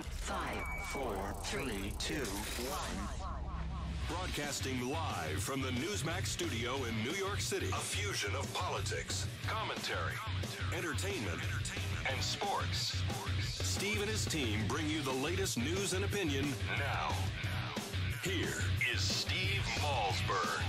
time. 5, 4, 3, 2, 1. Broadcasting live from the Newsmax studio in New York City. A fusion of politics, commentary, entertainment, and sports. Steve and his team bring you the latest news and opinion now. Here is Steve Malzberg.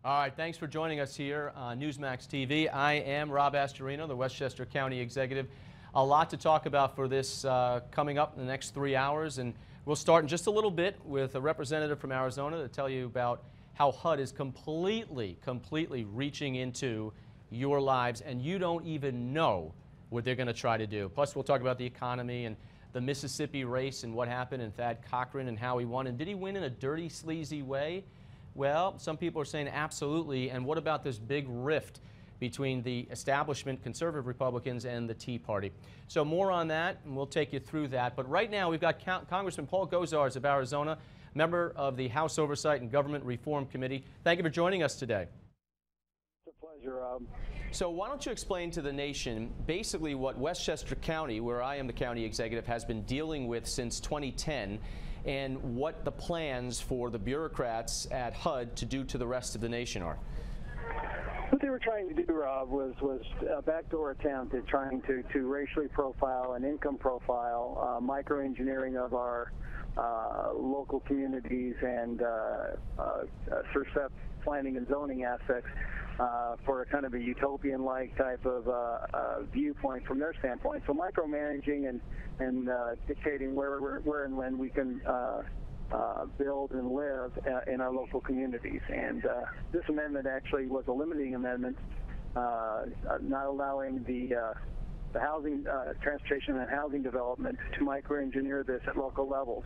All right, thanks for joining us here on Newsmax TV. I am Rob Astorino, the Westchester County Executive. A lot to talk about for this coming up in the next 3 hours, and we'll start in just a little bit with a representative from Arizona to tell you about how HUD is completely reaching into your lives, and you don't even know what they're going to try to do. Plus, we'll talk about the economy and the Mississippi race and what happened, and Thad Cochran and how he won. And did he win in a dirty, sleazy way? Well, some people are saying absolutely. And what about this big rift between the establishment conservative Republicans and the Tea Party? So more on that, and we'll take you through that. But right now, we've got Congressman Paul Gosars of Arizona, member of the House Oversight and Government Reform Committee. Thank you for joining us today. It's a pleasure, Rob. So why don't you explain to the nation basically what Westchester County, where I am the county executive, has been dealing with since 2010, and what the plans for the bureaucrats at HUD to do to the rest of the nation are. What they were trying to do, Rob, was a backdoor attempt at trying to racially profile and income profile, microengineering of our local communities and surcept planning and zoning aspects for a kind of a utopian-like type of viewpoint from their standpoint. So micromanaging and dictating where and when we can build and live in our local communities. And this amendment actually was a limiting amendment, not allowing the housing, transportation and housing development to microengineer this at local levels.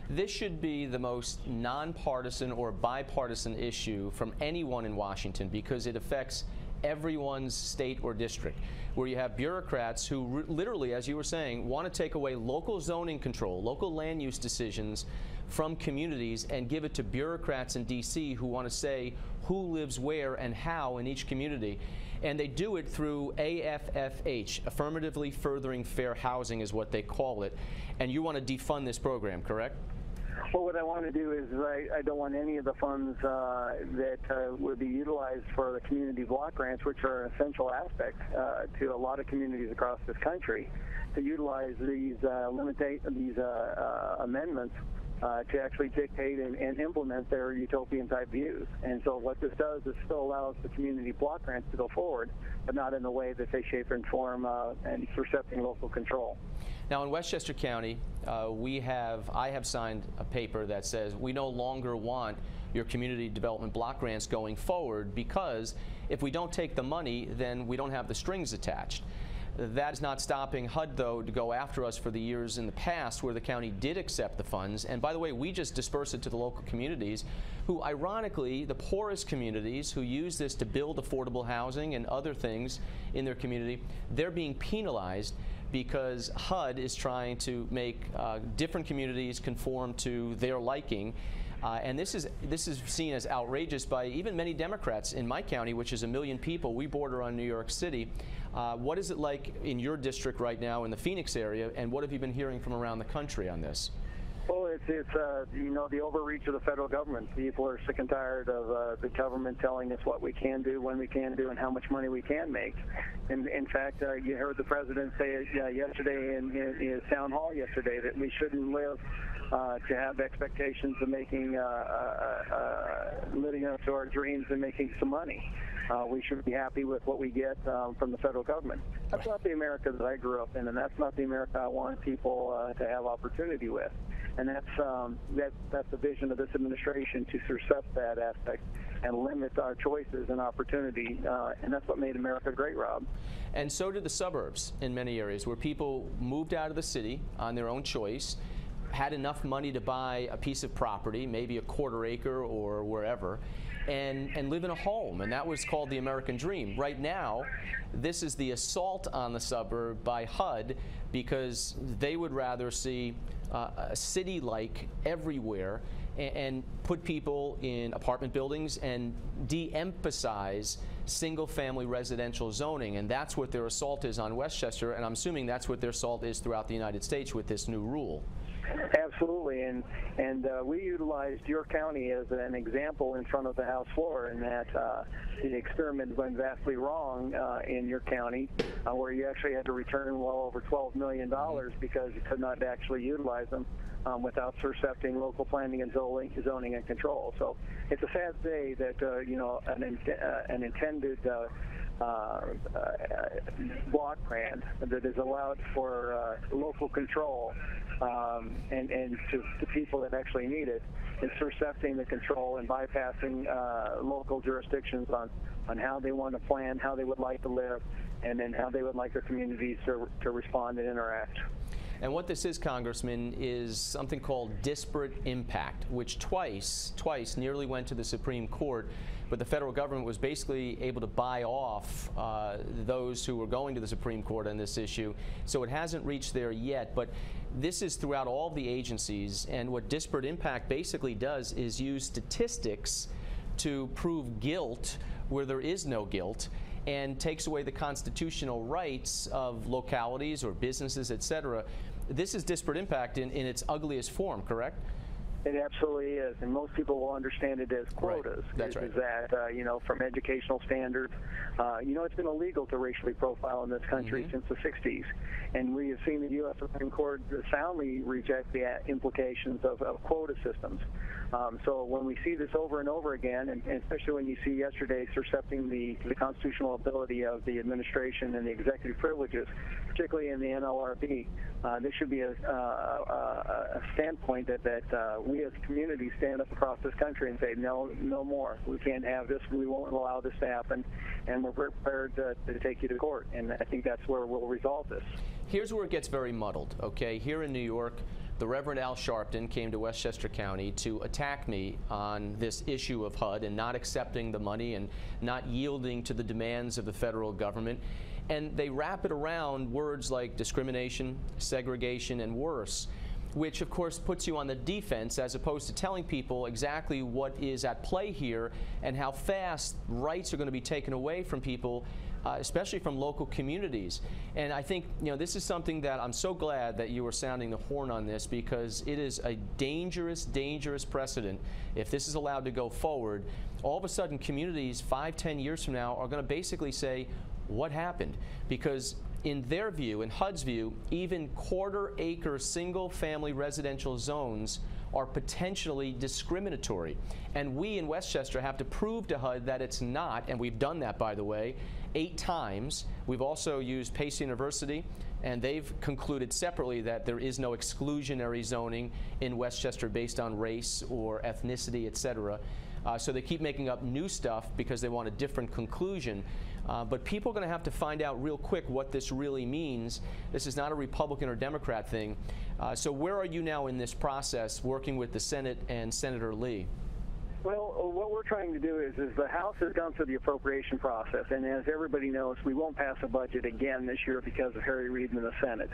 This should be the most nonpartisan or bipartisan issue from anyone in Washington because it affects everyone's state or district, where you have bureaucrats who literally, as you were saying, want to take away local zoning control, local land use decisions from communities and give it to bureaucrats in D.C. who want to say who lives where and how in each community. And they do it through AFFH, Affirmatively Furthering Fair Housing is what they call it. And you want to defund this program, correct? Well, what I want to do is I don't want any of the funds that would be utilized for the community block grants, which are an essential aspect to a lot of communities across this country, to utilize these amendments to actually dictate and implement their utopian-type views. And so what this does is still allows the community block grants to go forward, but not in the way that they shape and form and intercepting local control. Now, in Westchester County, I have signed a paper that says we no longer want your community development block grants going forward because if we don't take the money, then we don't have the strings attached. That is not stopping HUD, though, to go after us for the years in the past where the county did accept the funds. And by the way, we just disperse it to the local communities who, ironically, the poorest communities who use this to build affordable housing and other things in their community, they're being penalized because HUD is trying to make different communities conform to their liking. And this is seen as outrageous by even many Democrats in my county, which is 1 million people. We border on New York City. What is it like in your district right now in the Phoenix area, and what have you been hearing from around the country on this? Well, it's you know, the overreach of the federal government. People are sick and tired of the government telling us what we can do, when we can do, and how much money we can make. And in fact, you heard the president say yesterday in his town hall yesterday that we shouldn't live to have expectations of making, living up to our dreams and making some money. We should be happy with what we get from the federal government. That's not the America that I grew up in, and that's not the America I want people to have opportunity with. And that's the vision of this administration, to surcept that aspect and limit our choices and opportunity. And that's what made America great, Rob. And so did the suburbs in many areas, where people moved out of the city on their own choice, had enough money to buy a piece of property, maybe a quarter acre or wherever, and live in a home, and that was called the American dream. Right now, this is the assault on the suburb by HUD, because they would rather see a city-like everywhere and put people in apartment buildings and de-emphasize single-family residential zoning, and that's what their assault is on Westchester, and I'm assuming that's what their assault is throughout the United States with this new rule. Absolutely, and we utilized your county as an example in front of the House floor, in that the experiment went vastly wrong in your county, where you actually had to return well over $12 million because you could not actually utilize them without intercepting local planning and zoning and control. So it's a sad day that an intended block grant that is allowed for local control and to people that actually need it, is intercepting the control and bypassing local jurisdictions on how they want to plan, how they would like to live, and then how they would like their communities to respond and interact. And what this is, Congressman, is something called disparate impact, which twice nearly went to the Supreme Court, but the federal government was basically able to buy off those who were going to the Supreme Court on this issue. So it hasn't reached there yet, but this is throughout all of the agencies, and what disparate impact basically does is use statistics to prove guilt where there is no guilt, and takes away the constitutional rights of localities or businesses, et cetera. This is disparate impact in its ugliest form, correct? It absolutely is, and most people will understand it as quotas. Right. That's right. Is that, from educational standards, it's been illegal to racially profile in this country since the 60s, and we have seen the U.S. Supreme Court soundly reject the implications of quota systems. So when we see this over and over again, and especially when you see yesterday intercepting the constitutional ability of the administration and the executive privileges, particularly in the NLRB, this should be a standpoint that we as a community stand up across this country and say, no more. We can't have this. We won't allow this to happen, and we're prepared to take you to court. And I think that's where we'll resolve this. Here's where it gets very muddled, okay? Here in New York, the Reverend Al Sharpton came to Westchester County to attack me on this issue of HUD and not accepting the money and not yielding to the demands of the federal government. And they wrap it around words like discrimination, segregation, and worse, which of course puts you on the defense as opposed to telling people exactly what is at play here and how fast rights are going to be taken away from people, especially from local communities. And I think this is something that I'm so glad that you are sounding the horn on this, because it is a dangerous precedent. If this is allowed to go forward, all of a sudden communities 5-10 years from now are going to basically say, what happened? Because in their view, in HUD's view, even quarter-acre single-family residential zones are potentially discriminatory. And we in Westchester have to prove to HUD that it's not, and we've done that, by the way, 8 times. We've also used Pace University, and they've concluded separately that there is no exclusionary zoning in Westchester based on race or ethnicity, et cetera. So they keep making up new stuff because they want a different conclusion. But people are going to have to find out real quick what this really means. This is not a Republican or Democrat thing. So where are you now in this process, working with the Senate and Senator Lee? Well, what we're trying to do is the House has gone through the appropriation process, and as everybody knows, we won't pass a budget again this year because of Harry Reid in the Senate.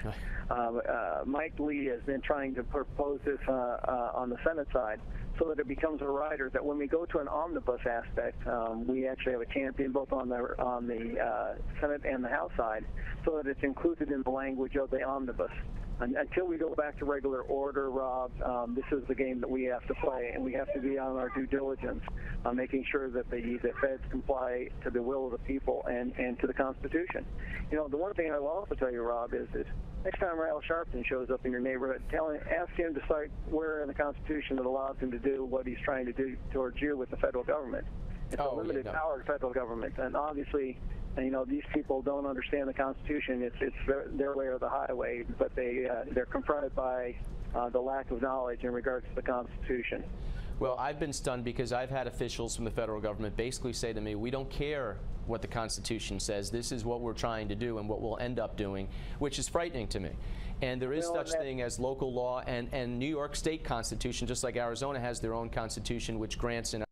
Mike Lee has been trying to propose this on the Senate side so that it becomes a rider, that when we go to an omnibus aspect, we actually have a champion both on the Senate and the House side, so that it's included in the language of the omnibus. Until we go back to regular order, Rob, this is the game that we have to play, and we have to be on our due diligence, making sure that the feds comply to the will of the people and to the Constitution. The one thing I will also tell you, Rob, is next time Al Sharpton shows up in your neighborhood, ask him to cite where in the Constitution that allows him to do what he's trying to do towards you with the federal government. It's a limited power of federal government, and obviously, these people don't understand the Constitution. It's their way or the highway, but they're confronted by the lack of knowledge in regards to the Constitution. Well, I've been stunned because I've had officials from the federal government basically say to me, we don't care what the Constitution says. This is what we're trying to do and what we'll end up doing, which is frightening to me. And there is such thing as local law and New York State Constitution, just like Arizona has their own Constitution, which grants an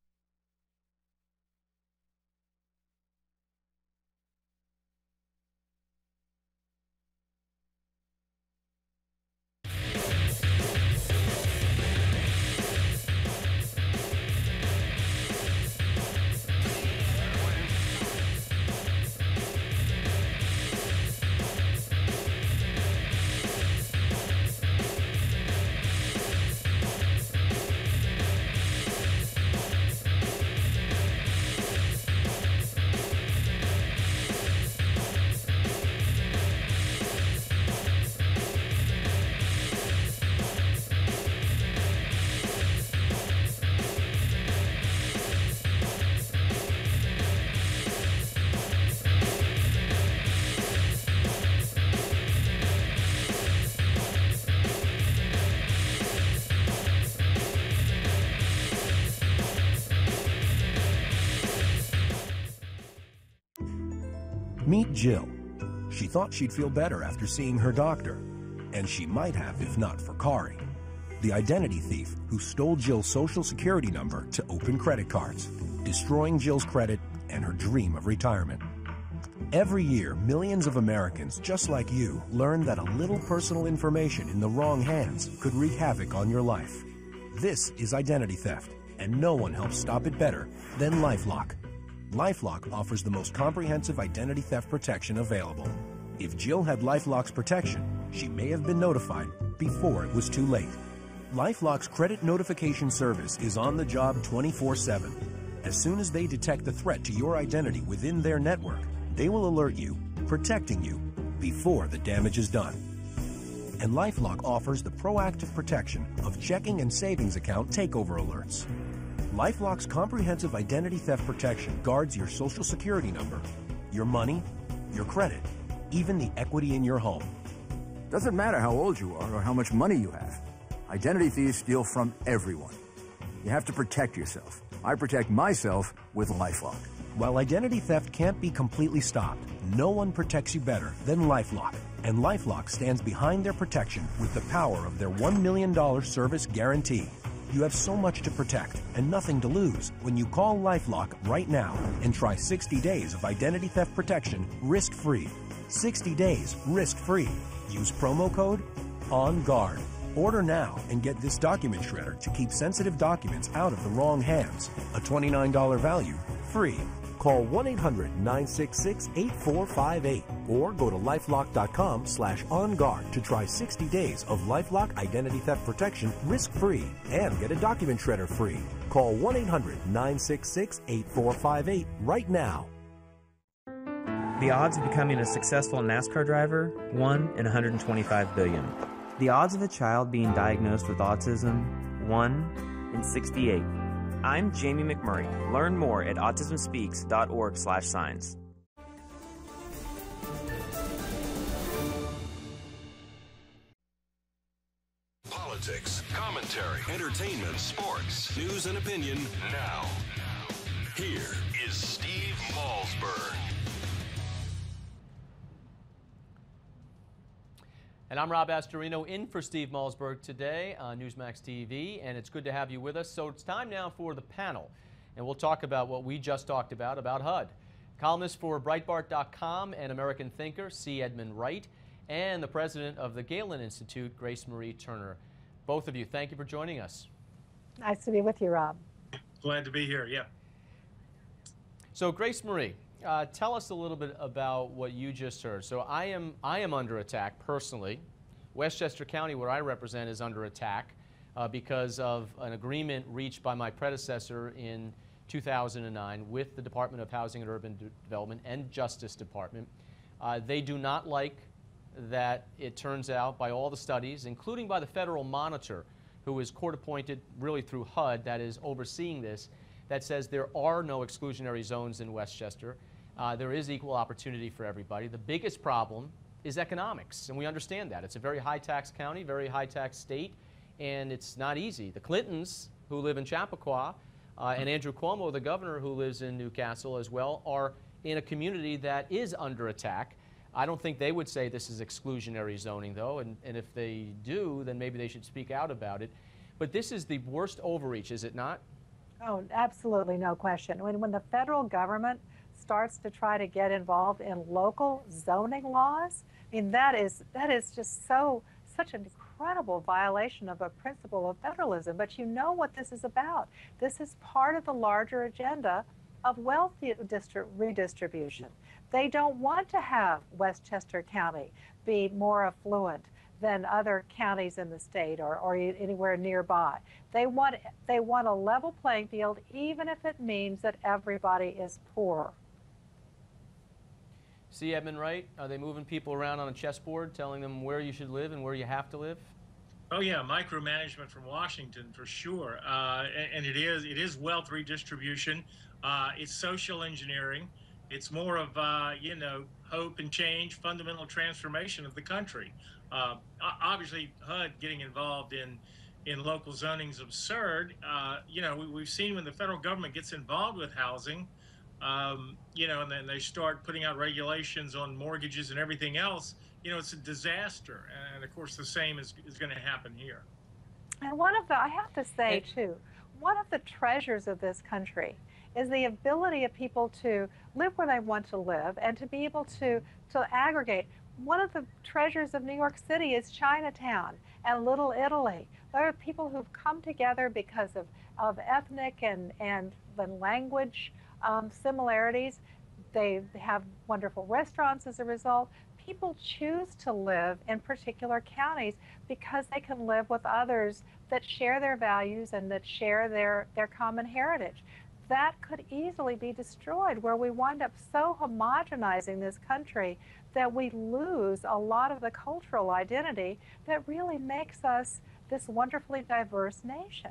Meet Jill. She thought she'd feel better after seeing her doctor, and she might have if not for Kari, the identity thief who stole Jill's social security number to open credit cards, destroying Jill's credit and her dream of retirement. Every year, millions of Americans just like you learn that a little personal information in the wrong hands could wreak havoc on your life. This is identity theft, and no one helps stop it better than LifeLock. LifeLock offers the most comprehensive identity theft protection available. If Jill had LifeLock's protection, she may have been notified before it was too late. LifeLock's credit notification service is on the job 24/7. As soon as they detect the threat to your identity within their network, they will alert you, protecting you before the damage is done. And LifeLock offers the proactive protection of checking and savings account takeover alerts. LifeLock's comprehensive identity theft protection guards your social security number, your money, your credit, even the equity in your home. Doesn't matter how old you are or how much money you have. Identity thieves steal from everyone. You have to protect yourself. I protect myself with LifeLock. While identity theft can't be completely stopped, no one protects you better than LifeLock. And LifeLock stands behind their protection with the power of their $1 million service guarantee. You have so much to protect and nothing to lose when you call LifeLock right now and try 60 days of identity theft protection risk-free. 60 days risk-free. Use promo code ONGUARD. Order now and get this document shredder to keep sensitive documents out of the wrong hands. A $29 value, free. Call 1-800-966-8458 or go to lifelock.com/onguard to try 60 days of LifeLock identity theft protection risk-free and get a document shredder free. Call 1-800-966-8458 right now. The odds of becoming a successful NASCAR driver, 1 in 125 billion. The odds of a child being diagnosed with autism, 1 in 68. I'm Jamie McMurray. Learn more at autismspeaks.org/signs. Politics, commentary, entertainment, sports, news and opinion now. Here is Steve Malzberg. And I'm Rob Astorino in for Steve Malzberg today on Newsmax TV, and it's good to have you with us. So it's time now for the panel, and we'll talk about what we just talked about HUD. Columnist for Breitbart.com and American thinker, C. Edmund Wright, and the president of the Galen Institute, Grace Marie Turner. Both of you, thank you for joining us. Nice to be with you, Rob. Glad to be here, yeah. So Grace Marie, tell us a little bit about what you just heard. So I am under attack personally. Westchester County, where I represent, is under attack because of an agreement reached by my predecessor in 2009 with the Department of Housing and Urban Development and Justice Department. They do not like that it turns out by all the studies, including by the federal monitor, who is court appointed really through HUD, that is overseeing this, that says there are no exclusionary zones in Westchester. There is equal opportunity for everybody. The biggest problem is economics, and we understand that. It's a very high-tax county, very high-tax state, and it's not easy. The Clintons who live in Chappaqua, and Andrew Cuomo, the governor, who lives in Newcastle as well, are in a community that is under attack. I don't think they would say this is exclusionary zoning, though, and if they do, then maybe they should speak out about it. But this is the worst overreach, is it not? Oh, absolutely, no question. When the federal government starts to try to get involved in local zoning laws, I mean, that is just such an incredible violation of a principle of federalism. But you know what this is about. This is part of the larger agenda of wealth redistribution. They don't want to have Westchester County be more affluent than other counties in the state or anywhere nearby. They want a level playing field, even if it means that everybody is poor. See, Edmund Wright, are they moving people around on a chessboard, telling them where you should live and where you have to live? Oh yeah, micromanagement from Washington for sure, and it is wealth redistribution. It's social engineering. It's more of you know, hope and change, fundamental transformation of the country. Obviously, HUD getting involved in local zoning is absurd. You know, we've seen when the federal government gets involved with housing, you know, and then they start putting out regulations on mortgages and everything else, you know, it's a disaster. And of course, the same is going to happen here. And I have to say too, one of the treasures of this country is the ability of people to live where they want to live and to be able to aggregate. One of the treasures of New York City is Chinatown and Little Italy. There are people who've come together because of ethnic and language similarities. They have wonderful restaurants as a result. People choose to live in particular counties because they can live with others that share their values and that share their common heritage. That could easily be destroyed, where we wind up so homogenizing this country that we lose a lot of the cultural identity that really makes us this wonderfully diverse nation.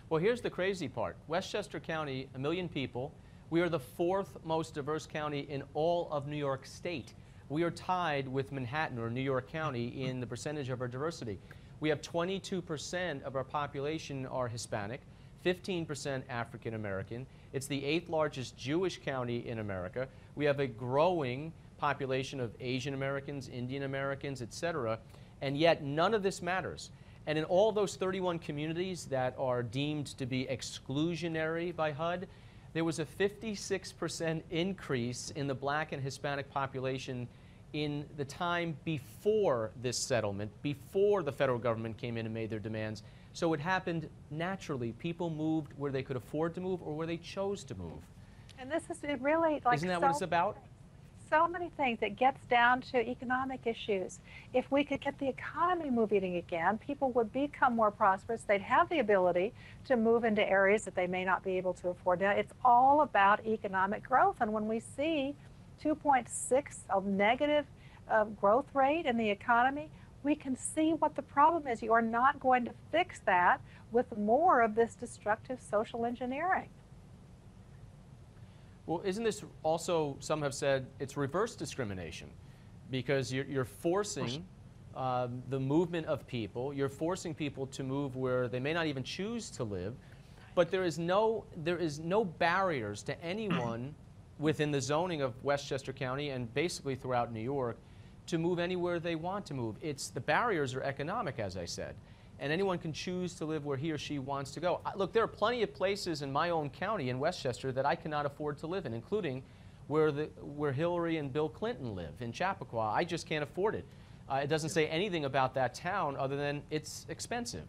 Well, here's the crazy part. Westchester County, 1 million people. We are the 4th most diverse county in all of New York State. We are tied with Manhattan or New York County in the percentage of our diversity. We have 22% of our population are Hispanic, 15% African American. It's the 8th largest Jewish county in America. We have a growing population of Asian Americans, Indian Americans, etc. And yet none of this matters. And in all those 31 communities that are deemed to be exclusionary by HUD, there was a 56% increase in the Black and Hispanic population in the time before this settlement, before the federal government came in and made their demands. So it happened naturally. People moved where they could afford to move or where they chose to move. And this is really like, isn't that what it's about? So many things. It gets down to economic issues. If we could get the economy moving again, people would become more prosperous. They'd have the ability to move into areas that they may not be able to afford. Now, it's all about economic growth. And when we see 2.6 of negative growth rate in the economy, we can see what the problem is. You are not going to fix that with more of this destructive social engineering. Well, isn't this also, some have said, it's reverse discrimination, because you're forcing the movement of people. You're forcing people to move where they may not even choose to live, but there is no barriers to anyone within the zoning of Westchester County and basically throughout New York to move anywhere they want to move. The barriers are economic, as I said, and anyone can choose to live where he or she wants to go. Look, there are plenty of places in my own county in Westchester that I cannot afford to live in, including where Hillary and Bill Clinton live, in Chappaqua. I just can't afford it. It doesn't say anything about that town other than it's expensive.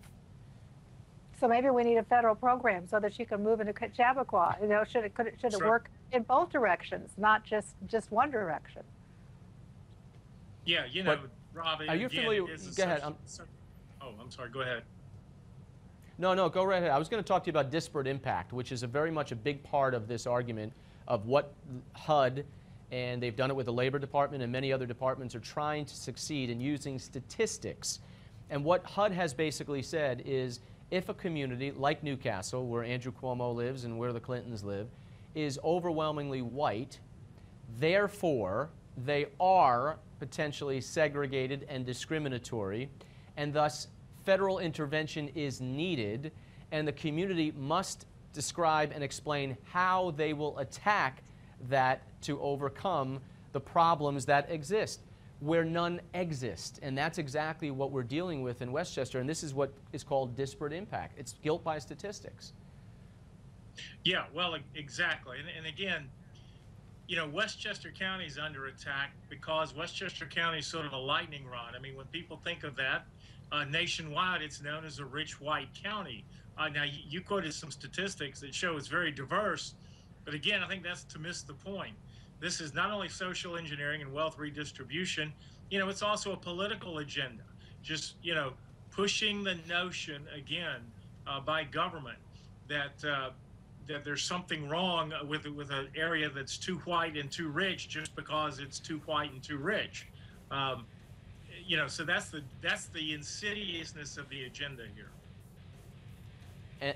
So maybe we need a federal program so that you can move into Chappaqua. You know, should it work in both directions, not just one direction? Yeah, you know, Rob. Are you familiar? Go ahead. I'm sorry. Go ahead. No, go right ahead. I was going to talk to you about disparate impact, which is very much a big part of this argument of what HUD, and they've done it with the Labor Department and many other departments, are trying to succeed in using statistics. And what HUD has basically said is, if a community like Newcastle, where Andrew Cuomo lives and where the Clintons live, is overwhelmingly white, therefore they are potentially segregated and discriminatory, and thus federal intervention is needed, and the community must describe and explain how they will attack that to overcome the problems that exist, where none exist. And that's exactly what we're dealing with in Westchester, and this is what is called disparate impact. It's guilt by statistics. Yeah, well, exactly. And again, you know, Westchester County is under attack because Westchester County is sort of a lightning rod. I mean, when people think of that, nationwide, it's known as a rich white county. Now, you quoted some statistics that show it's very diverse, but again, I think that's to miss the point. This is not only social engineering and wealth redistribution, you know, it's also a political agenda. Just, you know, pushing the notion, again, by government that that there's something wrong with an area that's too white and too rich just because it's too white and too rich. You know, so that's the insidiousness of the agenda here.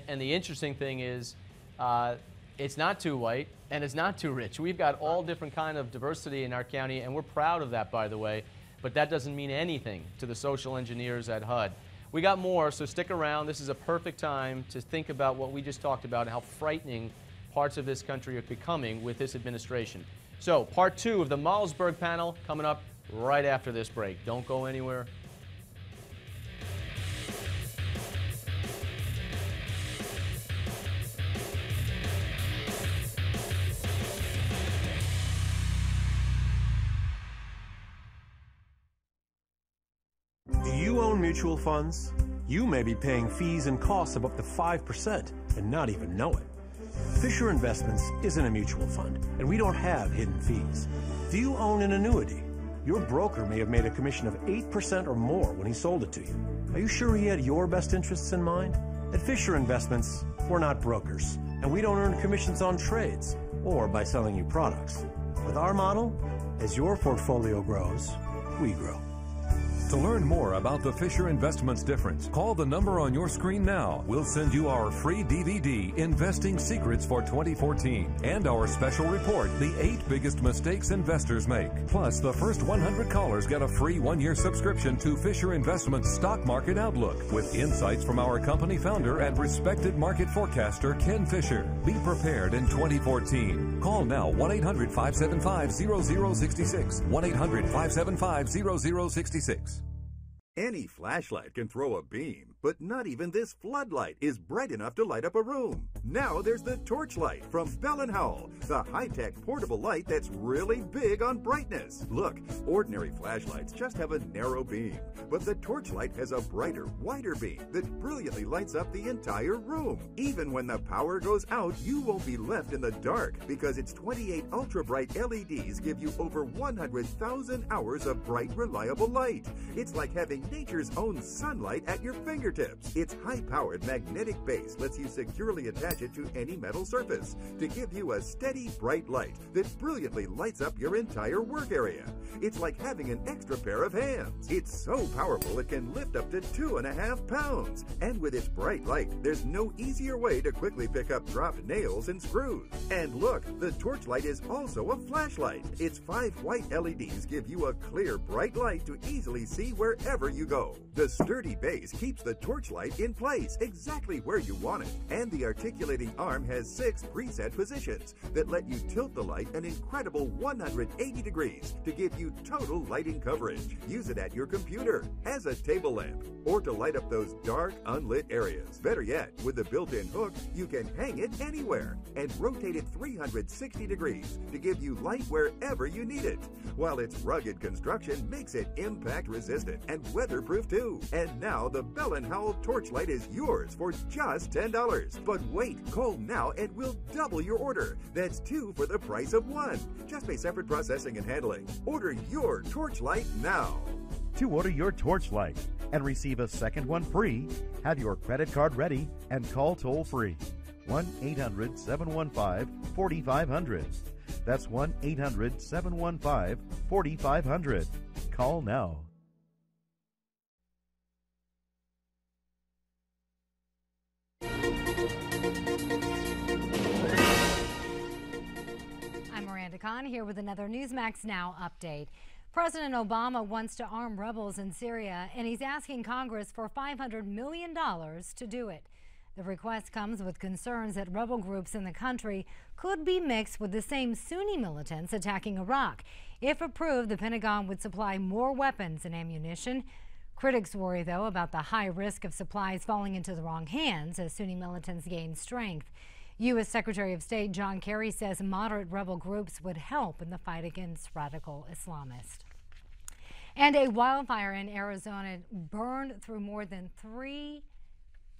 And the interesting thing is, it's not too white and it's not too rich. We've got all different kind of diversity in our county, and we're proud of that, by the way. But that doesn't mean anything to the social engineers at HUD. We got more, so stick around. This is a perfect time to think about what we just talked about and how frightening parts of this country are becoming with this administration. So, part 2 of the Malzberg panel coming up right after this break. Don't go anywhere. Do you own mutual funds? You may be paying fees and costs of up to 5% and not even know it. Fisher Investments isn't a mutual fund, and we don't have hidden fees. Do you own an annuity? Your broker may have made a commission of 8% or more when he sold it to you. Are you sure he had your best interests in mind? At Fisher Investments, we're not brokers, and we don't earn commissions on trades or by selling you products. With our model, as your portfolio grows, we grow. To learn more about the Fisher Investments difference, call the number on your screen now. We'll send you our free DVD, Investing Secrets for 2014, and our special report, The 8 Biggest Mistakes Investors Make. Plus, the first 100 callers get a free 1-year subscription to Fisher Investments Stock Market Outlook, with insights from our company founder and respected market forecaster, Ken Fisher. Be prepared in 2014. Call now, 1-800-575-0066, 1-800-575-0066. Any flashlight can throw a beam, but not even this floodlight is bright enough to light up a room. Now there's the Torchlight from Bell & Howell, the high-tech portable light that's really big on brightness. Look, ordinary flashlights just have a narrow beam, but the Torchlight has a brighter, wider beam that brilliantly lights up the entire room. Even when the power goes out, you won't be left in the dark because its 28 ultra-bright LEDs give you over 100,000 hours of bright, reliable light. It's like having nature's own sunlight at your fingertips. Its high-powered magnetic base lets you securely attach it to any metal surface to give you a steady, bright light that brilliantly lights up your entire work area. It's like having an extra pair of hands. It's so powerful it can lift up to 2.5 pounds. And with its bright light, there's no easier way to quickly pick up dropped nails and screws. And look, the Torchlight is also a flashlight. Its 5 white LEDs give you a clear, bright light to easily see wherever you go. The sturdy base keeps the Torchlight in place exactly where you want it, and the articulating arm has 6 preset positions that let you tilt the light an incredible 180 degrees to give you total lighting coverage. Use it at your computer, as a table lamp, or to light up those dark, unlit areas. Better yet, with the built-in hook, you can hang it anywhere and rotate it 360 degrees to give you light wherever you need it, while its rugged construction makes it impact-resistant and weatherproof too. And now the Bell & Howell Torchlight is yours for just $10. But wait, call now and we'll double your order. That's 2 for the price of 1. Just pay separate processing and handling. Order your Torchlight now. To order your Torchlight and receive a second one free, have your credit card ready and call toll-free. 1-800-715-4500. That's 1-800-715-4500. Call now. I'm Miranda Kahn here with another Newsmax Now update. President Obama wants to arm rebels in Syria, and he's asking Congress for $500 million to do it. The request comes with concerns that rebel groups in the country could be mixed with the same Sunni militants attacking Iraq. If approved, the Pentagon would supply more weapons and ammunition. Critics worry, though, about the high risk of supplies falling into the wrong hands as Sunni militants gain strength. U.S. Secretary of State John Kerry says moderate rebel groups would help in the fight against radical Islamists. And a wildfire in Arizona burned through more than 3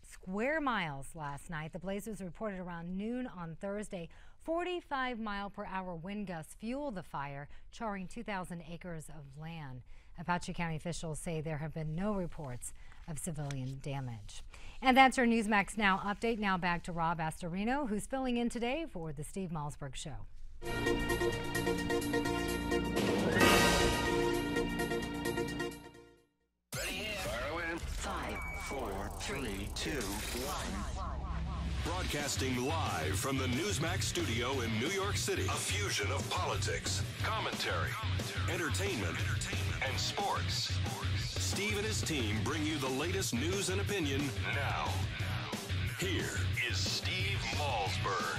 square miles last night. The blaze was reported around noon on Thursday. 45-mile-per-hour wind gusts fueled the fire, charring 2,000 acres of land. Apache County officials say there have been no reports of civilian damage. And that's our Newsmax Now update. Now back to Rob Astorino, who's filling in today for the Steve Malzberg Show. Five, four, three, two, one. Broadcasting live from the Newsmax studio in New York City. A fusion of politics, commentary, entertainment, and sports. Steve and his team bring you the latest news and opinion now. Here is Steve Malzberg.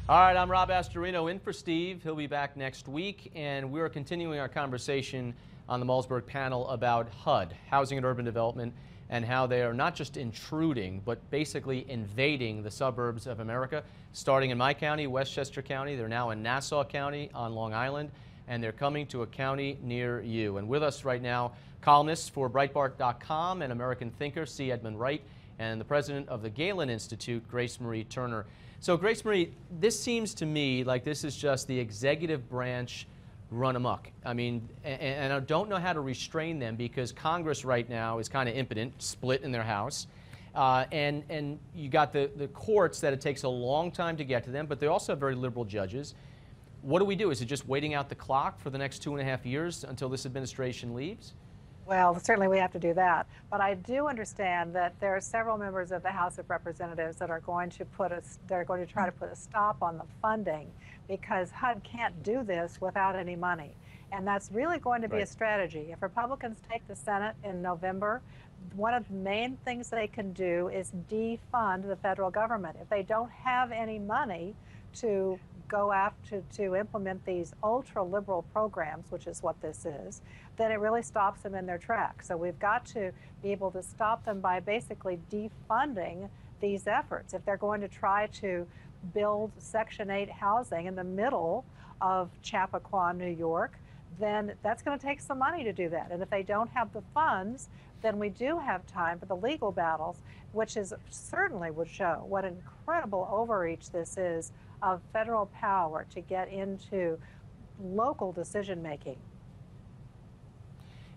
All right, I'm Rob Astorino in for Steve. He'll be back next week, and we're continuing our conversation on the Malzberg panel about HUD, Housing and Urban Development, and how they are not just intruding, but basically invading the suburbs of America, starting in my county, Westchester County. They're now in Nassau County on Long Island, and they're coming to a county near you. And with us right now, columnists for Breitbart.com and American thinker C. Edmund Wright, and the president of the Galen Institute, Grace Marie Turner. So Grace Marie, this seems to me like this is just the executive branch run amok. I mean, and I don't know how to restrain them because Congress right now is kind of impotent, split in their house. And you got the courts that it takes a long time to get to them, but they also have very liberal judges. What do we do? Is it just waiting out the clock for the next 2.5 years until this administration leaves? Well, certainly we have to do that. But I do understand that there are several members of the House of Representatives that are going to try to put a stop on the funding because HUD can't do this without any money. And that's really going to be a strategy. If Republicans take the Senate in November, one of the main things they can do is defund the federal government. If they don't have any money to go after to implement these ultra-liberal programs, which is what this is, then it really stops them in their tracks. So we've got to be able to stop them by basically defunding these efforts. If they're going to try to build Section 8 housing in the middle of Chappaqua, New York, then that's going to take some money to do that. And if they don't have the funds, then we do have time for the legal battles, which is certainly would show what incredible overreach this is of federal power to get into local decision making.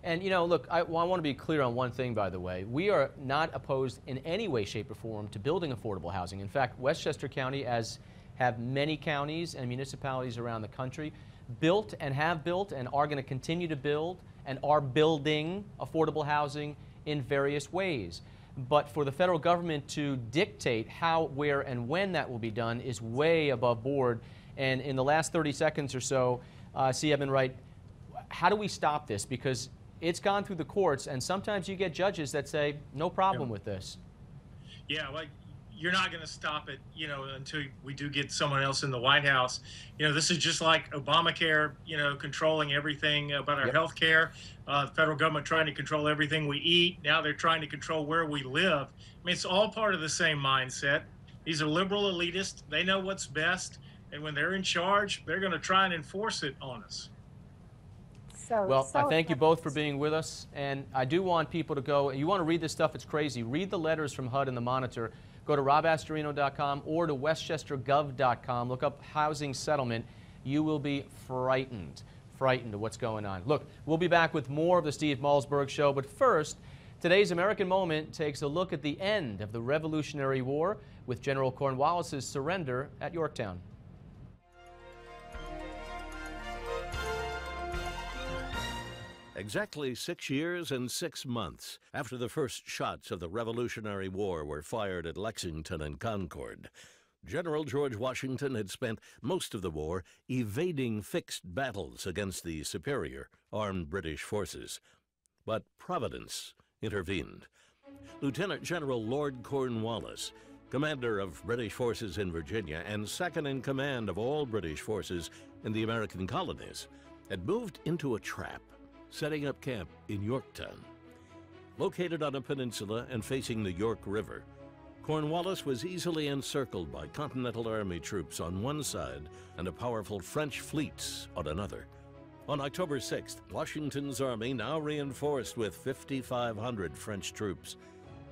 And, you know, look, I want to be clear on one thing, by the way. We are not opposed in any way, shape, or form to building affordable housing. In fact, Westchester County, as have many counties and municipalities around the country, built and have built and are going to continue to build and are building affordable housing in various ways. But for the federal government to dictate how, where, and when that will be done is way above board. And in the last 30 seconds or so, C. Edmund Wright, how do we stop this? Because it's gone through the courts, and sometimes you get judges that say, no problem with this. Yeah, like, you're not going to stop it, you know, until we do get someone else in the White House. You know, this is just like Obamacare, you know, controlling everything about our health care. The federal government trying to control everything we eat. Now they're trying to control where we live. I mean, it's all part of the same mindset. These are liberal elitists. They know what's best. And when they're in charge, they're going to try and enforce it on us. Well, I thank you both for being with us. And I do want people to go, you want to read this stuff, it's crazy. Read the letters from HUD and the Monitor. Go to robastorino.com or to westchestergov.com. Look up housing settlement. You will be frightened of what's going on. Look, we'll be back with more of the Steve Malzberg Show. But first, today's American Moment takes a look at the end of the Revolutionary War with General Cornwallis's surrender at Yorktown. Exactly 6 years and 6 months after the first shots of the Revolutionary War were fired at Lexington and Concord, General George Washington had spent most of the war evading fixed battles against the superior armed British forces. But Providence intervened. Lieutenant General Lord Cornwallis, commander of British forces in Virginia and second in command of all British forces in the American colonies, had moved into a trap, setting up camp in Yorktown. Located on a peninsula and facing the York River, Cornwallis was easily encircled by Continental Army troops on one side and a powerful French fleets on another. On October 6th, Washington's army, now reinforced with 5,500 French troops,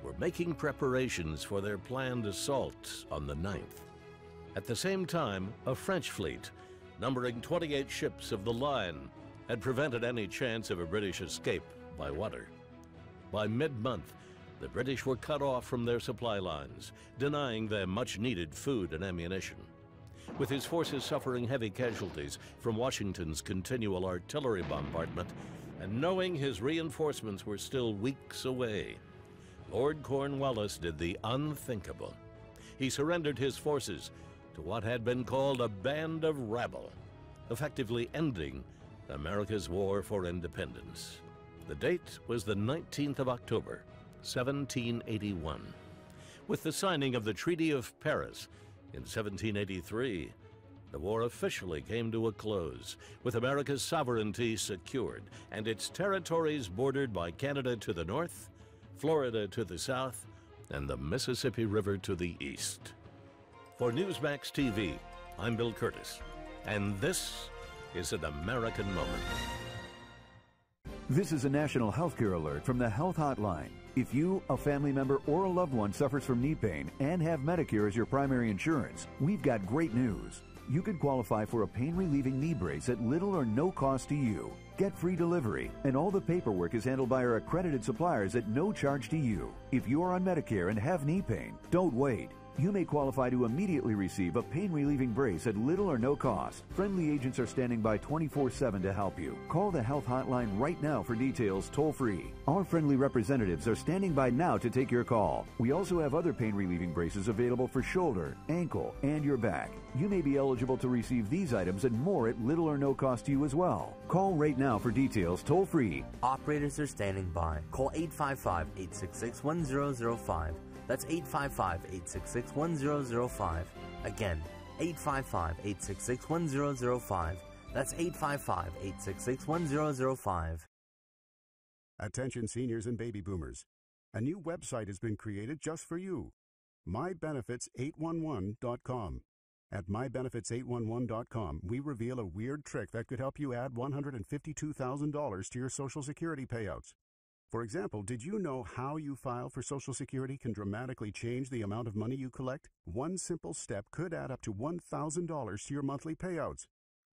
were making preparations for their planned assault on the 9th. At the same time, a French fleet, numbering 28 ships of the line, had prevented any chance of a British escape by water. By mid-month, the British were cut off from their supply lines, denying them much-needed food and ammunition. With his forces suffering heavy casualties from Washington's continual artillery bombardment, and knowing his reinforcements were still weeks away, Lord Cornwallis did the unthinkable. He surrendered his forces to what had been called a band of rabble, effectively ending America's war for independence. The date was the 19th of October, 1781. With the signing of the Treaty of Paris in 1783, the war officially came to a close, with America's sovereignty secured and its territories bordered by Canada to the north, Florida to the south, and the Mississippi River to the east. For Newsmax TV, I'm Bill Curtis, and this is an American Moment. This is a national healthcare alert from the Health Hotline. If you, a family member, or a loved one suffers from knee pain and have Medicare as your primary insurance, we've got great news. You could qualify for a pain-relieving knee brace at little or no cost to you. Get free delivery, and all the paperwork is handled by our accredited suppliers at no charge to you. If you are on Medicare and have knee pain, don't wait. You may qualify to immediately receive a pain-relieving brace at little or no cost. Friendly agents are standing by 24/7 to help you. Call the Health Hotline right now for details toll-free. Our friendly representatives are standing by now to take your call. We also have other pain-relieving braces available for shoulder, ankle, and your back. You may be eligible to receive these items and more at little or no cost to you as well. Call right now for details toll-free. Operators are standing by. Call 855-866-1005. That's 855-866-1005. Again, 855-866-1005. That's 855-866-1005. Attention seniors and baby boomers. A new website has been created just for you. MyBenefits811.com. At MyBenefits811.com, we reveal a weird trick that could help you add $152,000 to your Social Security payouts. For example, did you know how you file for Social Security can dramatically change the amount of money you collect? One simple step could add up to $1,000 to your monthly payouts.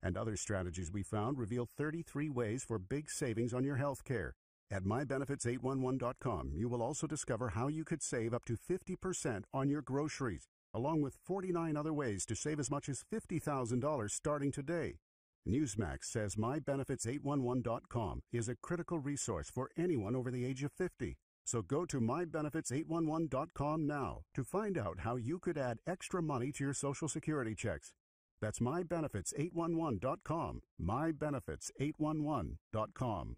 And other strategies we found reveal 33 ways for big savings on your health care. At MyBenefits811.com, you will also discover how you could save up to 50% on your groceries, along with 49 other ways to save as much as $50,000 starting today. Newsmax says MyBenefits811.com is a critical resource for anyone over the age of 50. So go to MyBenefits811.com now to find out how you could add extra money to your Social Security checks. That's MyBenefits811.com. MyBenefits811.com.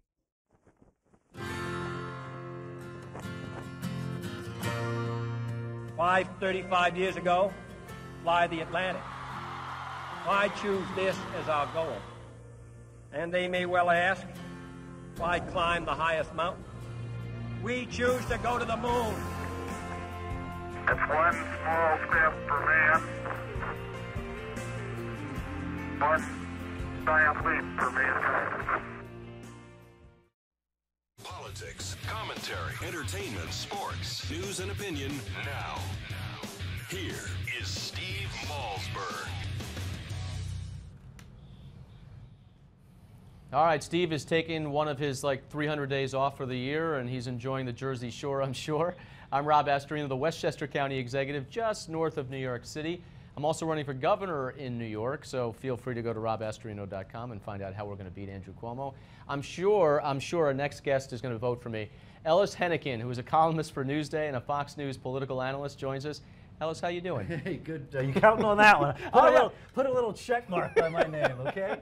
35 years ago, fly the Atlantic. Why choose this as our goal? And they may well ask, why climb the highest mountain? We choose to go to the moon. It's one small step for man, one giant leap for mankind. Politics, commentary, entertainment, sports, news and opinion now. Here is Steve Malzberg. All right, Steve is taking one of his 300 days off for the year, and he's enjoying the Jersey Shore, I'm sure. I'm Rob Astorino, the Westchester County Executive, just north of New York City. I'm also running for governor in New York, so feel free to go to robastorino.com and find out how we're going to beat Andrew Cuomo. I'm sure our next guest is going to vote for me. Ellis Hennigan, who is a columnist for Newsday and a Fox News political analyst, joins us. Ellis, how you doing? Hey, good. You counting on that one? Put a little check mark by my name, okay?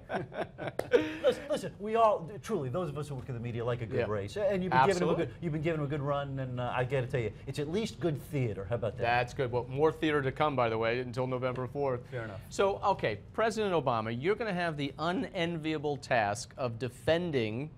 listen, we all truly, those of us who work in the media, like a good race, and you've been given a good run, and I got to tell you, it's at least good theater. How about that? That's good. Well, more theater to come, by the way, until November 4th. Fair enough. So, okay, President Obama, you're going to have the unenviable task of defending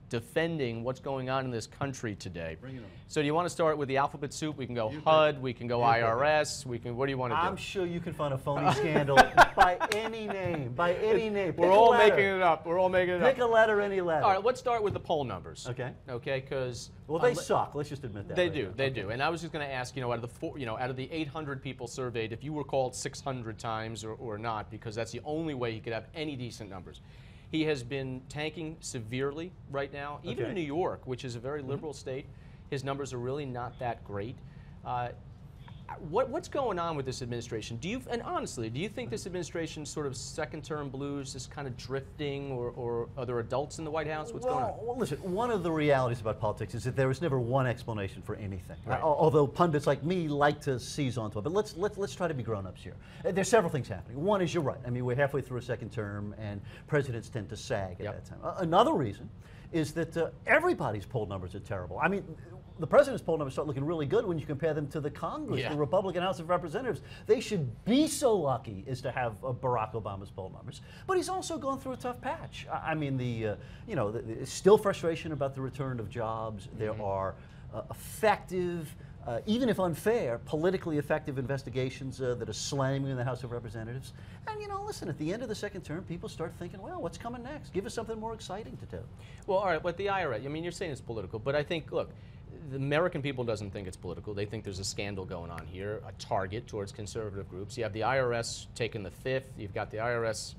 what's going on in this country today. Bring it on. So, do you want to start with the alphabet soup? We can go HUD, we can go IRS, we can. What do you want to do? I'm sure you can find a phony scandal by any name. By any name. We're all making it up. We're all making it up. Pick a letter, any letter. All right, let's start with the poll numbers. Okay. Okay, because they suck. Let's just admit that. They do. They do. And I was just going to ask, out of the 800 people surveyed, if you were called 600 times or not, because that's the only way he could have any decent numbers. He has been tanking severely right now. Even in New York, which is a very liberal state, his numbers are really not that great. What's going on with this administration? And honestly, do you think this administration's sort of second-term blues is kind of drifting, or are there adults in the White House? What's going on? Well, listen, one of the realities about politics is that there is never one explanation for anything. Right. Although pundits like me like to seize onto it. But let's try to be grown-ups here. There's several things happening. One is, you're right. I mean, we're halfway through a second term, and presidents tend to sag at that time. Another reason is that everybody's poll numbers are terrible. I mean, the president's poll numbers start looking really good when you compare them to the Congress, the Republican House of Representatives. They should be so lucky as to have Barack Obama's poll numbers. But he's also gone through a tough patch. I mean, there's still frustration about the return of jobs. There are effective, even if unfair, politically effective investigations that are slamming in the House of Representatives. And, listen, at the end of the second term, people start thinking, well, what's coming next? Give us something more exciting to do. Well, all right, but the IRS, I mean, you're saying it's political, but I think, look, the American people doesn't think it's political. They think there's a scandal going on here, a target towards conservative groups. You have the IRS taking the fifth. You've got the IRS,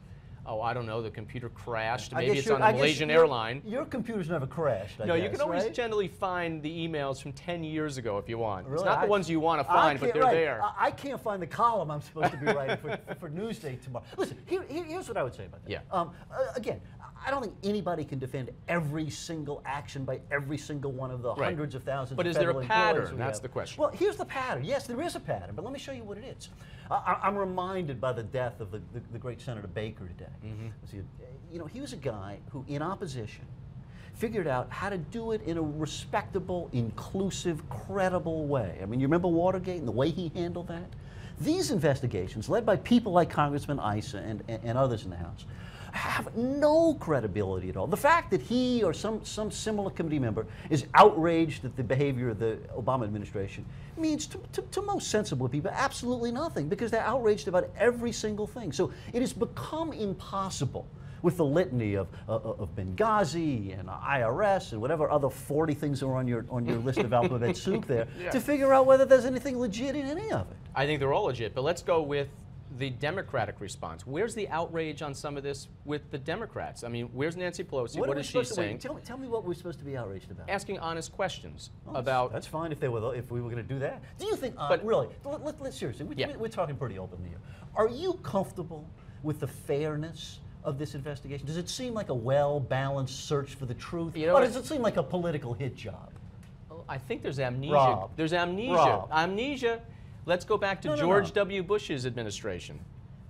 I don't know, the computer crashed. Maybe it's on a Malaysian airline. Your computer's never crashed, I No, guess, you can always right? generally find the emails from 10 years ago if you want. Really? It's not the ones you want to find, but they're there. I can't find the column I'm supposed to be writing for Newsday tomorrow. Listen, here's what I would say about that. Yeah. Again, I don't think anybody can defend every single action by every single one of the hundreds of thousands but of is there federal a pattern? employees we That's have. the question. Well, here's the pattern. Yes, there is a pattern, but let me show you what it is. I'm reminded by the death of the great Senator Baker today. He was a guy who, in opposition, figured out how to do it in a respectable, inclusive, credible way. I mean, you remember Watergate and the way he handled that? These investigations, led by people like Congressman Issa and others in the House, have no credibility at all. The fact that he or some similar committee member is outraged at the behavior of the Obama administration means to most sensible people absolutely nothing, because they're outraged about every single thing. So it has become impossible, with the litany of Benghazi and IRS and whatever other 40 things are on your list of alphabet soup there, to figure out whether there's anything legit in any of it. I think they're all legit, but let's go with the Democratic response. Where's the outrage on some of this with the Democrats? I mean, where's Nancy Pelosi? What is she saying? Tell me what we're supposed to be outraged about. Asking honest questions about. That's fine if we were going to do that. Do you think? But really, let's seriously. We're talking pretty openly here. Are you comfortable with the fairness of this investigation? Does it seem like a well-balanced search for the truth, or does it seem like a political hit job? I think there's amnesia. Rob. There's amnesia. Rob. Amnesia. Let's go back to George W. Bush's administration.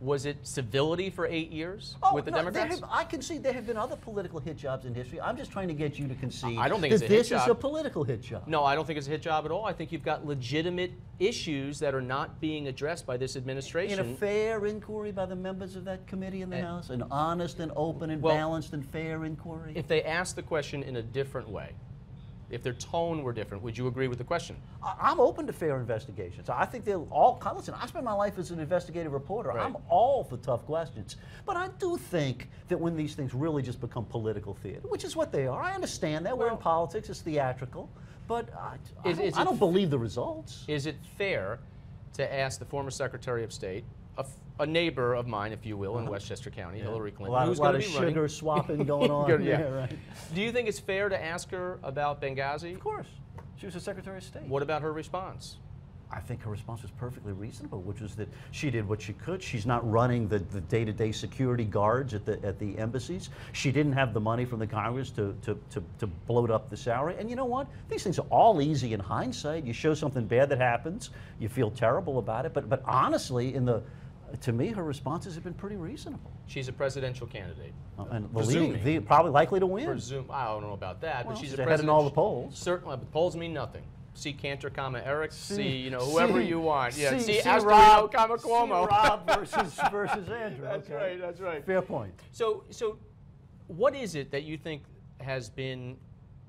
Was it civility for 8 years with the Democrats? I concede there have been other political hit jobs in history. I'm just trying to get you to concede I don't think it's a hit this job. is a political hit job. No, I don't think it's a hit job at all. I think you've got legitimate issues that are not being addressed by this administration. In a fair inquiry by the members of that committee in the House, an honest and open and balanced and fair inquiry. If they asked the question in a different way, if their tone were different, would you agree with the question? I'm open to fair investigations. I think they'll all, listen, I spent my life as an investigative reporter. Right. I'm all for tough questions. But I do think that when these things really just become political theater, which is what they are, I understand that. We're in politics, it's theatrical. But I don't believe the results. Is it fair to ask the former Secretary of State, a neighbor of mine, if you will, in Westchester County, Hillary Clinton, who's going to be running. A lot of sugar swapping going on. Right. Do you think it's fair to ask her about Benghazi? Of course. She was the Secretary of State. What about her response? I think her response was perfectly reasonable, which was that she did what she could. She's not running the day-to-day security guards at the embassies. She didn't have the money from the Congress to bloat up the salary. And you know what? These things are all easy in hindsight. You show something bad that happens, you feel terrible about it. But honestly, to me, her responses have been pretty reasonable. She's a presidential candidate. And probably likely to win. I don't know about that, Well, but she's a ahead in all the polls. Certainly, but polls mean nothing. See Cantor, Eric. See whoever you want. Yeah. See Rob, Cuomo. Rob versus Andrew. That's okay. right. That's right. Fair point. So what is it that you think has been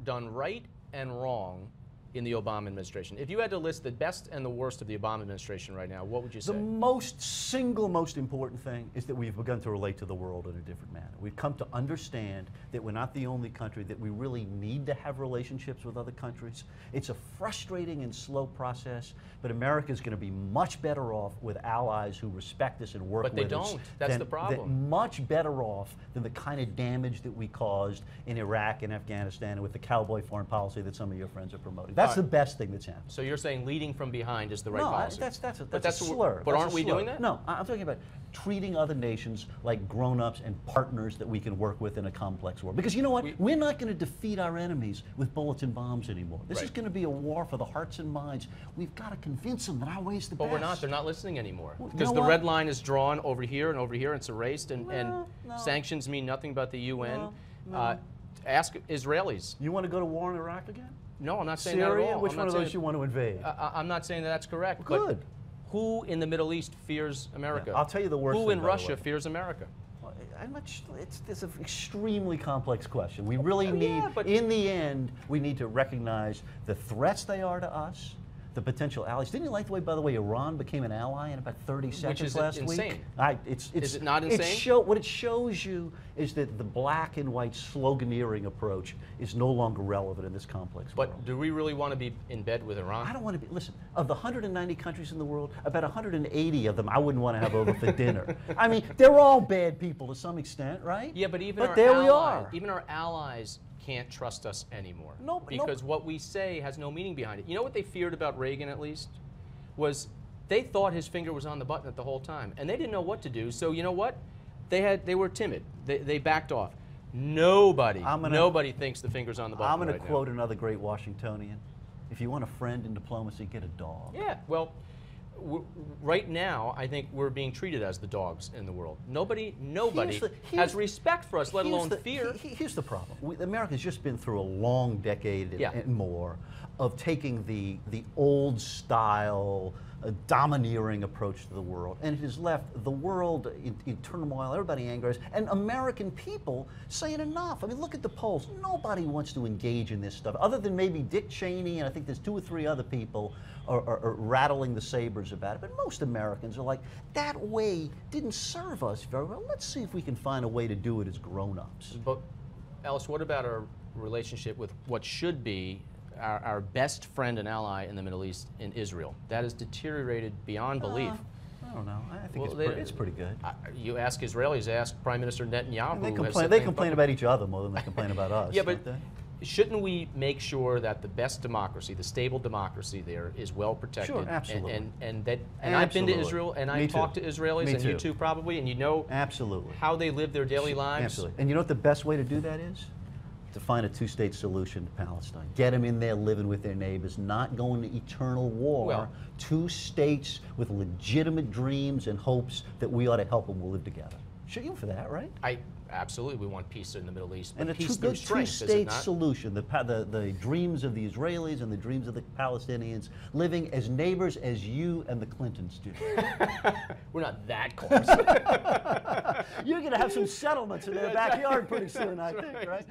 done right and wrong in the Obama administration? If you had to list the best and the worst of the Obama administration right now, what would you say? The single most important thing is that we've begun to relate to the world in a different manner. We've come to understand that we're not the only country, that we really need to have relationships with other countries. It's a frustrating and slow process, but America is going to be much better off with allies who respect us and work with us. But they don't. That's the problem. Much better off than the kind of damage that we caused in Iraq and Afghanistan and with the cowboy foreign policy that some of your friends are promoting. That's the best thing that's happened. So you're saying leading from behind is the right policy? No, that's a slur. But aren't we doing that? No, I'm talking about treating other nations like grown-ups and partners that we can work with in a complex world. Because you know what? We're not going to defeat our enemies with bullets and bombs anymore. This is going to be a war for the hearts and minds. We've got to convince them that our way is the best. But we're not. They're not listening anymore. Because the red line is drawn over here and over here, and it's erased, and sanctions mean nothing but the UN. Ask Israelis. You want to go to war in Iraq again? No, I'm not saying Syria? that at all. Which one of those you want to invade? I'm not saying that that's correct. Good. But who in the Middle East fears America? Yeah, I'll tell you the worst Who thing, in by the Russia way. fears America? It's an extremely complex question. We really need, in the end, we need to recognize the threats they are to us, the potential allies. Didn't you like the way, by the way, Iran became an ally in about 30 seconds last week? Insane. Is it not insane? What it shows you is that the black and white sloganeering approach is no longer relevant in this complex world. But do we really want to be in bed with Iran? I don't want to be. Listen, of the 190 countries in the world, about 180 of them I wouldn't want to have over for dinner. I mean, they're all bad people to some extent, right? Yeah, but even our allies can't trust us anymore. Because what we say has no meaning behind it. You know what they feared about Reagan, at least? Was they thought his finger was on the button at the whole time. And they didn't know what to do. So you know what? They were timid. They backed off. Nobody thinks the finger's on the button. I'm going to quote another great Washingtonian. If you want a friend in diplomacy, get a dog. Yeah, well, right now, I think we're being treated as the dogs in the world. Nobody has respect for us, let alone fear. Here's the problem. America's just been through a long decade and more of taking the old style, domineering approach to the world, and it has left the world in turmoil, everybody angry, and American people saying enough. I mean, look at the polls. Nobody wants to engage in this stuff, other than maybe Dick Cheney, and I think there's 2 or 3 other people are rattling the sabers about it. But most Americans are like, that way didn't serve us very well. Let's see if we can find a way to do it as grown-ups. But, Alice, what about our relationship with what should be our best friend and ally in the Middle East, in Israel? That has deteriorated beyond belief. I don't know. I think it's pretty good. You ask Israelis, ask Prime Minister Netanyahu. They complain about each other more than they complain about us. Yeah, but shouldn't we make sure that the best democracy, the stable democracy there, is well protected? Sure, absolutely. And I've been to Israel, and I talked to Israelis, and you too probably, and you know how they live their daily lives. Absolutely. And you know what the best way to do that is? To find a 2-state solution to Palestine. Get them in there living with their neighbors, not going to eternal war. Well, 2 states with legitimate dreams and hopes that we ought to help them live together. Shooting for that, right? Absolutely, we want peace in the Middle East. And a peace good through strength, two-state solution, the dreams of the Israelis and the dreams of the Palestinians, living as neighbors as you and the Clintons do. We're not that close. You're going to have some settlements in their backyard pretty soon, I think, right?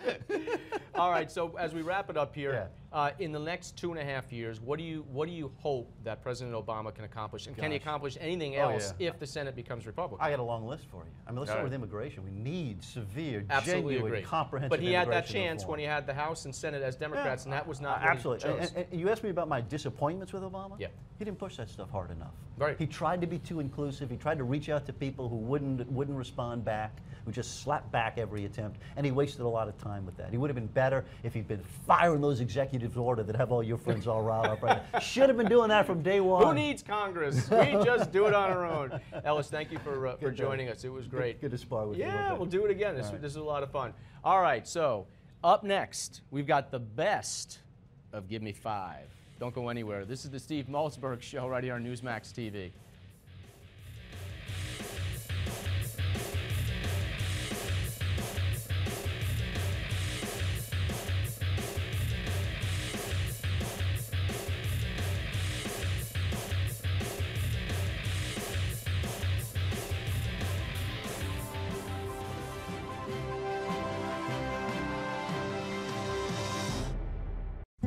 All right, so as we wrap it up here, in the next 2.5 years, what do you hope that President Obama can accomplish? And can he accomplish anything else if the Senate becomes Republican? I got a long list for you. I mean, let's start with immigration. We need severe, Absolutely genuine, agree. comprehensive But he had that immigration chance reform. when he had the House and Senate as Democrats, and that was not absolutely. what he chose. And you asked me about my disappointments with Obama. Yeah. He didn't push that stuff hard enough. Right. He tried to be too inclusive. He tried to reach out to people who wouldn't respond back, who just slapped back every attempt, and he wasted a lot of time with that. He would have been better if he'd been firing those executives order that have all your friends all riled up right now. Should have been doing that from day one. Who needs Congress? We just do it on our own. Ellis, thank you for joining us. It was great. Good to spar with you. Yeah, we'll do it again. This All right. is a lot of fun. All right, so up next, we've got the best of Give Me 5. Don't go anywhere. This is the Steve Malzberg Show right here on Newsmax TV.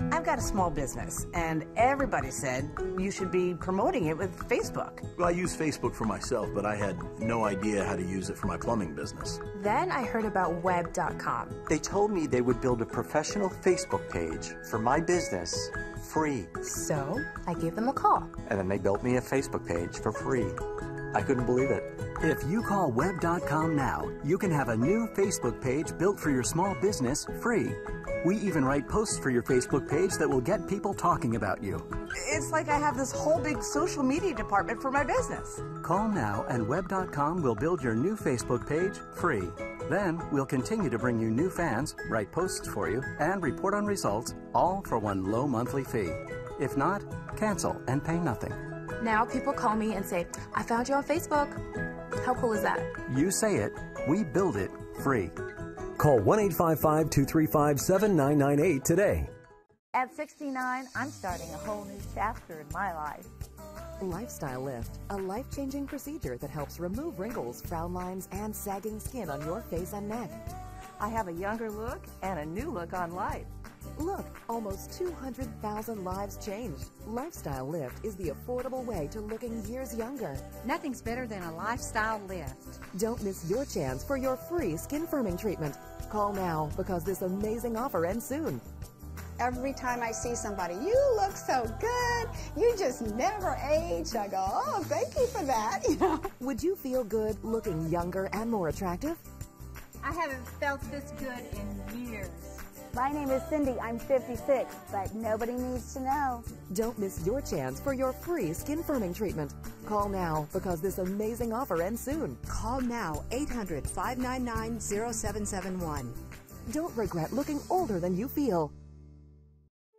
I've got a small business, and everybody said you should be promoting it with Facebook. Well, I use Facebook for myself, but I had no idea how to use it for my plumbing business. Then I heard about web.com. They told me they would build a professional Facebook page for my business free. So I gave them a call. And then they built me a Facebook page for free. I couldn't believe it. If you call web.com now, you can have a new Facebook page built for your small business free. We even write posts for your Facebook page that will get people talking about you. It's like I have this whole big social media department for my business. Call now and web.com will build your new Facebook page free. Then we'll continue to bring you new fans, write posts for you, and report on results, all for one low monthly fee. If not, cancel and pay nothing. Now people call me and say, I found you on Facebook. How cool is that? You say it, we build it free. Call 1-855-235-7998 today. At 69, I'm starting a whole new chapter in my life. Lifestyle Lift, a life-changing procedure that helps remove wrinkles, frown lines, and sagging skin on your face and neck. I have a younger look and a new look on life. Look, almost 200,000 lives changed. Lifestyle Lift is the affordable way to looking years younger. Nothing's better than a Lifestyle Lift. Don't miss your chance for your free skin firming treatment. Call now because this amazing offer ends soon. Every time I see somebody, you look so good, you just never age, I go, oh, thank you for that. Would you feel good looking younger and more attractive? I haven't felt this good in years. My name is Cindy. I'm 56, but nobody needs to know. Don't miss your chance for your free skin firming treatment. Call now because this amazing offer ends soon. Call now, 800-599-0771. Don't regret looking older than you feel.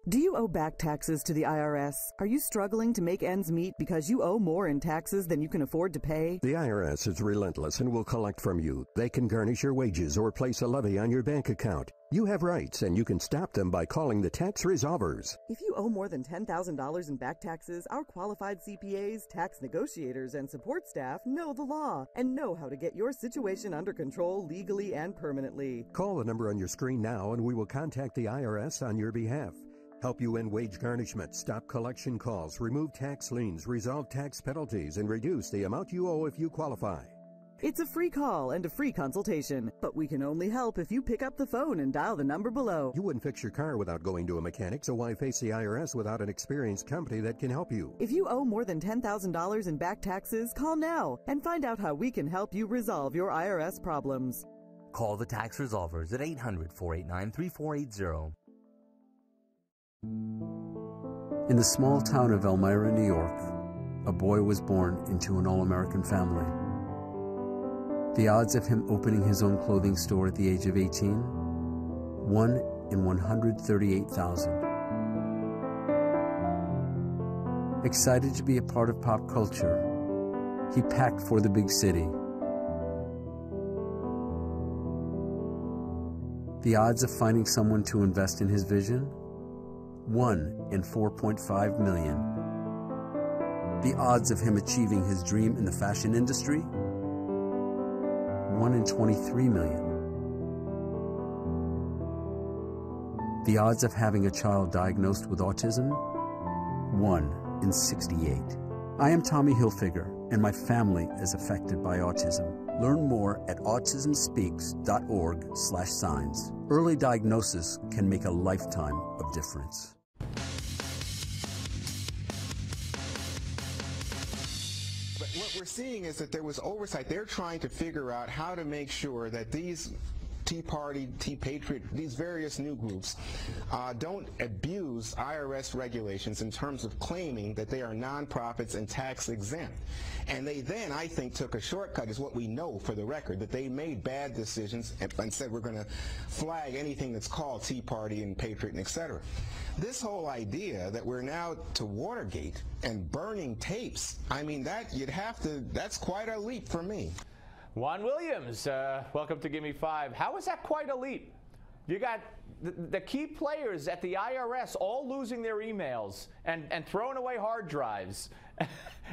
Do you owe back taxes to the IRS? Are you struggling to make ends meet because you owe more in taxes than you can afford to pay? The IRS is relentless and will collect from you. They can garnish your wages or place a levy on your bank account. You have rights, and you can stop them by calling the tax resolvers. If you owe more than $10,000 in back taxes, our qualified CPAs, tax negotiators, and support staff know the law and know how to get your situation under control legally and permanently. Call the number on your screen now, and we will contact the IRS on your behalf. Help you end wage garnishment, stop collection calls, remove tax liens, resolve tax penalties, and reduce the amount you owe if you qualify. It's a free call and a free consultation, but we can only help if you pick up the phone and dial the number below. You wouldn't fix your car without going to a mechanic, so why face the IRS without an experienced company that can help you? If you owe more than $10,000 in back taxes, call now and find out how we can help you resolve your IRS problems. Call the tax resolvers at 800-489-3480. In the small town of Elmira, New York, a boy was born into an all-American family. The odds of him opening his own clothing store at the age of 18? 1 in 138,000. Excited to be a part of pop culture, he packed for the big city. The odds of finding someone to invest in his vision? 1 in 4.5 million. The odds of him achieving his dream in the fashion industry? 1 in 23 million. The odds of having a child diagnosed with autism? 1 in 68. I am Tommy Hilfiger, and my family is affected by autism. Learn more at autismspeaks.org/signs. Early diagnosis can make a lifetime of difference. But what we're seeing is that there was oversight. They're trying to figure out how to make sure that these Tea Party, Tea Patriot, these various new groups don't abuse IRS regulations in terms of claiming that they are nonprofits and tax exempt. And they then, I think, took a shortcut, is what we know for the record, that they made bad decisions and said we're going to flag anything that's called Tea Party and Patriot and et cetera. This whole idea that we're now to Watergate and burning tapes, I mean, that's quite a leap for me. Juan Williams, welcome to Give Me Five. How is that quite a leap? You got the key players at the IRS all losing their emails and throwing away hard drives.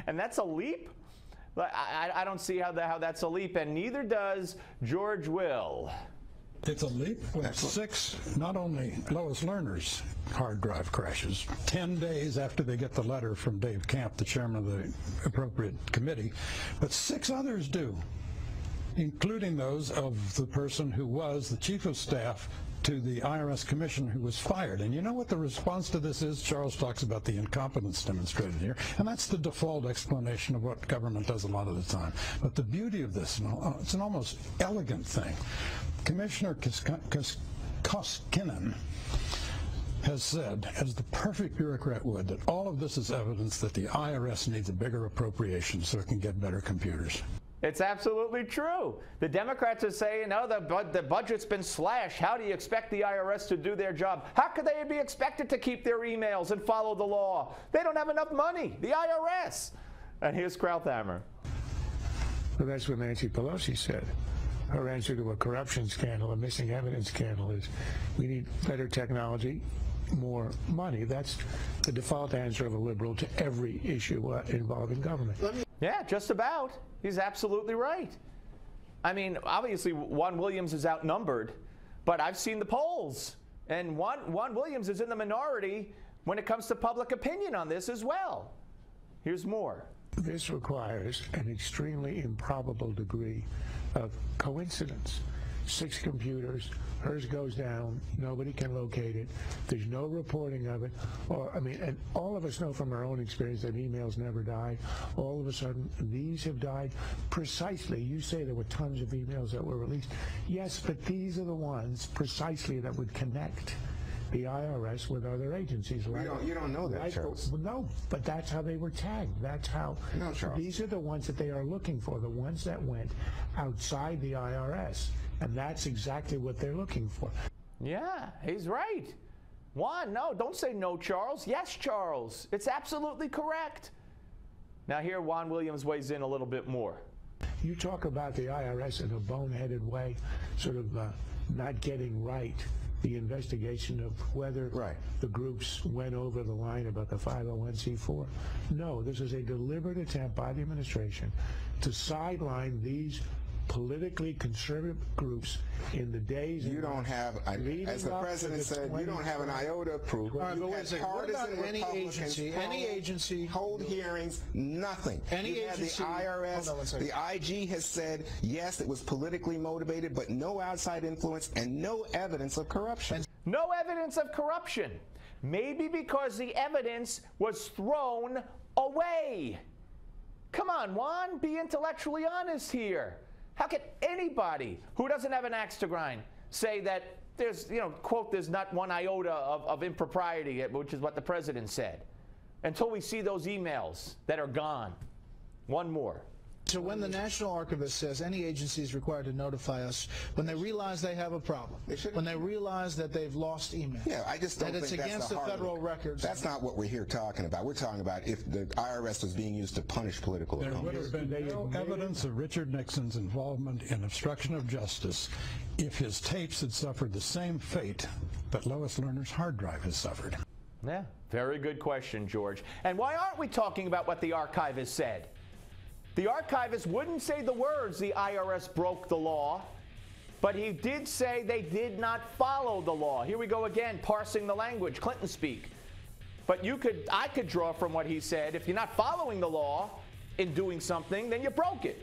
And that's a leap? I don't see how that's a leap, and neither does George Will. It's a leap when 6, not only Lois Lerner's hard drive crashes, 10 days after they get the letter from Dave Camp, the chairman of the appropriate committee, but 6 others do, including those of the person who was the chief of staff to the IRS commissioner who was fired. And you know what the response to this is? Charles talks about the incompetence demonstrated here, and that's the default explanation of what government does a lot of the time. But the beauty of this, it's an almost elegant thing. Commissioner Koskinen has said, as the perfect bureaucrat would, that all of this is evidence that the IRS needs a bigger appropriation so it can get better computers. It's absolutely true. The Democrats are saying, no, the budget's been slashed. How do you expect the IRS to do their job? How could they be expected to keep their emails and follow the law? They don't have enough money, the IRS. And here's Krauthammer. Well, that's what Nancy Pelosi said. Her answer to a corruption scandal, a missing evidence scandal, is we need better technology, more money. That's the default answer of a liberal to every issue involving government. Yeah, just about. He's absolutely right. I mean, obviously, Juan Williams is outnumbered, but I've seen the polls, and Juan Williams is in the minority when it comes to public opinion on this as well. Here's more. This requires an extremely improbable degree of coincidence. 6 computers, hers goes down, nobody can locate it, there's no reporting of it, and all of us know from our own experience that emails never die. All of a sudden, these have died precisely. You say there were tons of emails that were released. Yes, but these are the ones precisely that would connect the IRS with other agencies. Right? You don't know that, Charles. Well, no, but that's how they were tagged. That's how. No, Charles. These are the ones that they are looking for, the ones that went outside the IRS. And that's exactly what they're looking for. Yeah, he's right. Juan, no, don't say no, Charles. Yes, Charles. It's absolutely correct. Now here, Juan Williams weighs in a little bit more. You talk about the IRS in a boneheaded way, sort of not getting right the investigation of whether the groups went over the line about the 501c4. No, this is a deliberate attempt by the administration to sideline these politically conservative groups in the days. You don't have, as the president said, you don't have an iota of proof. All right, but wait a second. What about any agency hold hearings? Nothing. Any agency. The IRS, the IG has said yes, it was politically motivated, but no outside influence and no evidence of corruption. No evidence of corruption. Maybe because the evidence was thrown away. Come on, Juan, be intellectually honest here. How can anybody who doesn't have an axe to grind say that there's, quote, there's not one iota of impropriety, which is what the president said, until we see those emails that are gone? One more. So when the National Archivist says any agency is required to notify us when they realize they have a problem, when they realize that they've lost emails, I just don't that it's think against the federal records. That's not what we're here talking about. We're talking about if the IRS was being used to punish political opponents. There would have been no evidence of Richard Nixon's involvement in obstruction of justice if his tapes had suffered the same fate that Lois Lerner's hard drive has suffered. Yeah, very good question, George. And why aren't we talking about what the archivist said? The archivist wouldn't say the words the IRS broke the law, but he did say they did not follow the law. Here we go again, parsing the language, Clinton speak. But I could draw from what he said, if you're not following the law in doing something, then you broke it.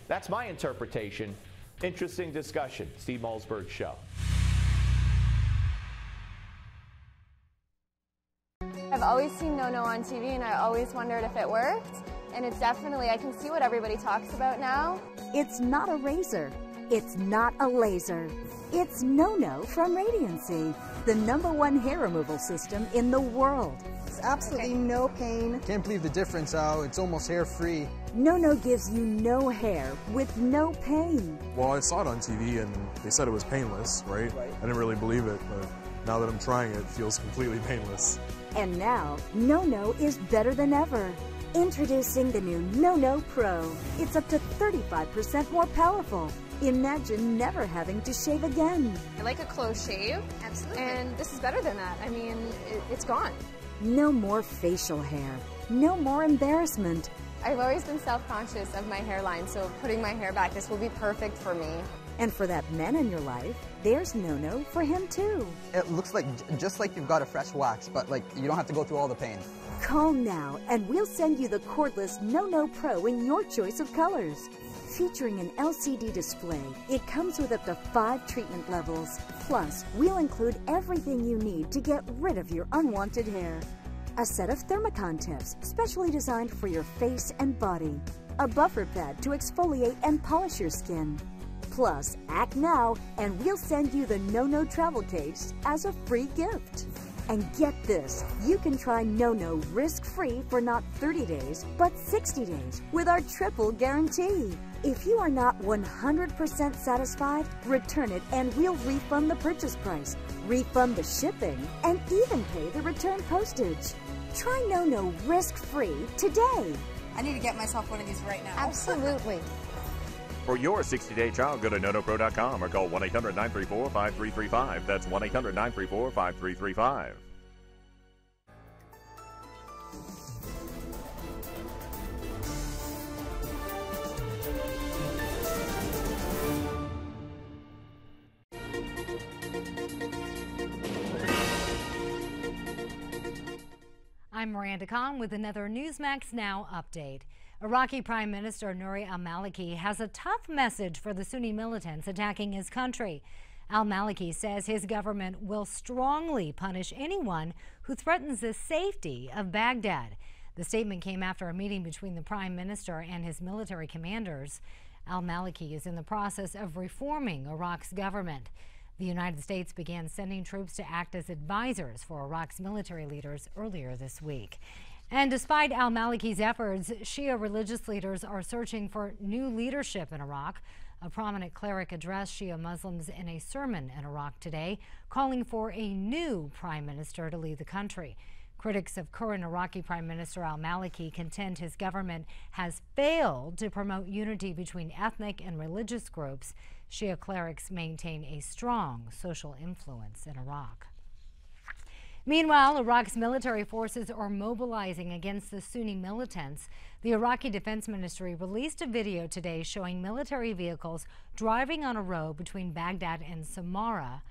That's my interpretation. Interesting discussion. Steve Malzberg Show. I've always seen No-No on TV, and I always wondered if it worked. And it's definitely, I can see what everybody talks about now. It's not a razor. It's not a laser. It's No-No from Radiancy, the #1 hair removal system in the world. It's absolutely no pain. Can't believe the difference, Al. It's almost hair-free. No-No gives you no hair with no pain. Well, I saw it on TV and they said it was painless, right? I didn't really believe it, but now that I'm trying it, it feels completely painless. And now, No-No is better than ever. Introducing the new No-No Pro. It's up to 35% more powerful. Imagine never having to shave again. I like a close shave. Absolutely. And this is better than that. I mean, it's gone. No more facial hair. No more embarrassment. I've always been self-conscious of my hairline, so putting my hair back, this will be perfect for me. And for that man in your life, there's No-No for him too. It looks like just like you've got a fresh wax, but like you don't have to go through all the pain. Call now and we'll send you the cordless No-No Pro in your choice of colors. Featuring an LCD display, it comes with up to 5 treatment levels. Plus, we'll include everything you need to get rid of your unwanted hair. A set of thermocon tips, specially designed for your face and body. A buffer pad to exfoliate and polish your skin. Plus, act now and we'll send you the No-No travel case as a free gift. And get this, you can try No-No risk-free for not 30 days, but 60 days with our triple guarantee. If you are not 100% satisfied, return it and we'll refund the purchase price, refund the shipping, and even pay the return postage. Try No-No risk-free today. I need to get myself one of these right now. Absolutely. For your 60-day trial, go to nonopro.com or call 1-800-934-5335. That's 1-800-934-5335. I'm Miranda Khan with another Newsmax Now update. Iraqi Prime Minister Nouri al-Maliki has a tough message for the Sunni militants attacking his country. Al-Maliki says his government will strongly punish anyone who threatens the safety of Baghdad. The statement came after a meeting between the Prime Minister and his military commanders. Al-Maliki is in the process of reforming Iraq's government. The United States began sending troops to act as advisors for Iraq's military leaders earlier this week. And despite al-Maliki's efforts, Shia religious leaders are searching for new leadership in Iraq. A prominent cleric addressed Shia Muslims in a sermon in Iraq today, calling for a new prime minister to lead the country. Critics of current Iraqi Prime Minister al-Maliki contend his government has failed to promote unity between ethnic and religious groups. Shia clerics maintain a strong social influence in Iraq. Meanwhile, Iraq's military forces are mobilizing against the Sunni militants. The Iraqi Defense Ministry released a video today showing military vehicles driving on a road between Baghdad and Samarra.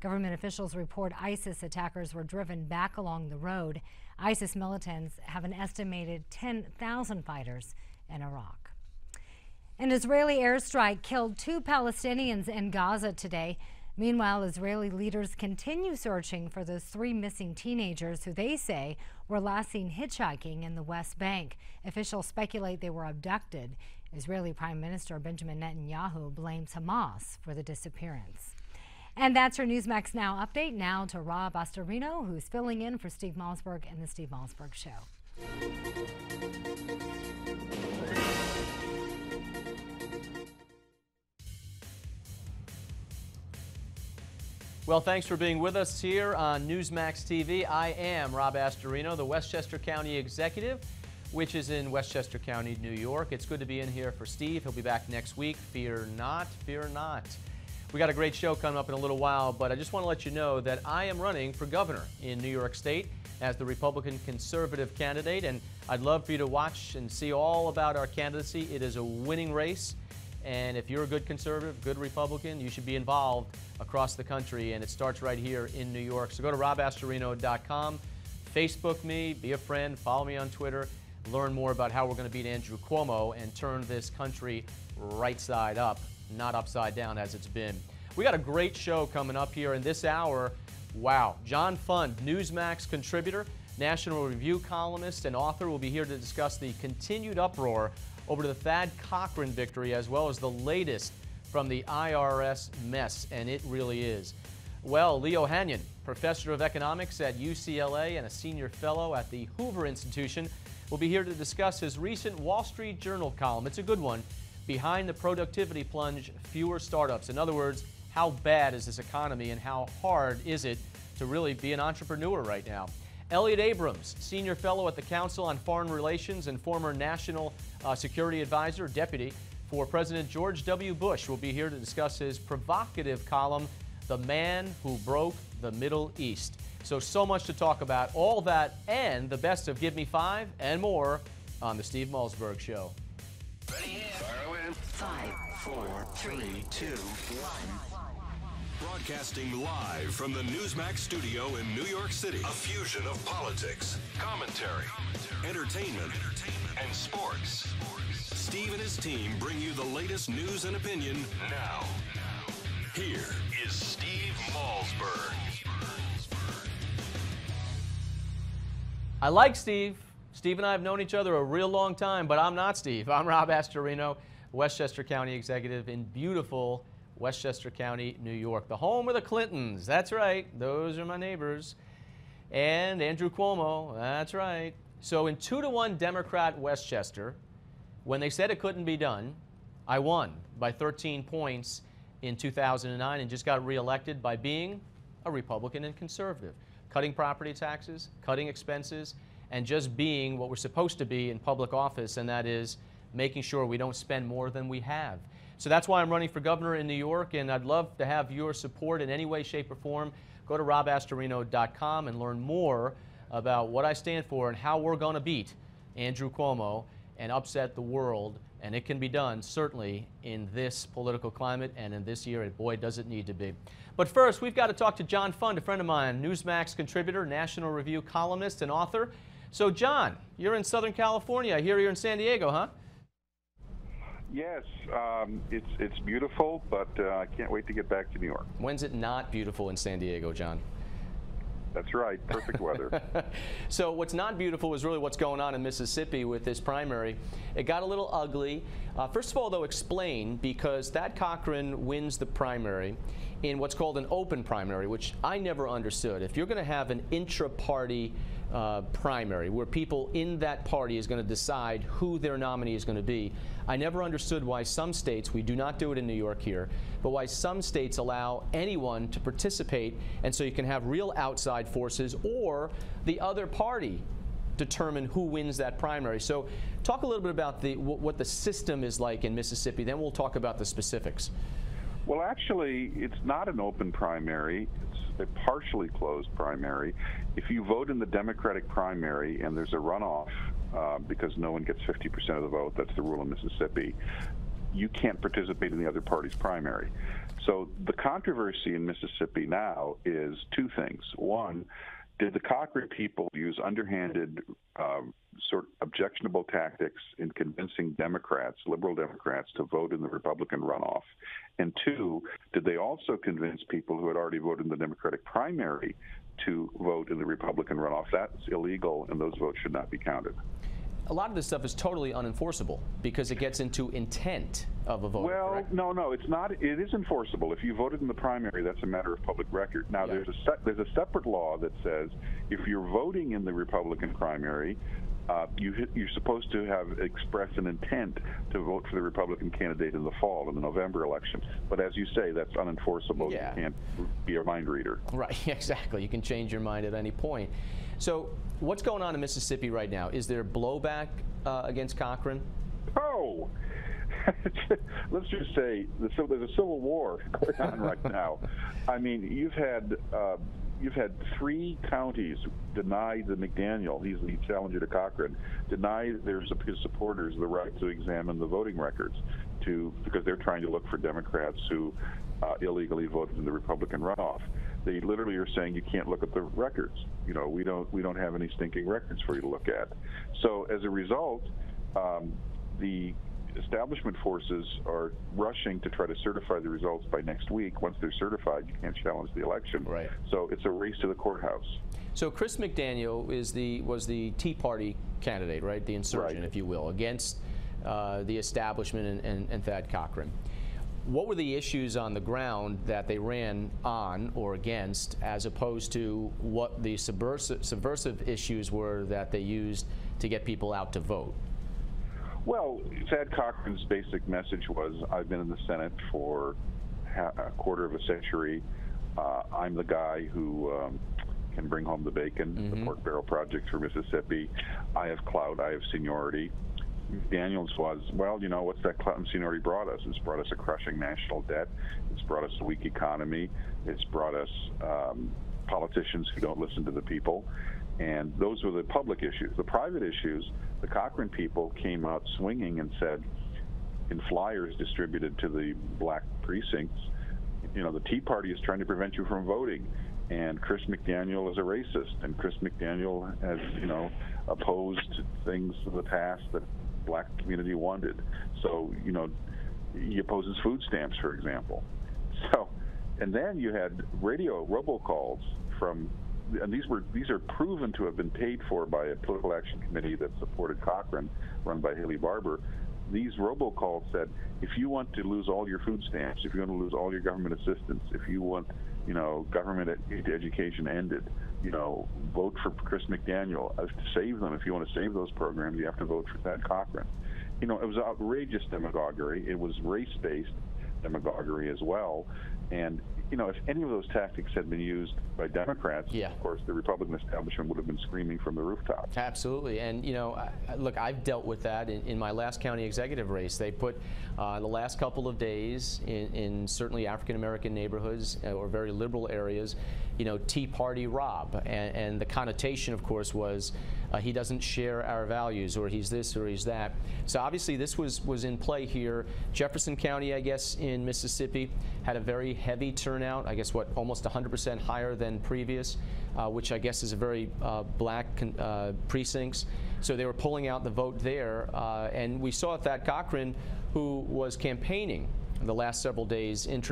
Government officials report ISIS attackers were driven back along the road. ISIS militants have an estimated 10,000 fighters in Iraq. An Israeli airstrike killed 2 Palestinians in Gaza today. Meanwhile, Israeli leaders continue searching for those 3 missing teenagers who they say were last seen hitchhiking in the West Bank. Officials speculate they were abducted. Israeli Prime Minister Benjamin Netanyahu blames Hamas for the disappearance. And that's your Newsmax Now update. Now to Rob Astorino, who's filling in for Steve Malzberg in the Steve Malzberg Show. Well, thanks for being with us here on Newsmax TV. I am Rob Astorino, the Westchester County Executive, which is in Westchester County, New York. It's good to be in here for Steve. He'll be back next week. Fear not, fear not. We got a great show coming up in a little while, but I just want to let you know that I am running for governor in New York State as the Republican conservative candidate, and I'd love for you to watch and see all about our candidacy. It is a winning race. And if you're a good conservative, good Republican, you should be involved across the country, and it starts right here in New York. So go to robastorino.com, Facebook me, be a friend, follow me on Twitter. learn more about how we're going to beat Andrew Cuomo and turn this country right side up, not upside down as it's been. We got a great show coming up here in this hour. Wow. John Fund, Newsmax contributor, National Review columnist, and author, will be here to discuss the continued uproar over the Thad Cochran victory, as well as the latest from the IRS mess, and it really is. Well, Leo Hanyon, professor of economics at UCLA and a senior fellow at the Hoover Institution, will be here to discuss his recent Wall Street Journal column. It's a good one. Behind the productivity plunge, fewer startups. In other words, how bad is this economy and how hard is it to really be an entrepreneur right now? Elliot Abrams, senior fellow at the Council on Foreign Relations and former National Security Advisor, deputy for President George W. Bush, will be here to discuss his provocative column, The Man Who Broke the Middle East. So much to talk about. All that and the best of Give Me Five and more on The Steve Malzberg Show. Ready? Fire away. 5, 4, 3, 2, 1. Broadcasting live from the Newsmax studio in New York City. A fusion of politics, commentary, entertainment, and sports. Steve and his team bring you the latest news and opinion now. Here is Steve Malzberg. I like Steve. Steve and I have known each other a real long time, but I'm not Steve. I'm Rob Astorino, Westchester County Executive in beautiful Westchester County, New York, the home of the Clintons. That's right. Those are my neighbors. And Andrew Cuomo. That's right. So in 2-1 Democrat Westchester, when they said it couldn't be done, I won by 13 points in 2009 and just got reelected by being a Republican and conservative, cutting property taxes, cutting expenses, and just being what we're supposed to be in public office, and that is making sure we don't spend more than we have. So that's why I'm running for governor in New York, and I'd love to have your support in any way, shape, or form. Go to robastorino.com and learn more about what I stand for and how we're going to beat Andrew Cuomo and upset the world. And it can be done, certainly, in this political climate and in this year, and boy, does it need to be. But first, we've got to talk to John Fund, a friend of mine, Newsmax contributor, National Review columnist, and author. So, John, you're in Southern California. I hear you're in San Diego, huh? Yes, it's beautiful, but I can't wait to get back to New York. When's it not beautiful in San Diego, John? That's right, perfect weather. So what's not beautiful is really what's going on in Mississippi with this primary. It got a little ugly. First of all, though, explain, because Thad Cochran wins the primary in what's called an open primary, which I never understood. If you're going to have an intra-party primary where people in that party is going to decide who their nominee is going to be, I never understood why some states, we do not do it in New York here, but why some states allow anyone to participate, and so you can have real outside forces or the other party determine who wins that primary. So talk a little bit about what the system is like in Mississippi, then we'll talk about the specifics. Well, actually, it's not an open primary. It's a partially closed primary. If you vote in the Democratic primary and there's a runoff because no one gets 50% of the vote, that's the rule in Mississippi, you can't participate in the other party's primary. So the controversy in Mississippi now is two things. One, did the Cochran people use underhanded, sort of objectionable tactics in convincing Democrats, liberal Democrats, to vote in the Republican runoff? And two, did they also convince people who had already voted in the Democratic primary to vote in the Republican runoff? That's illegal, and those votes should not be counted. A lot of this stuff is totally unenforceable because it gets into intent of a voter. Well, correct? no, it's not. It is enforceable. If you voted in the primary, that's a matter of public record. Now, there's a separate law that says if you're voting in the Republican primary, you're supposed to have expressed an intent to vote for the Republican candidate in the fall, in the November election. But as you say, that's unenforceable. Yeah. You can't be a mind reader. Right, exactly. You can change your mind at any point. So what's going on in Mississippi right now? Is there blowback against Cochran? Oh! Let's just say there's a civil war going on right now. I mean, you've had 3 counties deny the McDaniel, he's the challenger to Cochran, deny his supporters the right to examine the voting records because they're trying to look for Democrats who illegally voted in the Republican runoff. They literally are saying you can't look at the records. You know, we don't have any stinking records for you to look at. So as a result, the establishment forces are rushing to try to certify the results by next week. Once they're certified, you can't challenge the election. Right. So it's a race to the courthouse. So Chris McDaniel was the Tea Party candidate, right? The insurgent, right, if you will, against the establishment and Thad Cochran. What were the issues on the ground that they ran on or against, as opposed to what the subversive issues were that they used to get people out to vote? Well, Thad Cochran's basic message was, I've been in the Senate for a quarter of a century. I'm the guy who can bring home the bacon, the pork barrel project for Mississippi. I have clout, I have seniority. Daniels was, well, you know, what's that clout and seniority brought us? It's brought us a crushing national debt. It's brought us a weak economy. It's brought us politicians who don't listen to the people. And those were the public issues. The private issues, the Cochran people came out swinging and said, in flyers distributed to the black precincts, you know, the Tea Party is trying to prevent you from voting. And Chris McDaniel is a racist. And Chris McDaniel has, you know, opposed things in the past that black community wanted. So, you know, he opposes food stamps, for example. So, and then you had radio robocalls from, and these are proven to have been paid for by a political action committee that supported Cochran, run by Haley Barbour. These robocalls said, if you want to lose all your food stamps, if you want to lose all your government assistance, if you want, you know, government education ended, you know, vote for Chris McDaniel. To save them, if you want to save those programs, you have to vote for Thad Cochran. You know, it was outrageous demagoguery. It was race-based demagoguery as well. And, you know, if any of those tactics had been used by Democrats, of course, the Republican establishment would have been screaming from the rooftops. Absolutely. And, you know, look, I've dealt with that in my last county executive race. They put the last couple of days in certainly African-American neighborhoods or very liberal areas, you know, Tea Party Rob. And the connotation, of course, was he doesn't share our values, or he's this or he's that. So obviously this was in play here. Jefferson County, I guess, in Mississippi had a very heavy turnout, I guess, what, almost 100% higher than previous, which I guess is a very black precincts. So they were pulling out the vote there. And we saw Thad Cochran, who was campaigning the last several days in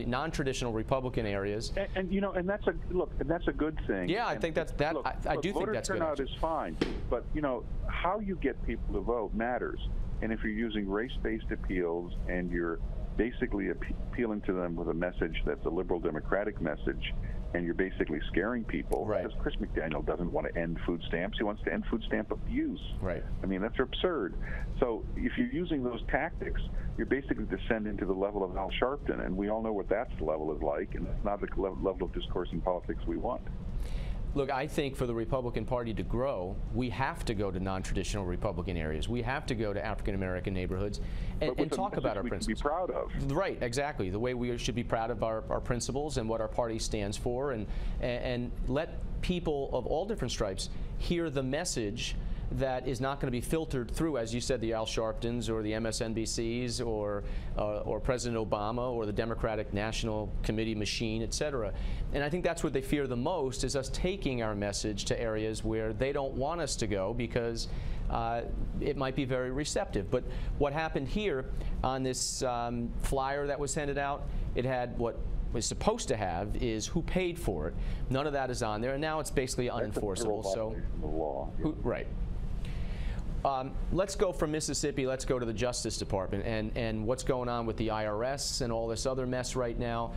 non-traditional Republican areas. And you know, and that's a good thing. Yeah, I think that's that. Look, I do think that's good. Voter turnout is fine, but you know, how you get people to vote matters. And if you're using race-based appeals and you're basically appealing to them with a message that's a liberal democratic message, and you're basically scaring people. Right. Because Chris McDaniel doesn't want to end food stamps. He wants to end food stamp abuse. Right. I mean, that's absurd. So if you're using those tactics, you're basically descending to the level of Al Sharpton, and we all know what that level is like, and it's not the level of discourse in politics we want. Look, I think for the Republican Party to grow, we have to go to non-traditional Republican areas. We have to go to African-American neighborhoods and talk about our principles. Be proud of. Right, exactly. The way we should be proud of our principles and what our party stands for, and let people of all different stripes hear the message that is not going to be filtered through, as you said, the Al Sharptons or the MSNBCs or President Obama or the Democratic National Committee machine, et cetera. And I think that's what they fear the most, is us taking our message to areas where they don't want us to go because it might be very receptive. But what happened here on this flyer that was handed out, it had what was supposed to have is who paid for it. None of that is on there, and now it's basically unenforceable. So, right. Let's go from Mississippi, let's go to the Justice Department and what's going on with the IRS and all this other mess right now.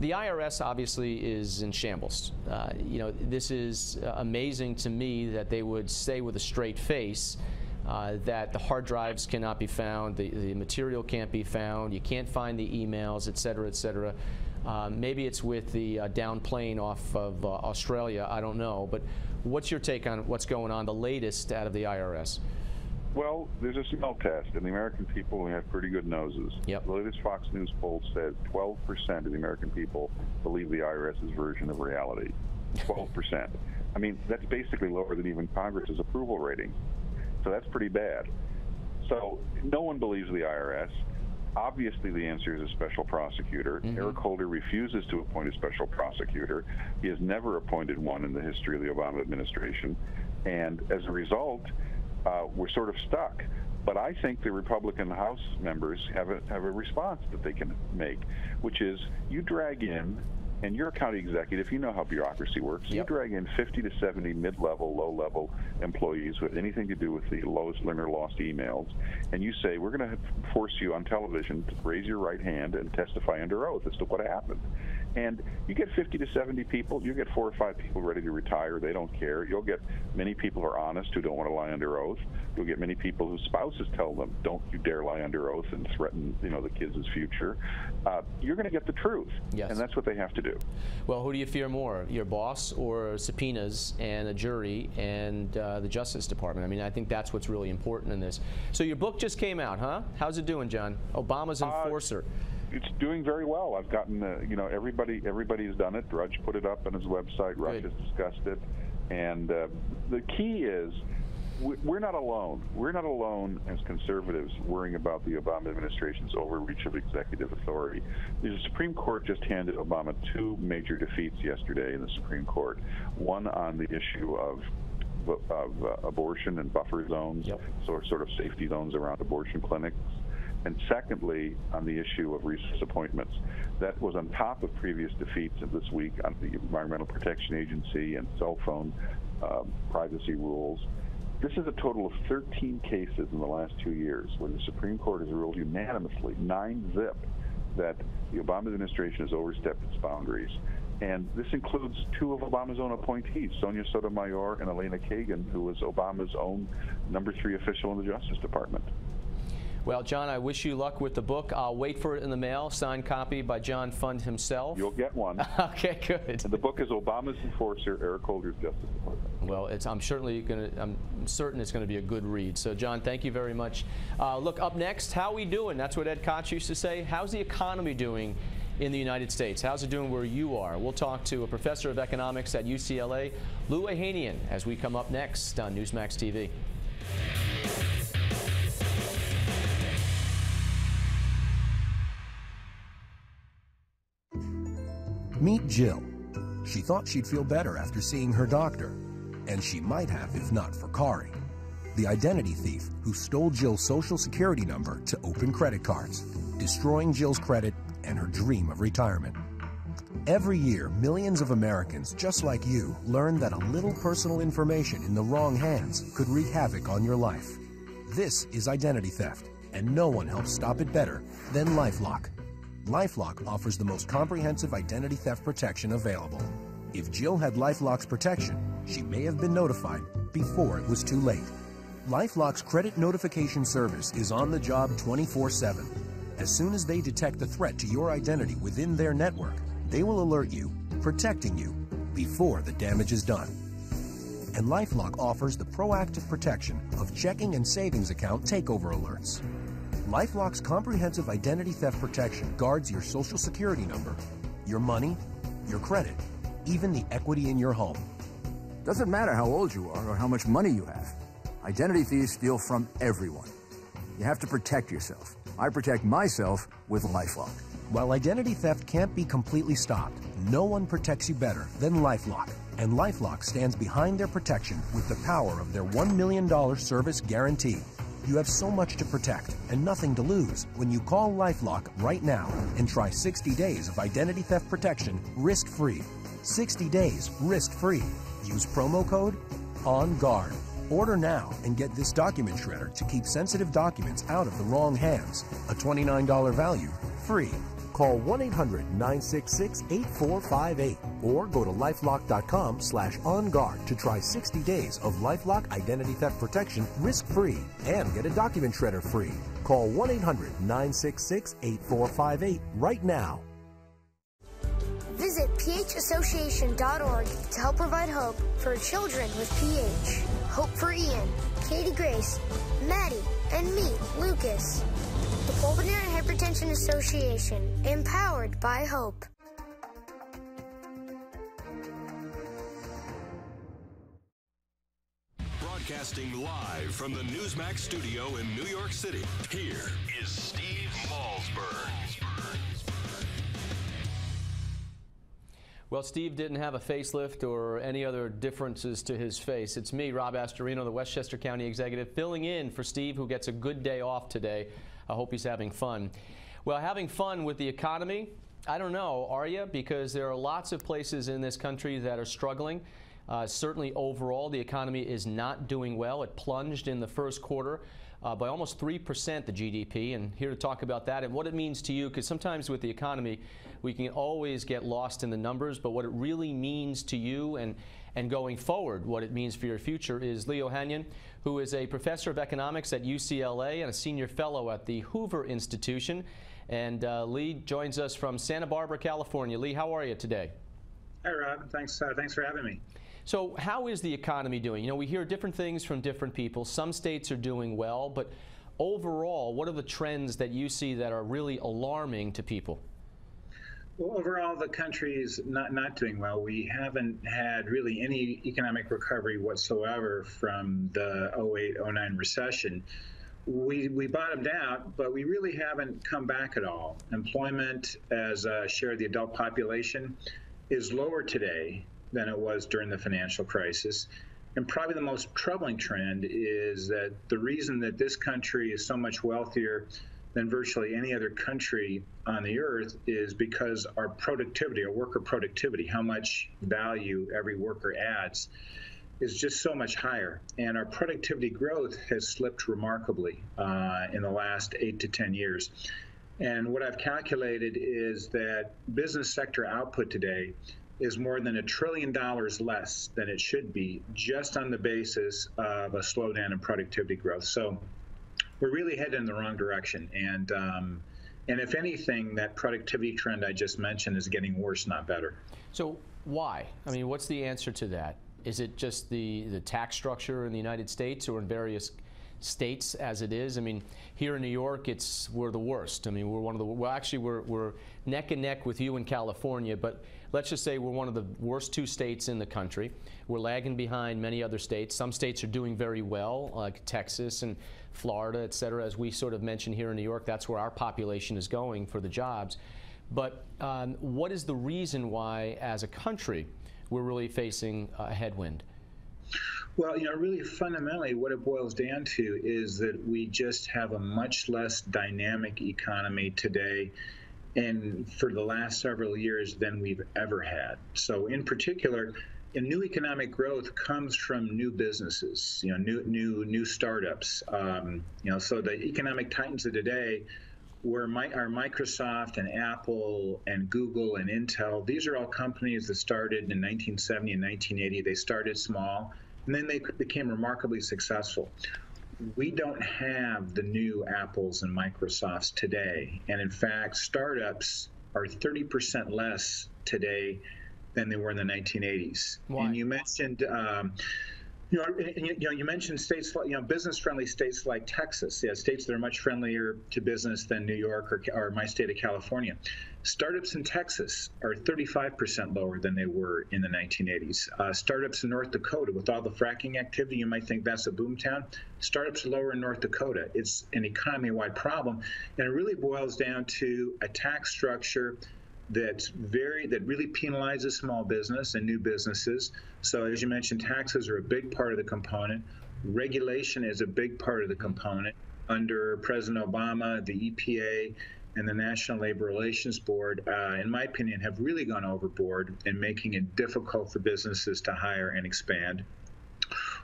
The IRS obviously is in shambles. You know, this is amazing to me that they would say with a straight face that the hard drives cannot be found, the material can't be found, you can't find the emails, et cetera, et cetera. Maybe it's with the down plane off of Australia, I don't know. But what's your take on what's going on, the latest out of the IRS? Well, there's a smell test, and the American people have pretty good noses. Yep. The latest Fox News poll says 12% of the American people believe the IRS's version of reality. 12%. I mean, that's basically lower than even Congress's approval rating. So that's pretty bad. So no one believes the IRS. Obviously, the answer is a special prosecutor. Eric Holder refuses to appoint a special prosecutor. He has never appointed one in the history of the Obama administration. And as a result, we're sort of stuck. But I think the Republican House members have a response that they can make, which is you drag in, and you're a county executive, you know how bureaucracy works. You drag in 50 to 70 mid-level, low-level employees with anything to do with the lowest learner lost emails, and you say, we're going to force you on television to raise your right hand and testify under oath as to what happened. And you get 50 to 70 people, you get 4 or 5 people ready to retire, they don't care. You'll get many people who are honest who don't want to lie under oath. You'll get many people whose spouses tell them, don't you dare lie under oath and threaten, the kids' future. You're going to get the truth, and that's what they have to do. Well, who do you fear more, your boss or subpoenas and a jury and the Justice Department? I mean, I think that's what's really important in this. So your book just came out, huh? How's it doing, John? Obama's Enforcer. It's doing very well. I've gotten, everybody's done it. Drudge put it up on his website. Rush has discussed it. And the key is we're not alone. We're not alone as conservatives worrying about the Obama administration's overreach of executive authority. The Supreme Court just handed Obama 2 major defeats yesterday in the Supreme Court. One on the issue of abortion and buffer zones, sort of safety zones around abortion clinics. And secondly, on the issue of recess appointments. That was on top of previous defeats of this week on the Environmental Protection Agency and cell phone privacy rules. This is a total of 13 cases in the last 2 years where the Supreme Court has ruled unanimously, 9-0, that the Obama administration has overstepped its boundaries. And this includes 2 of Obama's own appointees, Sonia Sotomayor and Elena Kagan, who was Obama's own number 3 official in the Justice Department. Well, John, I wish you luck with the book. I'll wait for it in the mail, signed copy by John Fund himself. You'll get one. Okay, good. And the book is Obama's Enforcer, Eric Holder's Justice Department. Well, I'm certain it's going to be a good read. So, John, thank you very much. Look, up next, how are we doing? That's what Ed Koch used to say. How's the economy doing in the United States? How's it doing where you are? We'll talk to a professor of economics at UCLA, Lou Ohanian, as we come up next on Newsmax TV. Meet Jill. She thought she'd feel better after seeing her doctor, and she might have if not for Kari, the identity thief who stole Jill's social security number to open credit cards, destroying Jill's credit and her dream of retirement. Every year, millions of Americans just like you learn that a little personal information in the wrong hands could wreak havoc on your life. This is identity theft, and no one helps stop it better than LifeLock. LifeLock offers the most comprehensive identity theft protection available. If Jill had LifeLock's protection, she may have been notified before it was too late. LifeLock's credit notification service is on the job 24/7. As soon as they detect a threat to your identity within their network, they will alert you, protecting you before the damage is done. And LifeLock offers the proactive protection of checking and savings account takeover alerts. LifeLock's comprehensive identity theft protection guards your social security number, your money, your credit, even the equity in your home. Doesn't matter how old you are or how much money you have. Identity thieves steal from everyone. You have to protect yourself. I protect myself with LifeLock. While identity theft can't be completely stopped, no one protects you better than LifeLock. And LifeLock stands behind their protection with the power of their $1 million service guarantee. You have so much to protect and nothing to lose when you call LifeLock right now and try 60 days of identity theft protection risk-free. 60 days risk-free. Use promo code ONGUARD. Order now and get this document shredder to keep sensitive documents out of the wrong hands. A $29 value, free. Call 1-800-966-8458 or go to lifelock.com/onguard to try 60 days of LifeLock identity theft protection risk-free and get a document shredder free. Call 1-800-966-8458 right now. Visit phassociation.org to help provide hope for children with PH. Hope for Ian, Katie Grace, Maddie, and me, Lucas. The Pulmonary Hypertension Association, empowered by hope. Broadcasting live from the Newsmax studio in New York City, here is Steve Malzberg. Well, Steve didn't have a facelift or any other differences to his face. It's me, Rob Astorino, the Westchester County Executive, filling in for Steve, who gets a good day off today. I hope he's having fun. Well, having fun with the economy, I don't know, are you? Because there are lots of places in this country that are struggling. Certainly overall, the economy is not doing well. It plunged in the first quarter by almost 3%, the GDP, and here to talk about that and what it means to you, because sometimes with the economy, we can always get lost in the numbers, but what it really means to you and going forward, what it means for your future, is Lee Ohanian, who is a professor of economics at UCLA and a senior fellow at the Hoover Institution. And Lee joins us from Santa Barbara, California. Lee, how are you today? Hi, Rob. Thanks for having me. So how is the economy doing? You know, we hear different things from different people. Some states are doing well, but overall, what are the trends that you see that are really alarming to people? Well, overall, the country is not doing well. We haven't had really any economic recovery whatsoever from the 08-09 recession. We bottomed out, but we really haven't come back at all. Employment as a share of the adult population is lower today than it was during the financial crisis. And probably the most troubling trend is that the reason that this country is so much wealthier than virtually any other country on the earth is because our productivity, our worker productivity, how much value every worker adds, is just so much higher. And our productivity growth has slipped remarkably in the last 8 to 10 years. And what I've calculated is that business sector output today is more than $1 trillion less than it should be, just on the basis of a slowdown in productivity growth. So we're really headed in the wrong direction. And if anything, that productivity trend I just mentioned is getting worse, not better. So why? I mean, what's the answer to that? Is it just the tax structure in the United States or in various states as it is? I mean, here in New York, we're the worst. I mean, we're one of the, well, actually, we're neck and neck with you in California, but let's just say we're one of the worst 2 states in the country. We're lagging behind many other states. Some states are doing very well, like Texas and Florida, et cetera. As we sort of mentioned here in New York, that's where our population is going for the jobs. But what is the reason why, as a country, we're really facing a headwind? Well, you know, really fundamentally what it boils down to is that we just have a much less dynamic economy today and for the last several years than we've ever had. So in particular, new economic growth comes from new businesses, you know, new startups. You know, so the economic titans of today are Microsoft and Apple and Google and Intel. These are all companies that started in 1970 and 1980. They started small, and then they became remarkably successful. We don't have the new Apples and Microsofts today. And in fact, startups are 30% less today than they were in the 1980s. Why? And you mentioned, you mentioned states, business-friendly states like Texas, states that are much friendlier to business than New York or my state of California. Startups in Texas are 35% lower than they were in the 1980s. Startups in North Dakota, with all the fracking activity, you might think that's a boomtown. Startups are lower in North Dakota. It's an economy-wide problem, and it really boils down to a tax structure that really penalizes small business and new businesses. So as you mentioned, taxes are a big part of the component. Regulation is a big part of the component. Under President Obama, the EPA and the National Labor Relations Board, in my opinion, have really gone overboard in making it difficult for businesses to hire and expand.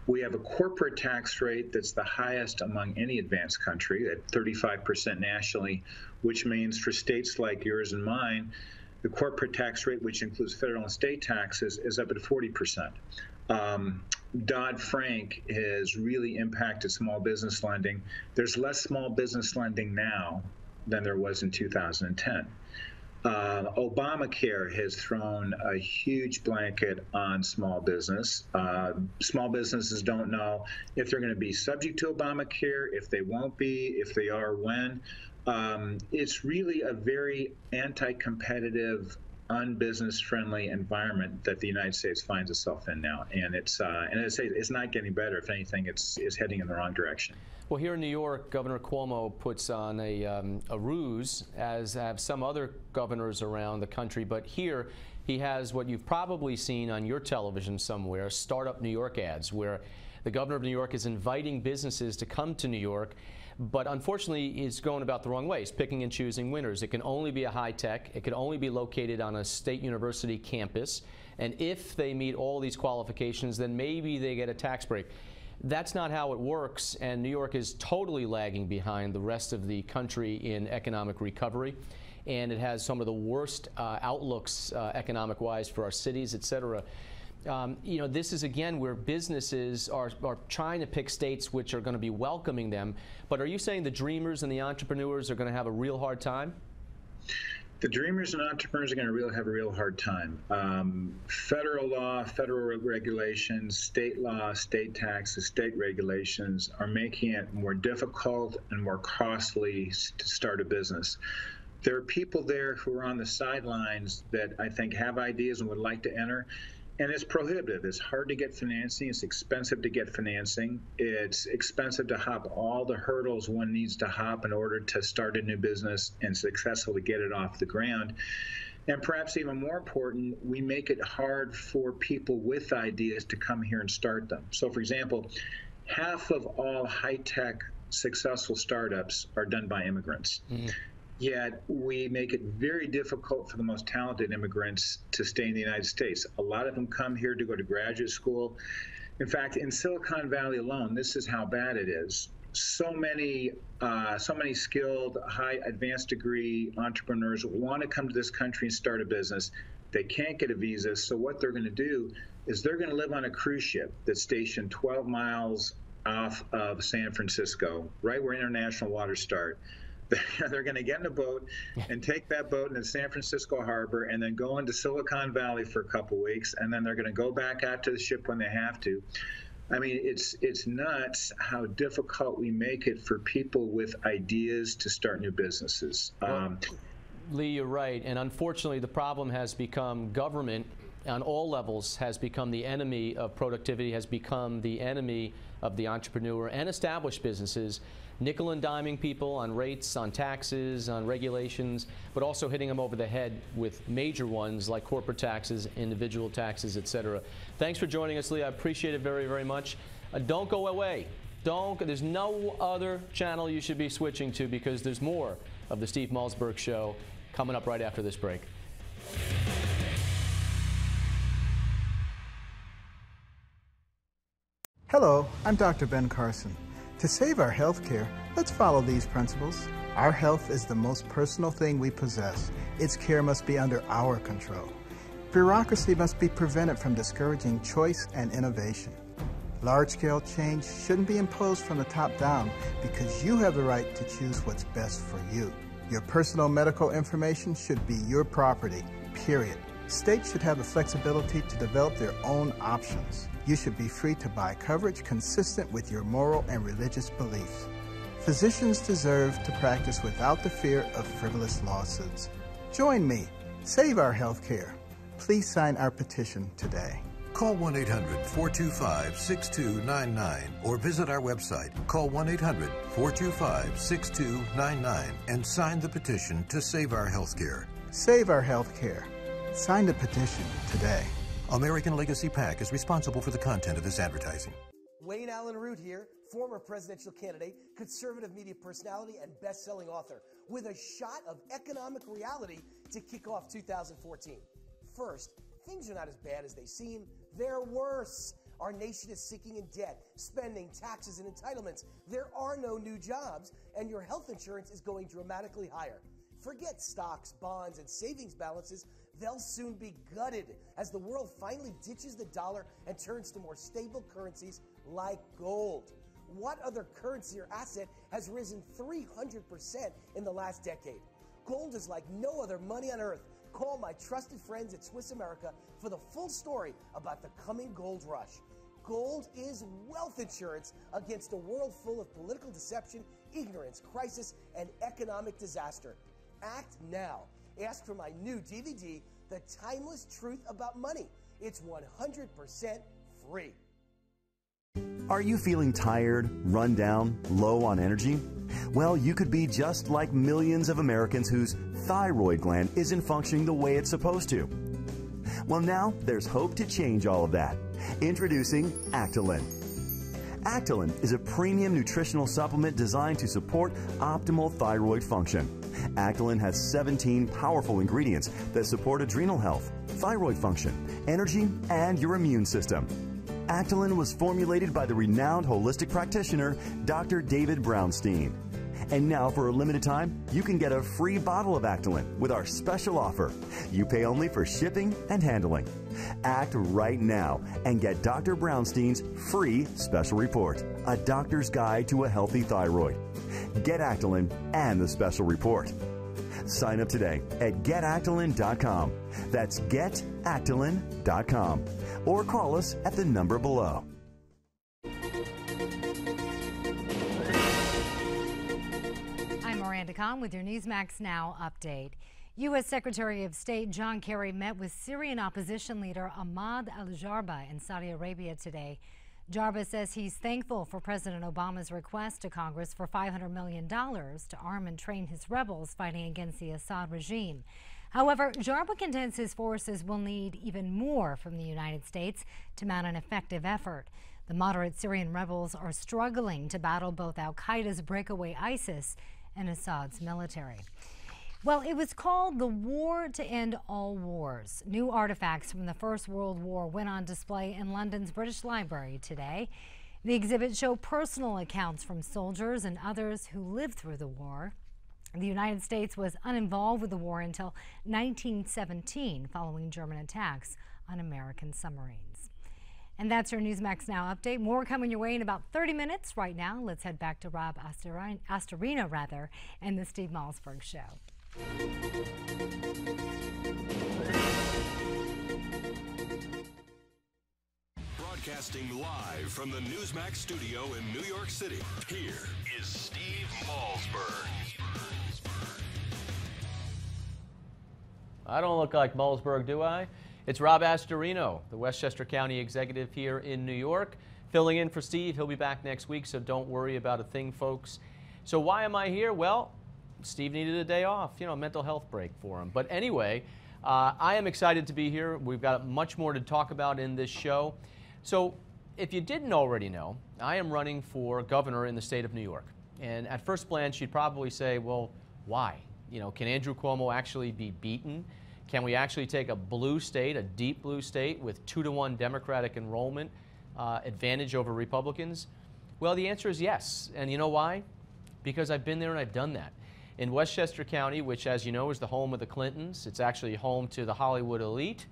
We have a corporate tax rate that's the highest among any advanced country, at 35% nationally, which means for states like yours and mine, the corporate tax rate, which includes federal and state taxes, is up at 40%. Dodd-Frank has really impacted small business lending. There's less small business lending now than there was in 2010. Obamacare has thrown a huge blanket on small business. Small businesses don't know if they're going to be subject to Obamacare, if they won't be, if they are, when. It's really a very anti-competitive unbusiness-friendly environment that the United States finds itself in now. And as I say, it's not getting better. If anything, it's heading in the wrong direction. Well, here in New York, Governor Cuomo puts on a ruse, as have some other governors around the country. But here, he has what you've probably seen on your television somewhere, Startup New York ads, where the governor of New York is inviting businesses to come to New York, but unfortunately is going about the wrong way. He's picking and choosing winners. It can only be a high-tech. It can only be located on a state university campus. And if they meet all these qualifications, then maybe they get a tax break. That's not how it works, and New York is totally lagging behind the rest of the country in economic recovery. And it has some of the worst outlooks economic-wise for our cities, et cetera. You know, this is, again, where businesses are trying to pick states which are going to be welcoming them. But are you saying the dreamers and the entrepreneurs are going to have a real hard time? The dreamers and entrepreneurs are going to have a real hard time. Federal law, federal regulations, state law, state taxes, state regulations are making it more difficult and more costly to start a business. There are people there who are on the sidelines that I think have ideas and would like to enter. And it's prohibitive. It's hard to get financing. It's expensive to get financing. It's expensive to hop all the hurdles one needs to hop in order to start a new business and successfully get it off the ground. And perhaps even more important, we make it hard for people with ideas to come here and start them. So, for example, half of all high-tech successful startups are done by immigrants. Yet we make it very difficult for the most talented immigrants to stay in the United States. A lot of them come here to go to graduate school. In fact, in Silicon Valley alone, this is how bad it is. So many skilled, high advanced degree entrepreneurs want to come to this country and start a business. They can't get a visa, so what they're going to do is they're going to live on a cruise ship that's stationed 12 miles off of San Francisco, right where international waters start. They're going to get in a boat and take that boat into San Francisco Harbor and then go into Silicon Valley for a couple weeks, and then they're going to go back out to the ship when they have to. I mean, it's nuts how difficult we make it for people with ideas to start new businesses. Lee, you're right, and unfortunately the problem has become government on all levels has become the enemy of productivity, has become the enemy of the entrepreneur and established businesses, nickel and diming people on rates, on taxes, on regulations, but also hitting them over the head with major ones like corporate taxes, individual taxes, et cetera. Thanks for joining us, Lee. I appreciate it very, very much. Don't go away. There's no other channel you should be switching to, because there's more of the Steve Malzberg Show coming up right after this break. Hello, I'm Dr. Ben Carson. To save our health care, let's follow these principles. Our health is the most personal thing we possess. Its care must be under our control. Bureaucracy must be prevented from discouraging choice and innovation. Large-scale change shouldn't be imposed from the top down, because you have the right to choose what's best for you. Your personal medical information should be your property, period. States should have the flexibility to develop their own options. You should be free to buy coverage consistent with your moral and religious beliefs. Physicians deserve to practice without the fear of frivolous lawsuits. Join me. Save our health care. Please sign our petition today. Call 1-800-425-6299 or visit our website. Call 1-800-425-6299 and sign the petition to save our health care. Save our health care. Sign the petition today. American Legacy PAC is responsible for the content of this advertising. Wayne Allen Root here, former presidential candidate, conservative media personality, and best-selling author, with a shot of economic reality to kick off 2014. First, things are not as bad as they seem. They're worse. Our nation is sinking in debt, spending, taxes, and entitlements. There are no new jobs, and your health insurance is going dramatically higher. Forget stocks, bonds, and savings balances. They'll soon be gutted as the world finally ditches the dollar and turns to more stable currencies like gold. What other currency or asset has risen 300% in the last decade? Gold is like no other money on earth. Call my trusted friends at Swiss America for the full story about the coming gold rush. Gold is wealth insurance against a world full of political deception, ignorance, crisis, and economic disaster. Act now. Ask for my new DVD, the timeless truth about money. It's 100% free. Are you feeling tired, run down, low on energy? Well, you could be just like millions of Americans whose thyroid gland isn't functioning the way it's supposed to. Well, now there's hope to change all of that. Introducing Actilin. Actilin is a premium nutritional supplement designed to support optimal thyroid function. Actilin has 17 powerful ingredients that support adrenal health, thyroid function, energy, and your immune system. Actilin was formulated by the renowned holistic practitioner, Dr. David Brownstein. And now, for a limited time, you can get a free bottle of Actilin with our special offer. You pay only for shipping and handling. Act right now and get Dr. Brownstein's free special report, A Doctor's Guide to a Healthy Thyroid. Get Actilin and the special report. Sign up today at getactilin.com. That's getactilin.com. Or call us at the number below. I'm Miranda Kahn with your Newsmax Now update. U.S. Secretary of State John Kerry met with Syrian opposition leader Ahmad al-Jarba in Saudi Arabia today. Jarba says he's thankful for President Obama's request to Congress for $500 million to arm and train his rebels fighting against the Assad regime. However, Jarba contends his forces will need even more from the United States to mount an effective effort. The moderate Syrian rebels are struggling to battle both al-Qaeda's breakaway ISIS and Assad's military. Well, it was called the War to End All Wars. New artifacts from the First World War went on display in London's British Library today. The exhibits show personal accounts from soldiers and others who lived through the war. The United States was uninvolved with the war until 1917, following German attacks on American submarines. And that's your Newsmax Now update. More coming your way in about 30 minutes. Right now, let's head back to Rob Astorino, and the Steve Malzberg Show. Broadcasting live from the Newsmax studio in New York City, here is Steve Malzberg. I don't look like Malzberg, do I? It's Rob Astorino, the Westchester County executive here in New York, filling in for Steve. He'll be back next week, so don't worry about a thing, folks. So why am I here? Well, Steve needed a day off, a mental health break for him. But anyway, I am excited to be here. We've got much more to talk about in this show. So if you didn't already know, I am running for governor in the state of New York. And at first glance, you'd probably say, well, why? Can Andrew Cuomo actually be beaten? Can we actually take a blue state, a deep blue state with 2-to-1 Democratic enrollment advantage over Republicans? Well, the answer is yes. And you know why? Because I've been there and I've done that. In Westchester County, which, as you know, is the home of the Clintons, it's actually home to the Hollywood elite.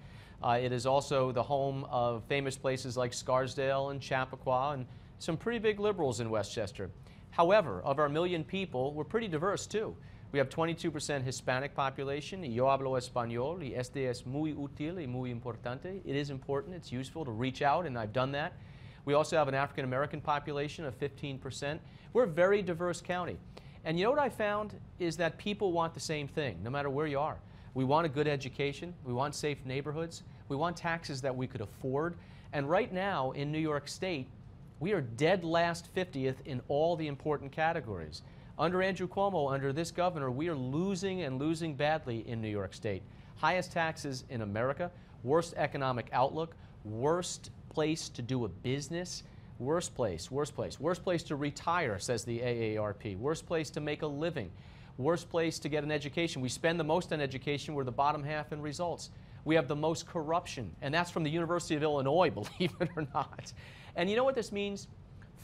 It is also the home of famous places like Scarsdale and Chappaqua and some pretty big liberals in Westchester. However, of our 1 million people, we're pretty diverse too. We have 22% Hispanic population. Yo hablo español y este es muy útil y muy importante. It is important, it's useful to reach out, and I've done that. We also have an African American population of 15%. We're a very diverse county. And you know what I found is that people want the same thing, no matter where you are. We want a good education. We want safe neighborhoods. We want taxes that we could afford. And right now in New York State, we are dead last 50th in all the important categories. Under Andrew Cuomo, under this governor, we are losing and losing badly in New York State. Highest taxes in America, worst economic outlook, worst place to do a business, worst place to retire, says the AARP, worst place to make a living, worst place to get an education. We spend the most on education, we're the bottom half in results. We have the most corruption, and that's from the University of Illinois, believe it or not. And you know what this means?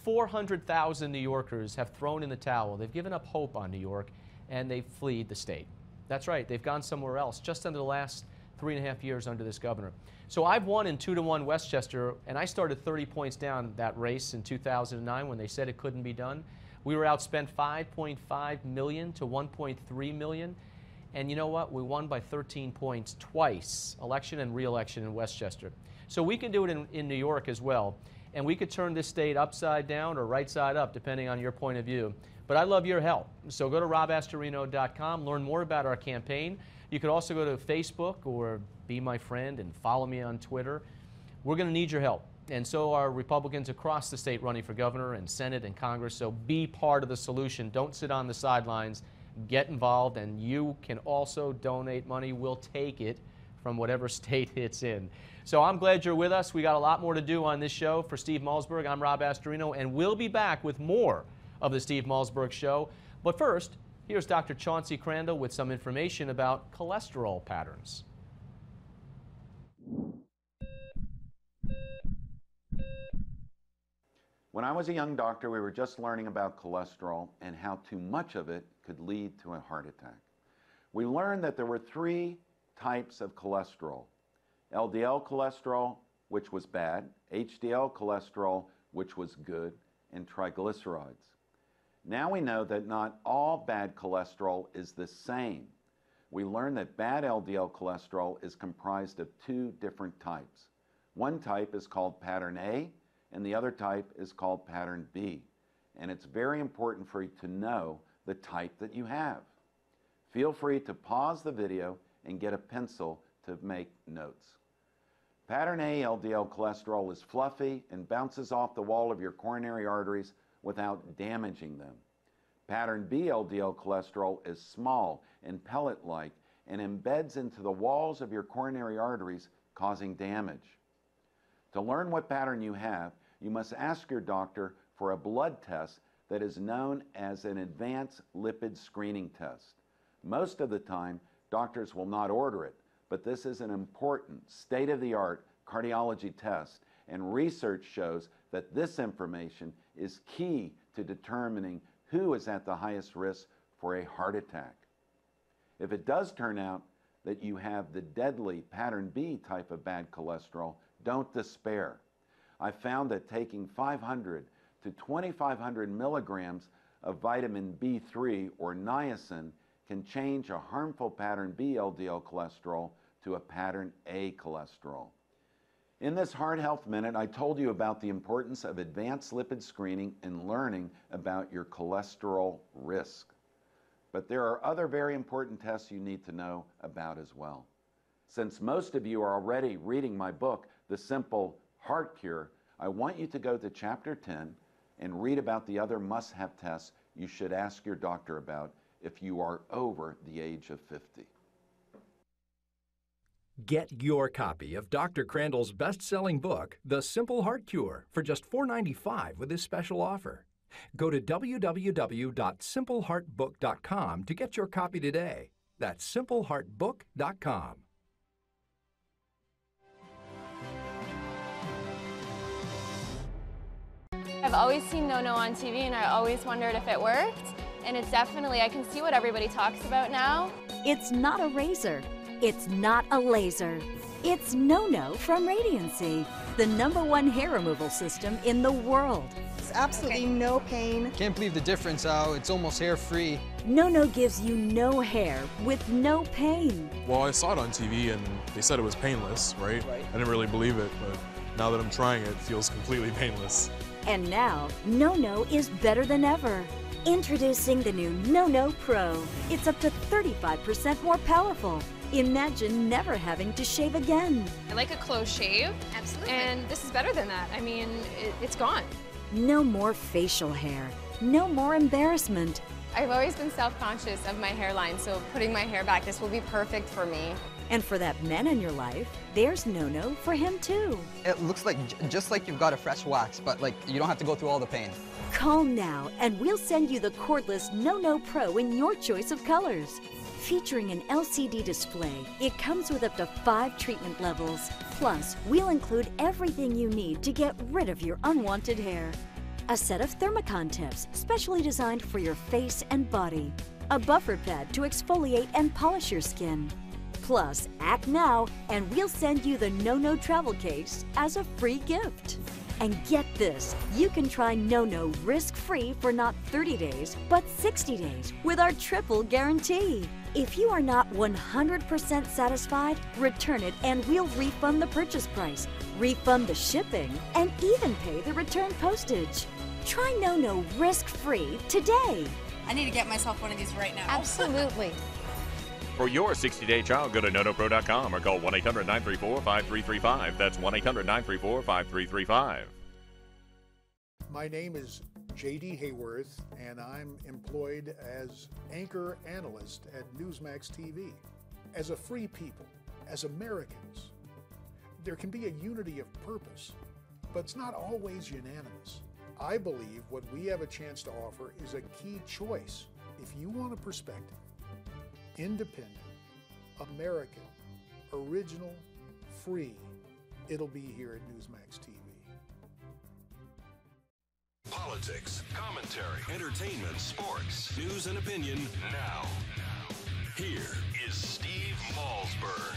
400,000 New Yorkers have thrown in the towel. They've given up hope on New York, and they've fled the state. That's right, they've gone somewhere else, just under the last 3.5 years under this governor. So I've won in 2-to-1 Westchester, and I started 30 points down that race in 2009 when they said it couldn't be done. We were outspent $5.5 million to $1.3 million. And you know what? We won by 13 points twice, election and re-election in Westchester. So we can do it in New York as well. And we could turn this state upside down or right side up, depending on your point of view. But I love your help. So go to robastorino.com, learn more about our campaign. You could also go to Facebook or be my friend and follow me on Twitter. We're going to need your help. And so are Republicans across the state running for governor and Senate and Congress. So be part of the solution. Don't sit on the sidelines. Get involved, and you can also donate money. We'll take it from whatever state it's in. So I'm glad you're with us. We got a lot more to do on this show. For Steve Malzberg, I'm Rob Astorino, and we'll be back with more of the Steve Malzberg Show. But first, here's Dr. Chauncey Crandall with some information about cholesterol patterns. When I was a young doctor, we were just learning about cholesterol and how too much of it could lead to a heart attack. We learned that there were 3 types of cholesterol: LDL cholesterol, which was bad, HDL cholesterol, which was good, and triglycerides. Now we know that not all bad cholesterol is the same. We learned that bad LDL cholesterol is comprised of 2 different types. One type is called pattern A, and the other type is called pattern B. And it's very important for you to know the type that you have. Feel free to pause the video and get a pencil to make notes. Pattern A LDL cholesterol is fluffy and bounces off the wall of your coronary arteries without damaging them. Pattern B LDL cholesterol is small and pellet-like and embeds into the walls of your coronary arteries, causing damage. To learn what pattern you have, you must ask your doctor for a blood test that is known as an advanced lipid screening test. Most of the time, doctors will not order it, but this is an important state-of-the-art cardiology test, and research shows that this information is key to determining who is at the highest risk for a heart attack. If it does turn out that you have the deadly pattern B type of bad cholesterol, don't despair. I found that taking 500 to 2,500 milligrams of vitamin B3 or niacin can change a harmful pattern B LDL cholesterol to a pattern A cholesterol. In this Heart Health Minute, I told you about the importance of advanced lipid screening and learning about your cholesterol risk. But there are other very important tests you need to know about as well. Since most of you are already reading my book, The Simple Heart Cure, I want you to go to Chapter 10 and read about the other must-have tests you should ask your doctor about if you are over the age of 50. Get your copy of Dr. Crandall's best-selling book, The Simple Heart Cure, for just $4.95 with this special offer. Go to www.simpleheartbook.com to get your copy today. That's simpleheartbook.com. I've always seen No-No on TV and I always wondered if it worked. And it's definitely, I can see what everybody talks about now. It's not a razor. It's not a laser. It's No-No from Radiancy, the #1 hair removal system in the world. It's absolutely no pain. Can't believe the difference, how it's almost hair-free. No-No gives you no hair with no pain. Well, I saw it on TV and they said it was painless, right? I didn't really believe it, but now that I'm trying it, it feels completely painless. And now, No-No is better than ever. Introducing the new No-No Pro. It's up to 35% more powerful. Imagine never having to shave again. I like a close shave. Absolutely. And this is better than that. I mean, it's gone. No more facial hair. No more embarrassment. I've always been self-conscious of my hairline, so putting my hair back, this will be perfect for me. And for that man in your life, there's No-No for him too. It looks like just like you've got a fresh wax, but like you don't have to go through all the pain. Call now and we'll send you the cordless No-No Pro in your choice of colors. Featuring an LCD display, it comes with up to 5 treatment levels. Plus, we'll include everything you need to get rid of your unwanted hair. A set of thermocon tips specially designed for your face and body. A buffer pad to exfoliate and polish your skin. Plus, act now and we'll send you the No-No travel case as a free gift. And get this, you can try No-No risk-free for not 30 days, but 60 days with our triple guarantee. If you are not 100% satisfied, return it and we'll refund the purchase price, refund the shipping, and even pay the return postage. Try No risk-free today. I need to get myself one of these right now. Absolutely. For your 60-day trial, go to nonopro.com or call 1-800-934-5335. That's 1-800-934-5335. My name is J.D. Hayworth, and I'm employed as anchor analyst at Newsmax TV. As a free people, as Americans, there can be a unity of purpose, but it's not always unanimous. I believe what we have a chance to offer is a key choice. If you want a perspective, independent, American, original, free, it'll be here at Newsmax TV. Politics, commentary, entertainment, sports, news and opinion now. Here is Steve Malzberg.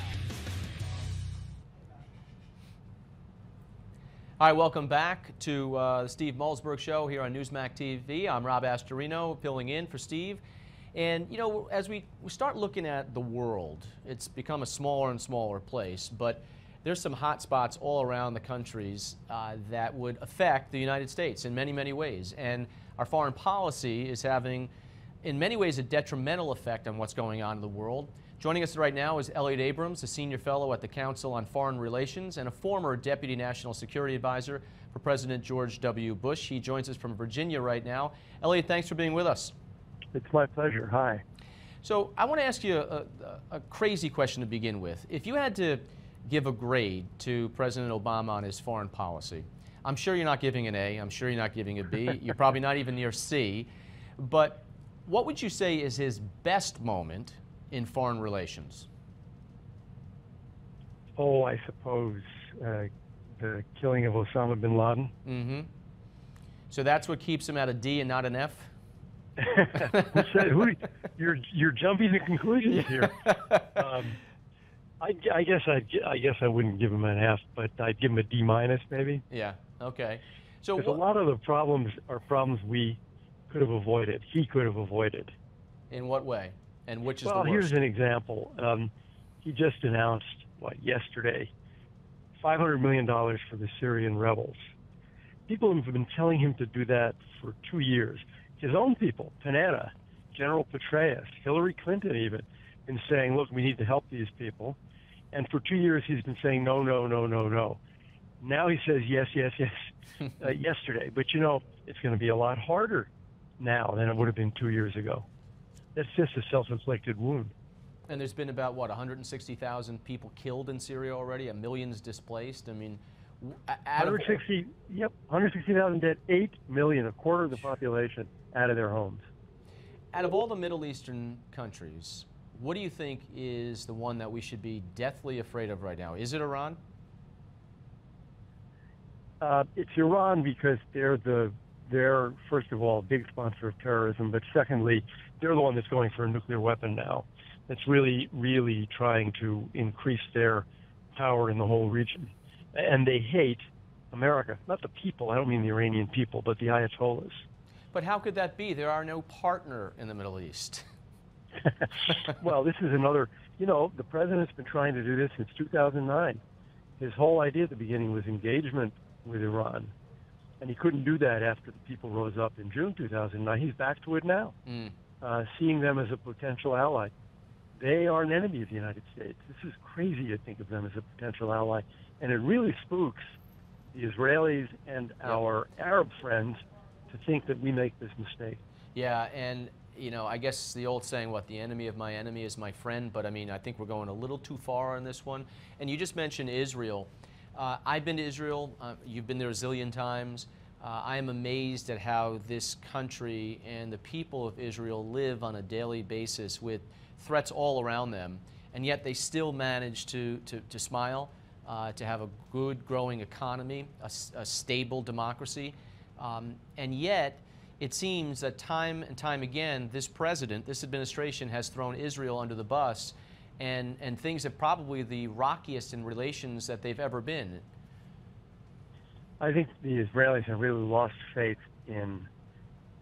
All right, welcome back to the Steve Malzberg Show here on Newsmax TV. I'm Rob Astorino, filling in for Steve. And, you know, as we start looking at the world, it's become a smaller and smaller place, but there's some hot spots all around the countries that would affect the United States in many, many ways. And our foreign policy is having, in many ways, a detrimental effect on what's going on in the world. Joining us right now is Elliot Abrams, a senior fellow at the Council on Foreign Relations and a former Deputy National Security Advisor for President George W. Bush. He joins us from Virginia right now. Elliot, thanks for being with us. It's my pleasure. Hi. So I want to ask you a crazy question to begin with. If you had to give a grade to President Obama on his foreign policy, I'm sure you're not giving an A, I'm sure you're not giving a B, you're probably not even near C, but what would you say is his best moment in foreign relations? Oh, I suppose the killing of Osama bin Laden. Mm-hmm. So that's what keeps him at a D and not an F? You're jumping to conclusions here. I guess I wouldn't give him an F, but I'd give him a D minus maybe. Yeah. Okay. So a lot of the problems are problems we could have avoided. He could have avoided. In what way? And which is the worst? Well, here's an example. He just announced yesterday, $500 million for the Syrian rebels. People have been telling him to do that for 2 years. His own people, Panetta, General Petraeus, Hillary Clinton even, been saying, look, we need to help these people. And for 2 years, he's been saying, no, no, no, no, no. Now he says, yes, yes, yes, yesterday. But, you know, it's going to be a lot harder now than it would have been 2 years ago. That's just a self-inflicted wound. And there's been about, what, 160,000 people killed in Syria already, millions displaced? I mean, 160,000 dead, 8 million, a quarter of the population, out of their homes. Out of all the Middle Eastern countries, what do you think is the one that we should be deathly afraid of right now? Is it Iran? It's Iran because they're first of all a big sponsor of terrorism, but secondly, they're the one that's going for a nuclear weapon now. That's really, really trying to increase their power in the whole region. And they hate America, not the people. I don't mean the Iranian people, but the Ayatollahs. But how could that be? There are no partner in the Middle East. Well, this is another, you know, the president's been trying to do this since 2009. His whole idea at the beginning was engagement with Iran. And he couldn't do that after the people rose up in June 2009. He's back to it now, seeing them as a potential ally. They are an enemy of the United States. This is crazy to think of them as a potential ally. And it really spooks the Israelis and our Arab friends to think that we make this mistake. Yeah, and, you know, I guess the old saying, what, the enemy of my enemy is my friend, but I mean, I think we're going a little too far on this one. And you just mentioned Israel. I've been to Israel. You've been there a zillion times. I am amazed at how this country and the people of Israel live on a daily basis with threats all around them, and yet they still manage to smile, to have a good, growing economy, a stable democracy. And yet, it seems that time and time again, this president, this administration has thrown Israel under the bus, and things are probably the rockiest in relations that they've ever been. I think the Israelis have really lost faith in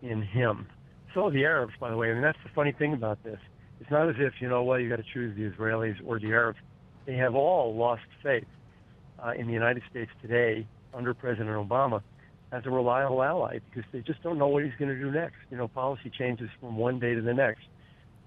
him. So the Arabs, by the way. I mean, that's the funny thing about this. It's not as if, you know, well, you got to choose the Israelis or the Arabs. They have all lost faith in the United States today under President Obama. as a reliable ally because they just don't know what he's going to do next. You know, policy changes from one day to the next.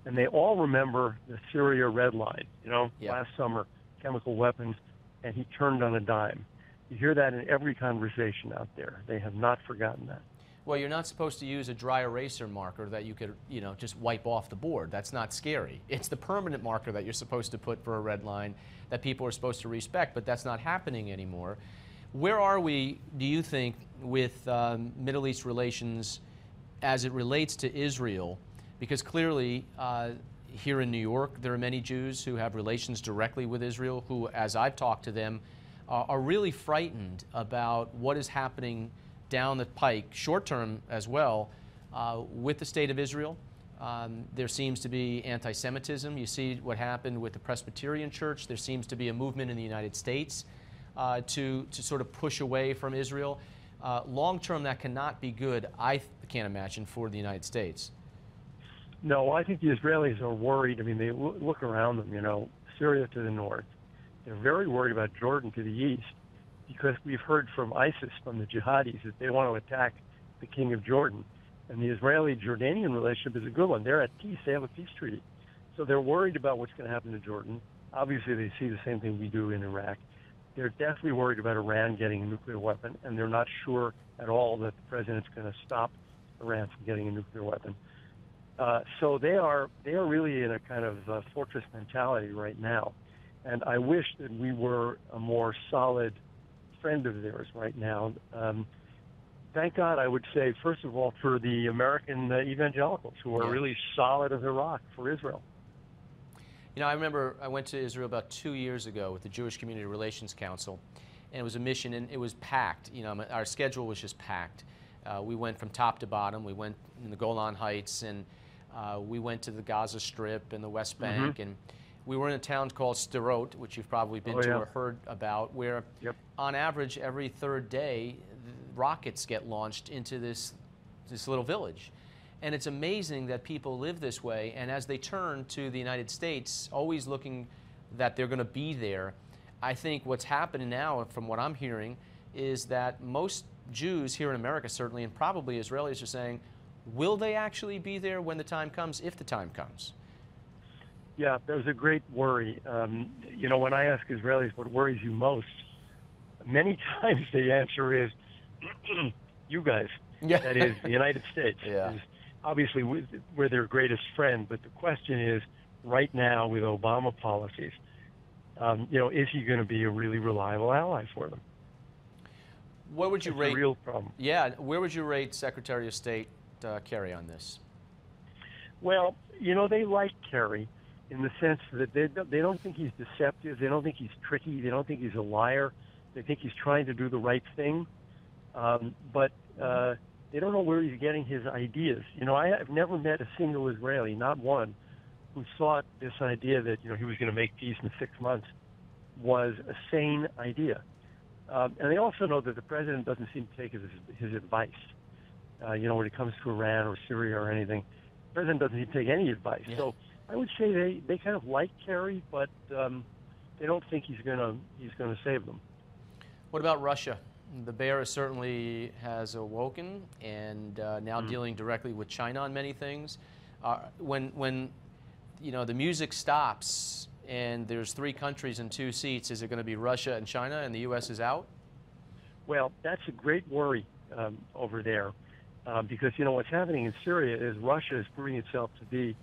And they all remember the Syria red line, you know, last summer, chemical weapons, and he turned on a dime. You hear that in every conversation out there. They have not forgotten that. Well, you're not supposed to use a dry eraser marker that you could, you know, just wipe off the board. That's not scary. It's the permanent marker that you're supposed to put for a red line that people are supposed to respect, but that's not happening anymore. Where are we, do you think, with Middle East relations as it relates to Israel? Because clearly, here in New York, there are many Jews who have relations directly with Israel who, as I've talked to them, are really frightened about what is happening down the pike, short term as well, with the state of Israel. There seems to be anti-Semitism. You see what happened with the Presbyterian Church. There seems to be a movement in the United States to sort of push away from Israel. Long term, that cannot be good, I can't imagine, for the United States. No, I think the Israelis are worried. I mean, they look around them, you know, Syria to the north. They're very worried about Jordan to the east because we've heard from ISIS, from the jihadis, that they want to attack the king of Jordan. And the Israeli-Jordanian relationship is a good one. They're at peace. They have a peace treaty. So they're worried about what's going to happen to Jordan. Obviously, they see the same thing we do in Iraq. They're definitely worried about Iran getting a nuclear weapon, and they're not sure at all that the president's going to stop Iran from getting a nuclear weapon. So they are really in a kind of fortress mentality right now. And I wish that we were a more solid friend of theirs right now. Thank God, I would say, first of all, for the American evangelicals who are really solid as a rock for Israel. You know, I remember I went to Israel about 2 years ago with the Jewish Community Relations Council, and it was a mission, and it was packed. You know, our schedule was just packed. We went from top to bottom. We went in the Golan Heights, and we went to the Gaza Strip and the West Bank, and we were in a town called Sderot, which you've probably been to or heard about, where on average every third day rockets get launched into this little village. And it's amazing that people live this way, and as they turn to the United States, always looking that they're going to be there, I think what's happening now, from what I'm hearing, is that most Jews here in America, certainly, and probably Israelis, are saying, will they actually be there when the time comes, if the time comes? Yeah, there's a great worry. You know, when I ask Israelis what worries you most, many times the answer is, you guys. That is, the United States. Is obviously, we're their greatest friend, but the question is, right now, with Obama policies, you know, is he going to be a really reliable ally for them? What would you rate? It's a real problem. Yeah, where would you rate Secretary of State Kerry on this? Well, you know, they like Kerry in the sense that they don't think he's deceptive. They don't think he's tricky. They don't think he's a liar. They think he's trying to do the right thing. But they don't know where he's getting his ideas. You know, I have never met a single Israeli, not one, who thought this idea that, you know, he was going to make peace in 6 months was a sane idea. And they also know that the president doesn't seem to take his advice. You know, when it comes to Iran or Syria or anything, the president doesn't seem to take any advice. So I would say they kind of like Kerry, but they don't think he's going to save them. What about Russia? The bear certainly has awoken and now dealing directly with China on many things. When you know the music stops and there's 3 countries and 2 seats, is it going to be Russia and China and the U.S. is out? Well, that's a great worry over there because, you know, what's happening in Syria is Russia is proving itself to be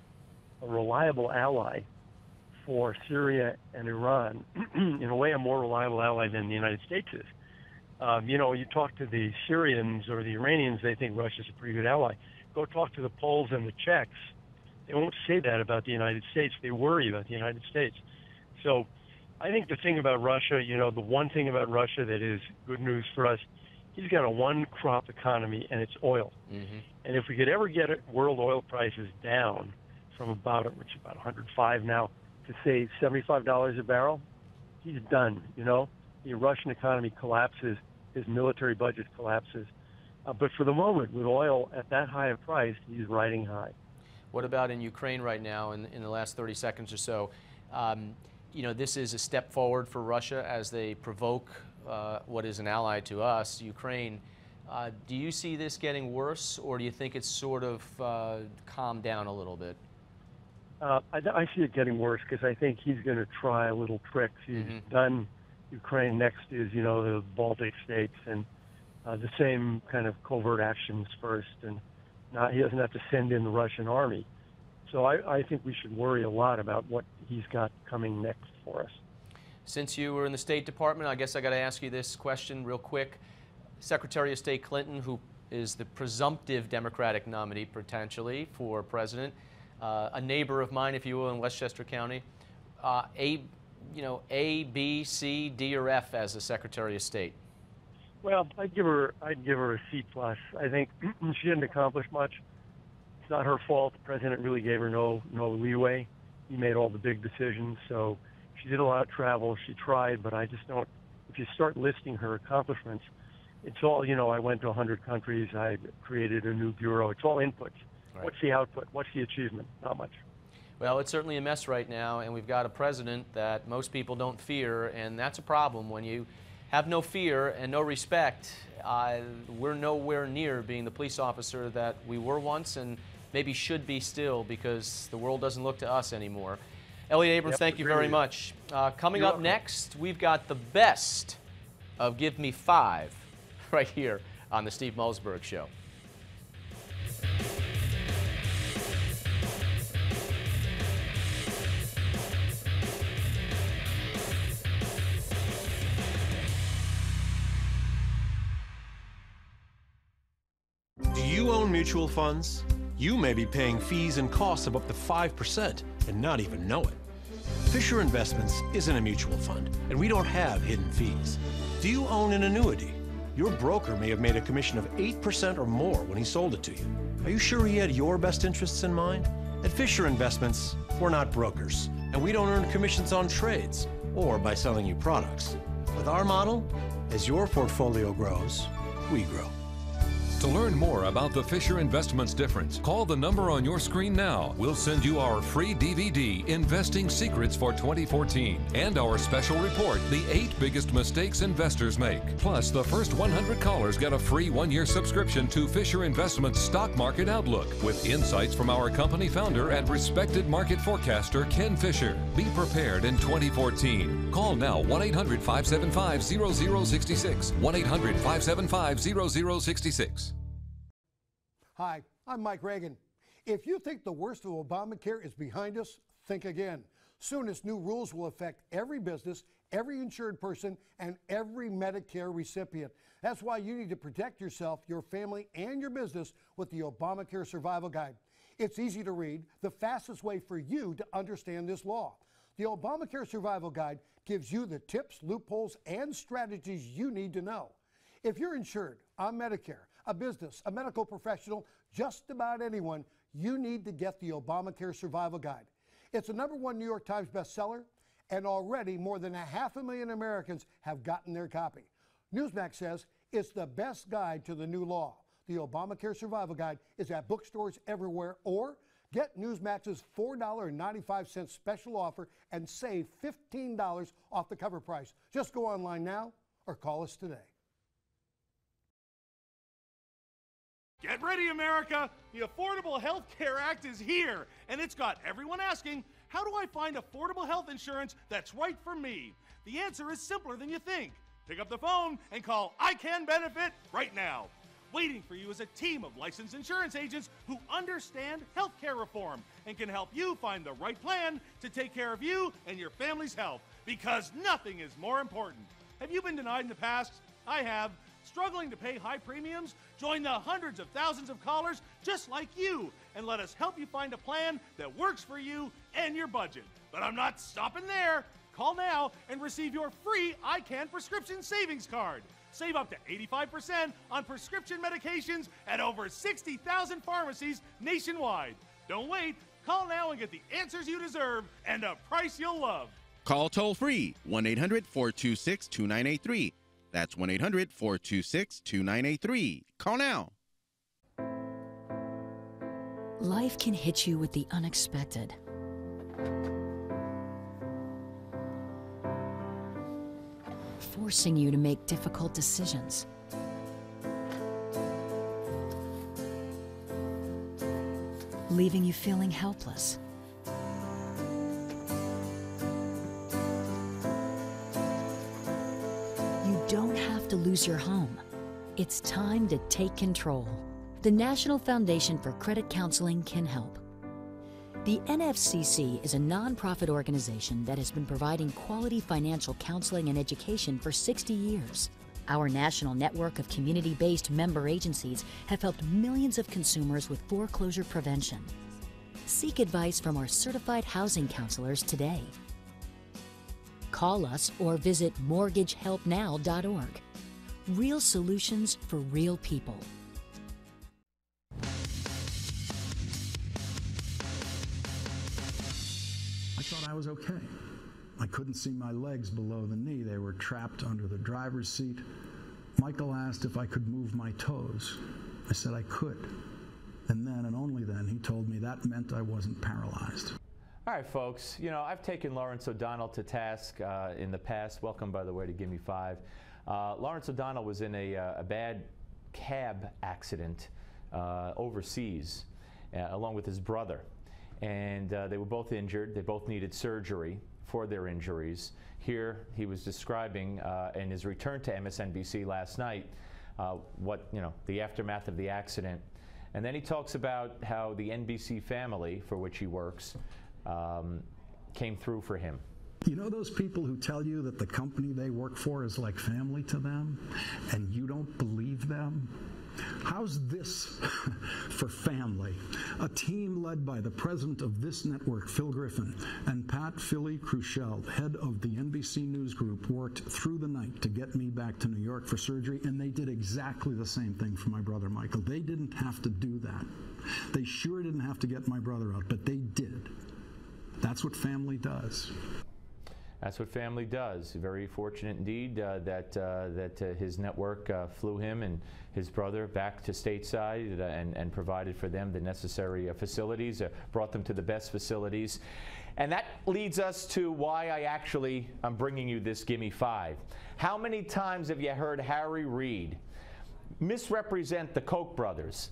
a reliable ally for Syria and Iran, in a way a more reliable ally than the United States is. You know, you talk to the Syrians or the Iranians, they think Russia's a pretty good ally. Go talk to the Poles and the Czechs. They won't say that about the United States. They worry about the United States. So I think the thing about Russia, you know, the one thing about Russia that is good news for us, he's got a one-crop economy, and it's oil. And if we could ever get world oil prices down from about 105 now to, say, $75 a barrel, he's done, you know. The Russian economy collapses, his military budget collapses. But for the moment, with oil at that high a price, he's riding high. What about in Ukraine right now, in the last 30 seconds or so? You know, this is a step forward for Russia as they provoke what is an ally to us, Ukraine. Do you see this getting worse, or do you think it's sort of calmed down a little bit? I see it getting worse because I think he's going to try little tricks. He's done Ukraine, next is, the Baltic states, and the same kind of covert actions first, and he doesn't have to send in the Russian army. So I think we should worry a lot about what he's got coming next for us. Since you were in the State Department, I guess I got to ask you this question real quick. Secretary of State Clinton, who is the presumptive Democratic nominee potentially for president, a neighbor of mine, if you will, in Westchester County, A, B, C, D, or F as a Secretary of State? Well, I'd give her a C+. I think she didn't accomplish much. It's not her fault. The president really gave her no leeway. He made all the big decisions, so she did a lot of travel. She tried, but I just don't. If you start listing her accomplishments, it's all, I went to 100 countries. I created a new bureau. It's all inputs. Right. What's the output? What's the achievement? Not much. Well, it's certainly a mess right now, and we've got a president that most people don't fear, and that's a problem. When you have no fear and no respect, we're nowhere near being the police officer that we were once and maybe should be still, because the world doesn't look to us anymore. Elliot Abrams, thank you very much. Coming up next, we've got the best of Give Me 5 right here on the Steve Malzberg Show. Do you own mutual funds? You may be paying fees and costs of up to 5% and not even know it. Fisher Investments isn't a mutual fund, and we don't have hidden fees. Do you own an annuity? Your broker may have made a commission of 8% or more when he sold it to you. Are you sure he had your best interests in mind? At Fisher Investments, we're not brokers, and we don't earn commissions on trades or by selling you products. With our model, as your portfolio grows, we grow. To learn more about the Fisher Investments difference, call the number on your screen now. We'll send you our free DVD, Investing Secrets for 2014, and our special report, The 8 Biggest Mistakes Investors Make. Plus, the first 100 callers get a free 1-year subscription to Fisher Investments Stock Market Outlook, with insights from our company founder and respected market forecaster, Ken Fisher. Be prepared in 2014. Call now, 1-800-575-0066, 1-800-575-0066. Hi, I'm Mike Reagan. If you think the worst of Obamacare is behind us, think again. Soon, its new rules will affect every business, every insured person, and every Medicare recipient. That's why you need to protect yourself, your family, and your business with the Obamacare Survival Guide. It's easy to read, the fastest way for you to understand this law. The Obamacare Survival Guide gives you the tips, loopholes, and strategies you need to know. If you're insured on Medicare, a business, a medical professional, just about anyone, you need to get the Obamacare Survival Guide. It's a #1 New York Times bestseller, and already more than 500,000 Americans have gotten their copy. Newsmax says it's the best guide to the new law. The Obamacare Survival Guide is at bookstores everywhere, or get Newsmax's $4.95 special offer and save $15 off the cover price. Just go online now or call us today. Get ready, America! The Affordable Health Care Act is here, and it's got everyone asking, how do I find affordable health insurance that's right for me? The answer is simpler than you think. Pick up the phone and call I Can Benefit right now. Waiting for you is a team of licensed insurance agents who understand health care reform and can help you find the right plan to take care of you and your family's health, because nothing is more important. Have you been denied in the past? I have. Struggling to pay high premiums? Join the hundreds of thousands of callers just like you and let us help you find a plan that works for you and your budget. But I'm not stopping there. Call now and receive your free I Can prescription savings card. Save up to 85% on prescription medications at over 60,000 pharmacies nationwide. Don't wait. Call now and get the answers you deserve and a price you'll love. Call toll-free 1-800-426-2983. That's 1-800-426-2983. Call now. Life can hit you with the unexpected. Forcing you to make difficult decisions. leaving you feeling helpless. You don't have to lose your home. It's time to take control. The National Foundation for Credit Counseling can help. The NFCC is a nonprofit organization that has been providing quality financial counseling and education for 60 years. Our national network of community-based member agencies have helped millions of consumers with foreclosure prevention. Seek advice from our certified housing counselors today. Call us or visit mortgagehelpnow.org. Real solutions for real people. I thought I was okay. I couldn't see my legs below the knee. They were trapped under the driver's seat. Michael asked if I could move my toes. I said I could. And then, and only then, he told me that meant I wasn't paralyzed. All right, folks. You know, I've taken Lawrence O'Donnell to task in the past. Welcome, by the way, to Gimme 5. Lawrence O'Donnell was in a bad cab accident overseas, along with his brother. And they were both injured. They both needed surgery for their injuries. Here, he was describing in his return to MSNBC last night the aftermath of the accident. And then he talks about how the NBC family, for which he works, came through for him. You know those people who tell you that the company they work for is like family to them, and you don't believe them? How's this for family? A team led by the president of this network, Phil Griffin, and Pat Philly Cruchel, head of the NBC News Group, worked through the night to get me back to New York for surgery, and they did exactly the same thing for my brother Michael. They didn't have to do that. They sure didn't have to get my brother out, but they did. That's what family does. That's what family does. Very fortunate indeed that his network flew him and his brother back to stateside and provided for them the necessary facilities, brought them to the best facilities. And that leads us to why I'm bringing you this Gimme 5. How many times have you heard Harry Reid misrepresent the Koch brothers,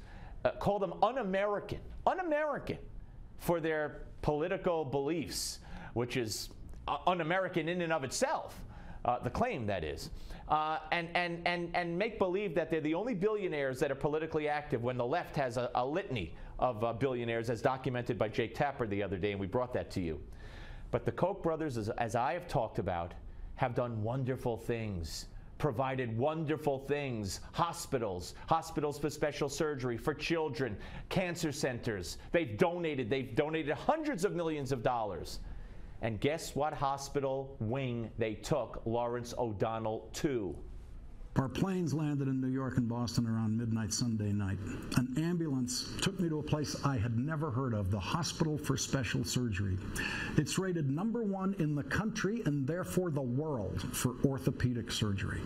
call them un-American for their political beliefs, which is un-American in and of itself, the claim that is, and make believe that they're the only billionaires that are politically active when the left has a litany of billionaires, as documented by Jake Tapper the other day, and we brought that to you. But the Koch brothers, as I have talked about, have done wonderful things, provided wonderful things, hospitals for special surgery, for children, cancer centers. They've donated hundreds of millions of dollars. And guess what hospital wing they took Lawrence O'Donnell to? Our planes landed in New York and Boston around midnight Sunday night. An ambulance took me to a place I had never heard of, the Hospital for Special Surgery. It's rated #1 in the country and therefore the world for orthopedic surgery.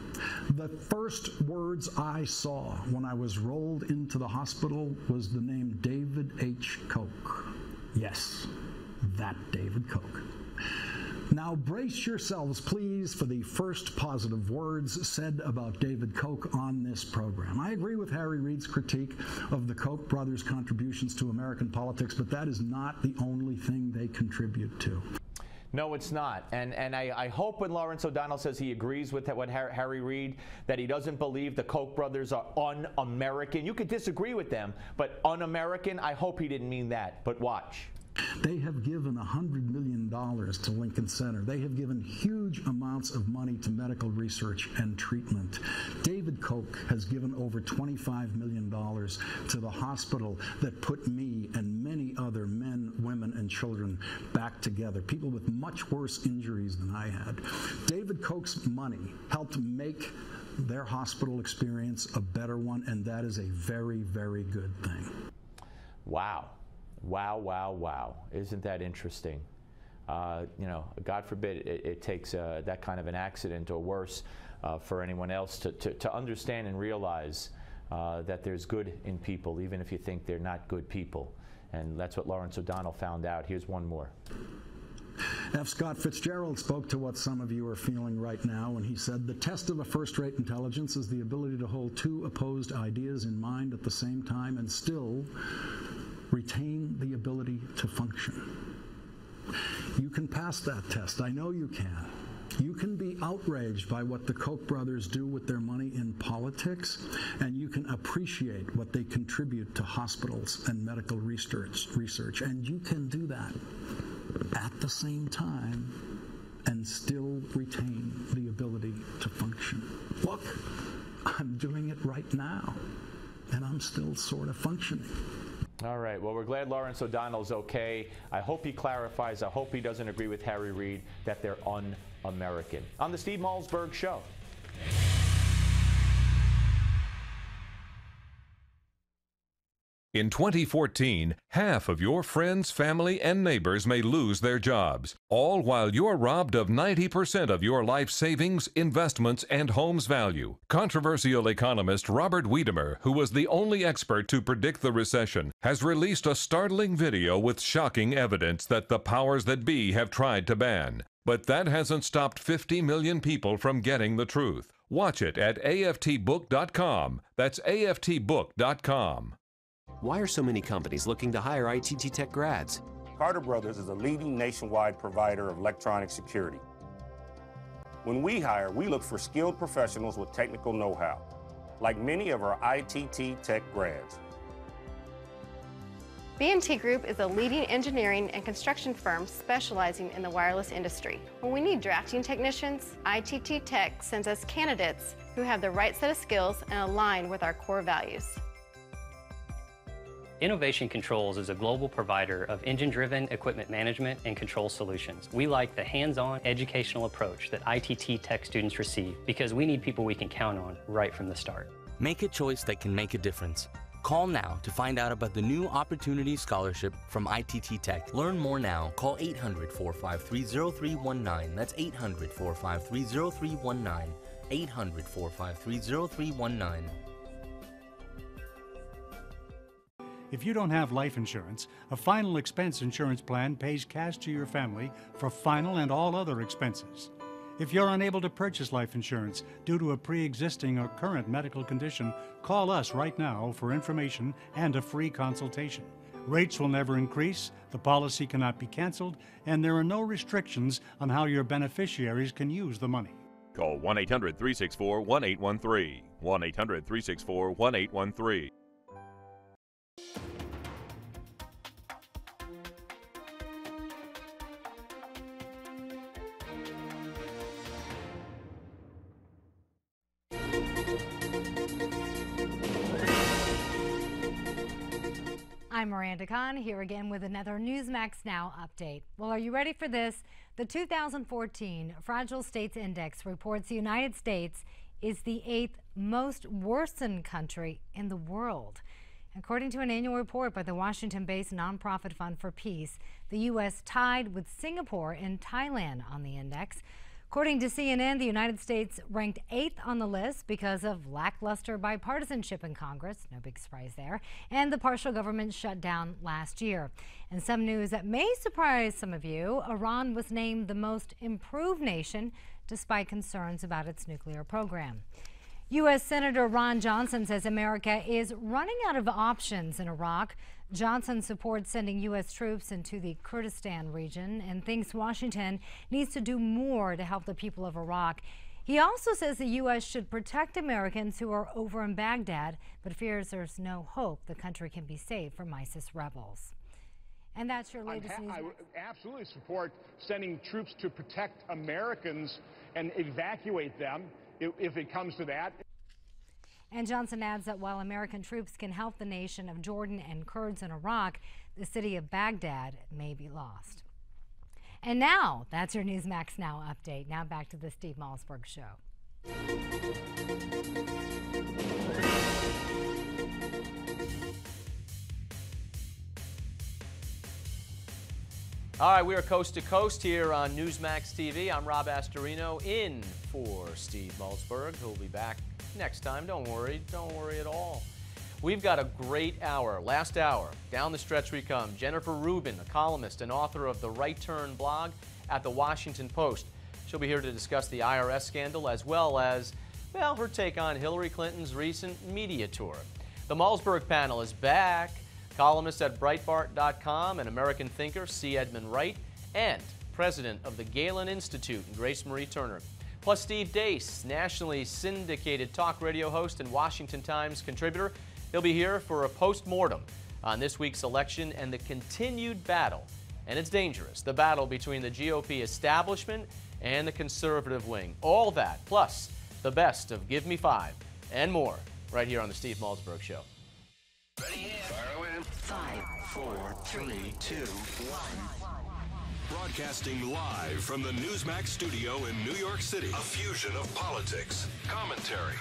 The first words I saw when I was rolled into the hospital was the name David H. Koch. Yes, that David Koch. Now brace yourselves, please, for the first positive words said about David Koch on this program. I agree with Harry Reid's critique of the Koch brothers' contributions to American politics, but that is not the only thing they contribute to. No, it's not. And I hope when Lawrence O'Donnell says he agrees with what Harry Reid, that he doesn't believe the Koch brothers are un-American. You could disagree with them, but un-American, I hope he didn't mean that. But watch. They have given $100 million to Lincoln Center. They have given huge amounts of money to medical research and treatment. David Koch has given over $25 million to the hospital that put me and many other men, women, and children back together, people with much worse injuries than I had. David Koch's money helped make their hospital experience a better one, and that is a very, very good thing. Wow. Wow, wow, wow. Isn't that interesting? You know, God forbid it takes that kind of an accident or worse for anyone else to understand and realize that there's good in people, even if you think they're not good people. And that's what Lawrence O'Donnell found out. Here's one more. F. Scott Fitzgerald spoke to what some of you are feeling right now when he said, "The test of a first-rate intelligence is the ability to hold two opposed ideas in mind at the same time and still retain the ability to function. You can pass that test. I know you can. You can be outraged by what the Koch brothers do with their money in politics, and you can appreciate what they contribute to hospitals and medical research, and you can do that at the same time and still retain the ability to function. Look, I'm doing it right now, and I'm still sort of functioning. All right. Well, we're glad Lawrence O'Donnell's okay. I hope he clarifies. I hope he doesn't agree with Harry Reid that they're un-American. On the Steve Malzberg Show. In 2014, half of your friends, family, and neighbors may lose their jobs, all while you're robbed of 90% of your life savings, investments, and home's value. Controversial economist Robert Wiedemer, who was the only expert to predict the recession, has released a startling video with shocking evidence that the powers that be have tried to ban. But that hasn't stopped 50 million people from getting the truth. Watch it at aftbook.com. That's aftbook.com. Why are so many companies looking to hire ITT Tech grads? Carter Brothers is a leading nationwide provider of electronic security. When we hire, we look for skilled professionals with technical know-how, like many of our ITT Tech grads. B&T Group is a leading engineering and construction firm specializing in the wireless industry. When we need drafting technicians, ITT Tech sends us candidates who have the right set of skills and align with our core values. Innovation Controls is a global provider of engine-driven equipment management and control solutions. We like the hands-on educational approach that ITT Tech students receive because we need people we can count on right from the start. Make a choice that can make a difference. Call now to find out about the new Opportunity Scholarship from ITT Tech. Learn more now. Call 800-453-0319. That's 800-453-0319. 800-453-0319. If you don't have life insurance, a final expense insurance plan pays cash to your family for final and all other expenses. If you're unable to purchase life insurance due to a pre-existing or current medical condition, call us right now for information and a free consultation. Rates will never increase, the policy cannot be canceled, and there are no restrictions on how your beneficiaries can use the money. Call 1-800-364-1813. 1-800-364-1813. I'm Miranda Kahn, here again with another Newsmax Now update. Well, are you ready for this? The 2014 Fragile States Index reports the United States is the 8th most worsened country in the world. According to an annual report by the Washington-based nonprofit Fund for Peace, the U.S. tied with Singapore and Thailand on the index. According to CNN, the United States ranked 8th on the list because of lackluster bipartisanship in Congress, no big surprise there, and the partial government shutdown last year. And some news that may surprise some of you, Iran was named the most improved nation despite concerns about its nuclear program. U.S. Senator Ron Johnson says America is running out of options in Iraq. Johnson supports sending U.S. troops into the Kurdistan region and thinks Washington needs to do more to help the people of Iraq. He also says the U.S. should protect Americans who are over in Baghdad, but fears there's no hope the country can be saved from ISIS rebels. And that's your latest news. I would absolutely support sending troops to protect Americans and evacuate them if it comes to that. And Johnson adds that while American troops can help the nation of Jordan and Kurds in Iraq, the city of Baghdad may be lost. And now, that's your Newsmax Now update. Now back to the Steve Malzberg Show. All right, we are coast to coast here on Newsmax TV. I'm Rob Astorino in for Steve Malzberg, who'll be back next time. Don't worry at all. We've got a great hour, last hour. Down the stretch we come. Jennifer Rubin, a columnist and author of the Right Turn blog at the Washington Post. She'll be here to discuss the IRS scandal as well as, well, her take on Hillary Clinton's recent media tour. The Malzberg panel is back. columnist at Breitbart.com, and American thinker C. Edmund Wright, and president of the Galen Institute, Grace Marie Turner. Plus Steve Deace, nationally syndicated talk radio host and Washington Times contributor. He'll be here for a post-mortem on this week's election and the continued battle, and it's dangerous, the battle between the GOP establishment and the conservative wing. All that, plus the best of Give Me Five and more, right here on the Steve Malzberg Show. Ready? Fire away. 5, 4, 3, 2, 1. Broadcasting live from the Newsmax studio in New York City. A fusion of politics, commentary,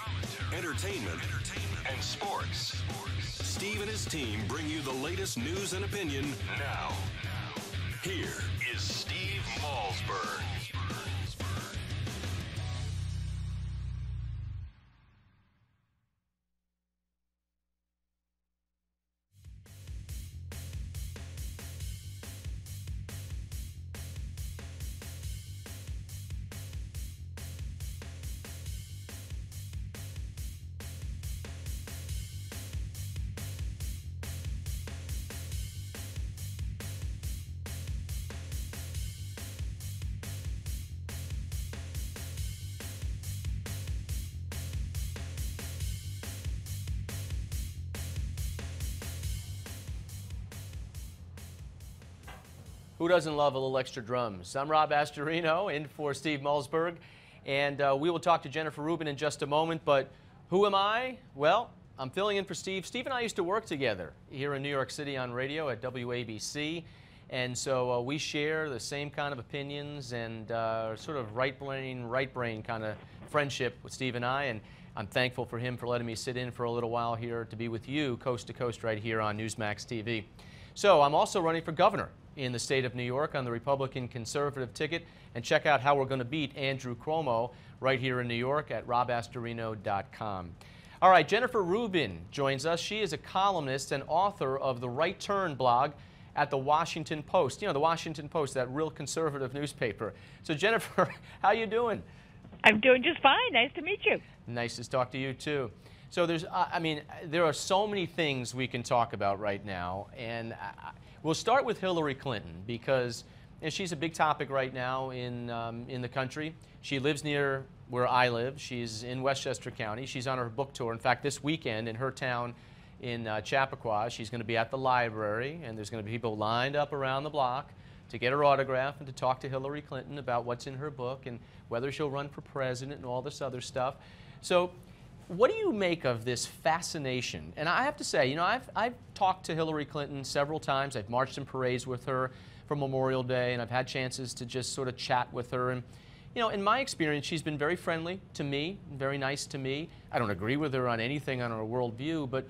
entertainment, and sports. Steve and his team bring you the latest news and opinion now. Here is Steve Malzberg. Who doesn't love a little extra drums? I'm Rob Astorino, in for Steve Malzberg, and we will talk to Jennifer Rubin in just a moment, but who am I? Well, I'm filling in for Steve. Steve and I used to work together here in New York City on radio at WABC, and so we share the same kind of opinions and sort of right brain kind of friendship with Steve and I, and I'm thankful for him for letting me sit in for a little while here to be with you coast to coast right here on Newsmax TV. So I'm also running for governor in the state of New York on the Republican conservative ticket, and check out how we're going to beat Andrew Cuomo right here in New York at robastorino.com. All right, Jennifer Rubin joins us. She is a columnist and author of the Right Turn blog at the Washington Post. You know, the Washington Post, that real conservative newspaper. So Jennifer, how you doing? I'm doing just fine. Nice to meet you. Nice to talk to you too. So there's, I mean, there are so many things we can talk about right now, and we'll start with Hillary Clinton because she's a big topic right now in the country. She lives near where I live. She's in Westchester County. She's on her book tour. In fact, this weekend in her town in Chappaqua, she's going to be at the library, and there's going to be people lined up around the block to get her autograph and to talk to Hillary Clinton about what's in her book and whether she'll run for president and all this other stuff. So what do you make of this fascination? And I have to say, you know, I've talked to Hillary Clinton several times. I've marched in parades with her for Memorial Day, and I've had chances to just sort of chat with her. And, you know, in my experience, she's been very friendly to me, very nice to me. I don't agree with her on anything on her worldview, but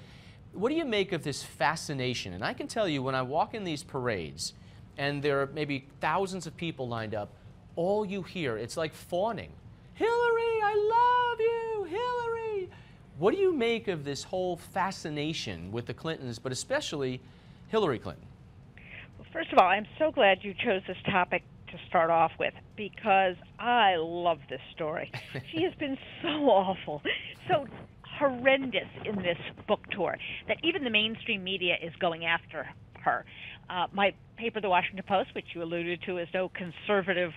what do you make of this fascination? And I can tell you, when I walk in these parades, and there are maybe thousands of people lined up, all you hear, it's like fawning. Hillary, I love you, Hillary. What do you make of this whole fascination with the Clintons, but especially Hillary Clinton? Well, first of all, I'm so glad you chose this topic to start off with because I love this story. She has been so awful, so horrendous in this book tour that even the mainstream media is going after her. My paper, The Washington Post, which you alluded to is no conservative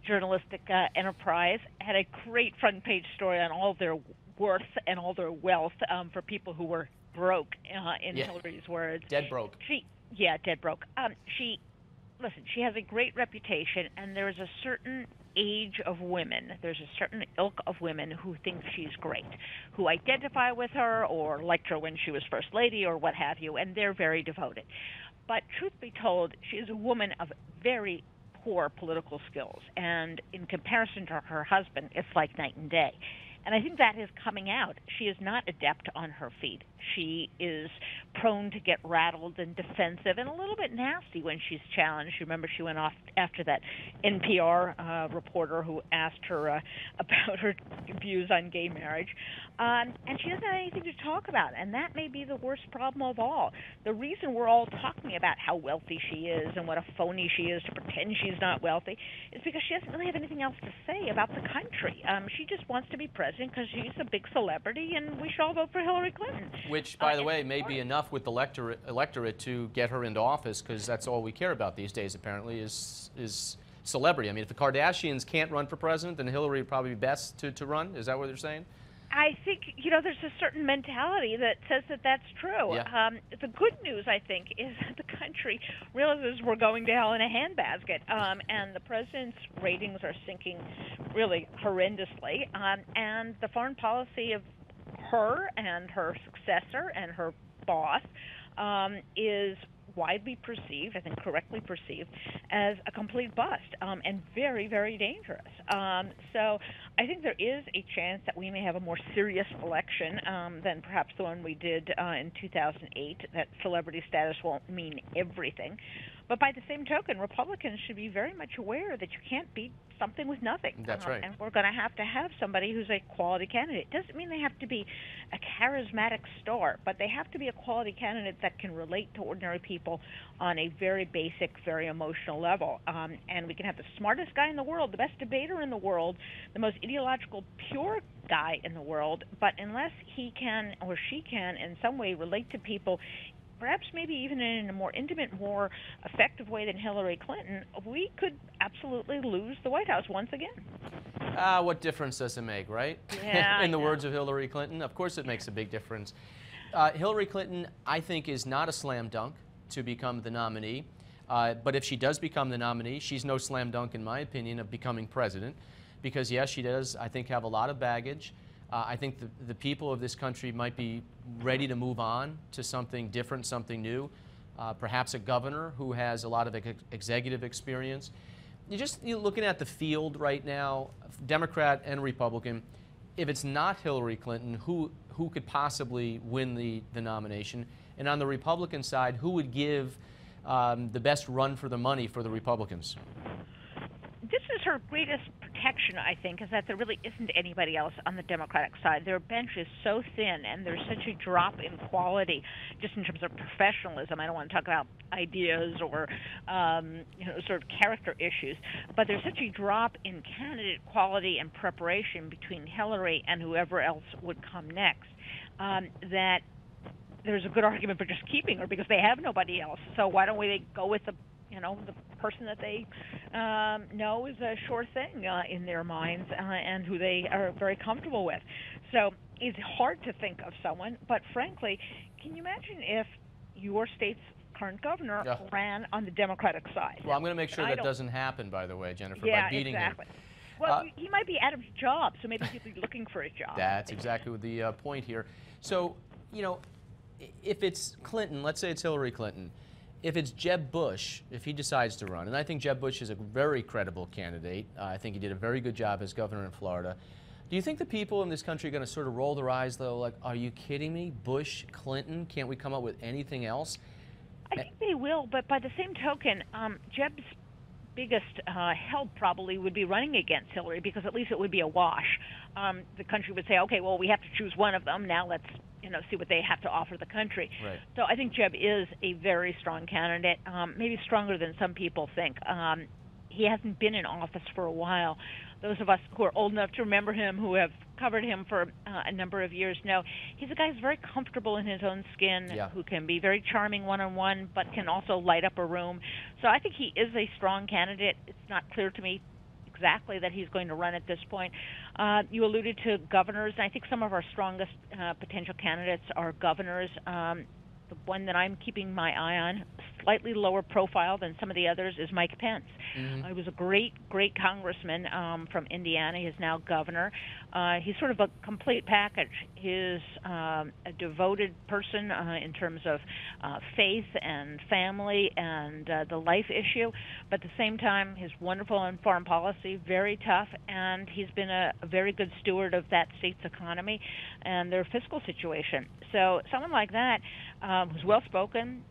journalistic enterprise, had a great front page story on all their worth and all their wealth for people who were broke, in Hillary's words. Dead broke. Dead broke. Listen, she has a great reputation, and there's a certain age of women, there's a certain ilk of women who think she's great, who identify with her or liked her when she was First Lady or what have you, and they're very devoted. But truth be told, she is a woman of very poor political skills, and in comparison to her husband, it's like night and day. And I think that is coming out. She is not adept on her feet. She is prone to get rattled and defensive and a little bit nasty when she's challenged. You remember she went off after that NPR reporter who asked her about her views on gay marriage. And she doesn't have anything to talk about, and that may be the worst problem of all. The reason we're all talking about how wealthy she is and what a phony she is to pretend she's not wealthy is because she doesn't really have anything else to say about the country. She just wants to be president president because she's a big celebrity, and we should all vote for Hillary Clinton. Which, by the way, may be enough with the electorate to get her into office, because that's all we care about these days, apparently, is celebrity. I mean, if the Kardashians can't run for president, then Hillary would probably be best to run. Is that what they're saying? I think, there's a certain mentality that says that that's true. Yeah. The good news, I think, is that the country realizes we're going to hell in a handbasket, and the president's ratings are sinking really horrendously, and the foreign policy of her and her successor and her boss is widely perceived, I think correctly perceived, as a complete bust, and very, very dangerous. So I think there is a chance that we may have a more serious election than perhaps the one we did in 2008, that celebrity status won't mean everything. But by the same token, Republicans should be very much aware that you can't beat something with nothing. That's right. And we're going to have somebody who's a quality candidate. Doesn't mean they have to be a charismatic star, but they have to be a quality candidate that can relate to ordinary people on a very basic, very emotional level. And we can have the smartest guy in the world, the best debater in the world, the most ideological, pure guy in the world, but unless he can or she can in some way relate to people, perhaps maybe even in a more intimate, more effective way than Hillary Clinton, we could absolutely lose the White House once again. What difference does it make, right? Yeah, In the words of Hillary Clinton, of course it makes a big difference. Hillary Clinton, I think, is not a slam dunk to become the nominee. But if she does become the nominee, she's no slam dunk, in my opinion, of becoming president. Because, yes, she does, I think, have a lot of baggage. I think the people of this country might be ready to move on to something different, something new. Perhaps a governor who has a lot of executive experience. You're looking at the field right now, Democrat and Republican. If it's not Hillary Clinton, who could possibly win the nomination? And on the Republican side, who would give the best run for the money for the Republicans? This is her greatest protection, I think, is that there really isn't anybody else on the Democratic side. Their bench is so thin, and there's such a drop in quality, just in terms of professionalism. I don't want to talk about ideas or, sort of character issues, but there's such a drop in candidate quality and preparation between Hillary and whoever else would come next, that there's a good argument for just keeping her because they have nobody else. So why don't we go with the person that they know is a sure thing in their minds and who they are very comfortable with. So it's hard to think of someone, but frankly, can you imagine if your state's current governor ran on the Democratic side? Well, I'm going to make sure that doesn't happen, by the way, Jennifer, by beating exactly. him. Well, he might be out of job, so maybe he'd be looking for a job. That's exactly the point here. So, if it's Clinton, let's say it's Hillary Clinton, if it's Jeb Bush, if he decides to run, and I think Jeb Bush is a very credible candidate, I think he did a very good job as governor in Florida, do you think the people in this country are going to sort of roll their eyes, though, like, are you kidding me? Bush, Clinton, can't we come up with anything else? I think they will, but by the same token, Jeb's biggest help probably would be running against Hillary, because at least it would be a wash. The country would say, okay, well, we have to choose one of them. Now let's see what they have to offer the country. Right. So I think Jeb is a very strong candidate, maybe stronger than some people think. He hasn't been in office for a while. Those of us who are old enough to remember him, who have covered him for a number of years, know he's a guy who's very comfortable in his own skin, who can be very charming one-on-one, but can also light up a room. So I think he is a strong candidate. It's not clear to me exactly that he's going to run at this point. You alluded to governors, and I think some of our strongest potential candidates are governors. The one that I'm keeping my eye on, slightly lower profile than some of the others, is Mike Pence. He was a great congressman from Indiana. He's now governor. He's sort of a complete package. He's a devoted person in terms of faith and family and the life issue, but at the same time, he's wonderful on foreign policy, very tough, and he's been a very good steward of that state's economy and their fiscal situation. So someone like that, who's well-spoken,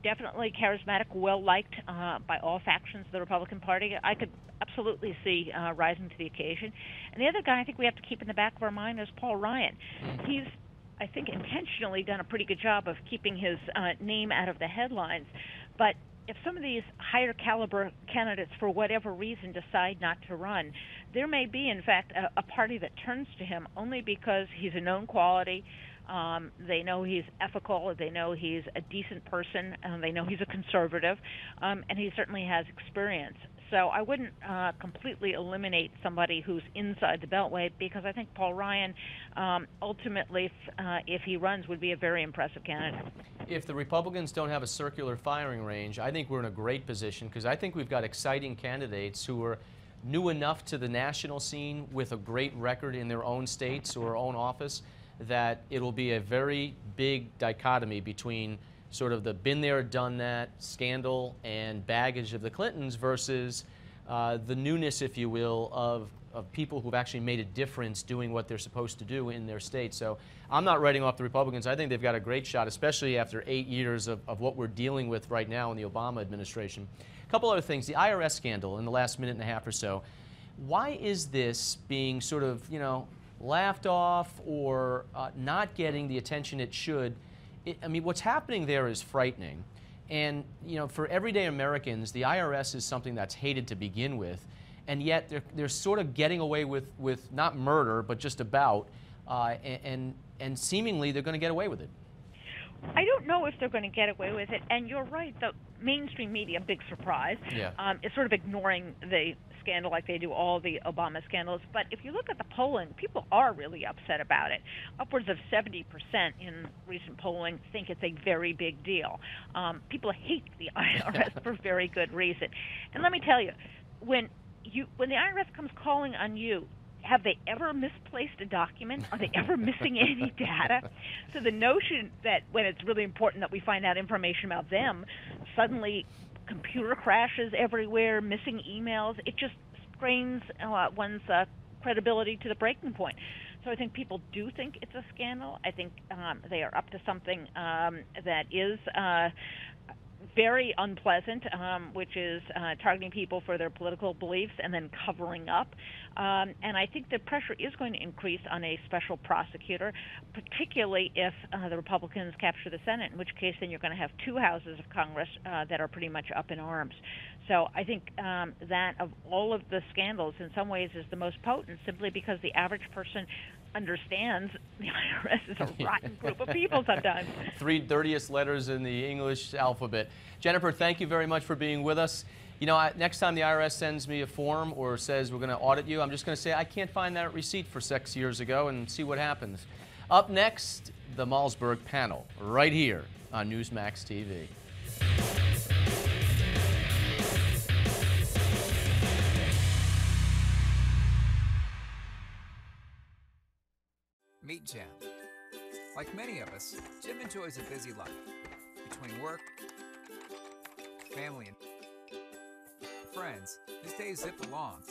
definitely charismatic, well-liked by all factions of the Republican Party, I could absolutely see rising to the occasion. And the other guy I think we have to keep in the back of our mind is Paul Ryan. He's, I think, intentionally done a pretty good job of keeping his name out of the headlines, but if some of these higher caliber candidates, for whatever reason, decide not to run, there may be, in fact, a party that turns to him only because he's a known quality. They know he's ethical. They know he's a decent person. They know he's a conservative, and he certainly has experience. So I wouldn't completely eliminate somebody who's inside the Beltway, because I think Paul Ryan, ultimately, if he runs, would be a very impressive candidate. If the Republicans don't have a circular firing range, I think we're in a great position, because I think we've got exciting candidates who are new enough to the national scene with a great record in their own states or own office that it'll be a very big dichotomy between sort of the been there, done that scandal and baggage of the Clintons versus the newness, if you will, of people who've actually made a difference doing what they're supposed to do in their state. So I'm not writing off the Republicans. I think they've got a great shot, especially after 8 years of what we're dealing with right now in the Obama administration. A couple other things. The IRS scandal in the last minute and a half or so. Why is this being sort of, you know, laughed off or not getting the attention it should? I mean, what's happening there is frightening. And, you know, for everyday Americans, the IRS is something that's hated to begin with. And yet they're sort of getting away with not murder, but just about, and seemingly they're going to get away with it. I don't know if they're going to get away with it. And you're right, the mainstream media, big surprise, is sort of ignoring the scandal like they do all the Obama scandals. But if you look at the polling, people are really upset about it. Upwards of 70% in recent polling think it's a very big deal. People hate the IRS for very good reason. And let me tell you, when the IRS comes calling on you, have they ever misplaced a document? Are they ever missing any data? So the notion that when it's really important that we find out information about them, suddenly computer crashes everywhere, missing emails, it just strains one's credibility to the breaking point. So I think people do think it's a scandal. I think they are up to something that is very unpleasant, which is targeting people for their political beliefs and then covering up. And I think the pressure is going to increase on a special prosecutor, particularly if the Republicans capture the Senate, in which case then you're going to have two houses of Congress that are pretty much up in arms. So I think that of all of the scandals, in some ways, is the most potent, simply because the average person understands the IRS is a rotten group of people sometimes. 3 dirtiest letters in the English alphabet. Jennifer, thank you very much for being with us. You know, next time the IRS sends me a form or says we're going to audit you, I'm just going to say I can't find that receipt for 6 years ago and see what happens. Up next, the Malzberg panel, right here on Newsmax TV. Meet Jim. Like many of us, Jim enjoys a busy life. Between work, family, and friends, his days zip along.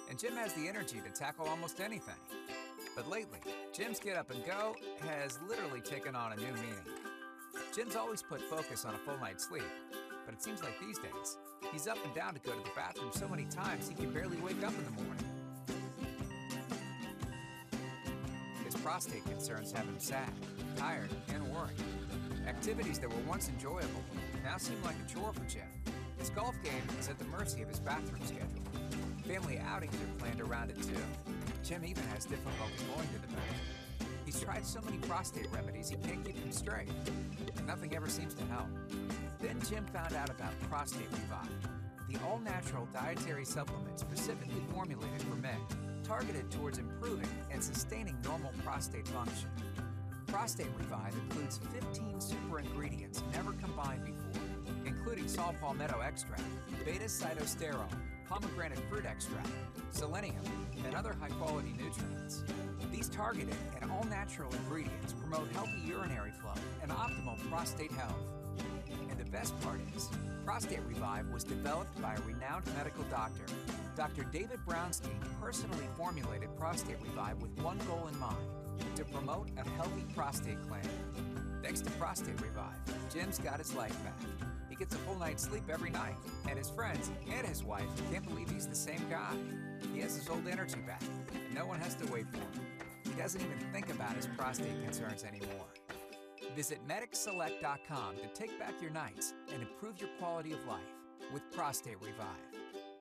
And Jim has the energy to tackle almost anything. But lately, Jim's get up and go has literally taken on a new meaning. Jim's always put focus on a full night's sleep, but it seems like these days, he's up and down to go to the bathroom so many times he can barely wake up in the morning. Prostate concerns have him sad, tired, and worried. Activities that were once enjoyable now seem like a chore for Jim. His golf game is at the mercy of his bathroom schedule. Family outings are planned around it too. Jim even has difficulty going to the bathroom. He's tried so many prostate remedies he can't keep them straight. Nothing ever seems to help. Then Jim found out about Prostate Revive, the all-natural dietary supplement specifically formulated for men, targeted towards improving and sustaining normal prostate function. Prostate Revive includes 15 super ingredients never combined before, including saw palmetto extract, beta-cytosterol, pomegranate fruit extract, selenium, and other high-quality nutrients. These targeted and all-natural ingredients promote healthy urinary flow and optimal prostate health. And the best part is, Prostate Revive was developed by a renowned medical doctor. Dr. David Brownstein personally formulated Prostate Revive with one goal in mind: to promote a healthy prostate gland. Thanks to Prostate Revive, Jim's got his life back. He gets a full night's sleep every night, and his friends and his wife can't believe he's the same guy. He has his old energy back, and no one has to wait for him. He doesn't even think about his prostate concerns anymore. Visit medicselect.com to take back your nights and improve your quality of life with Prostate Revive.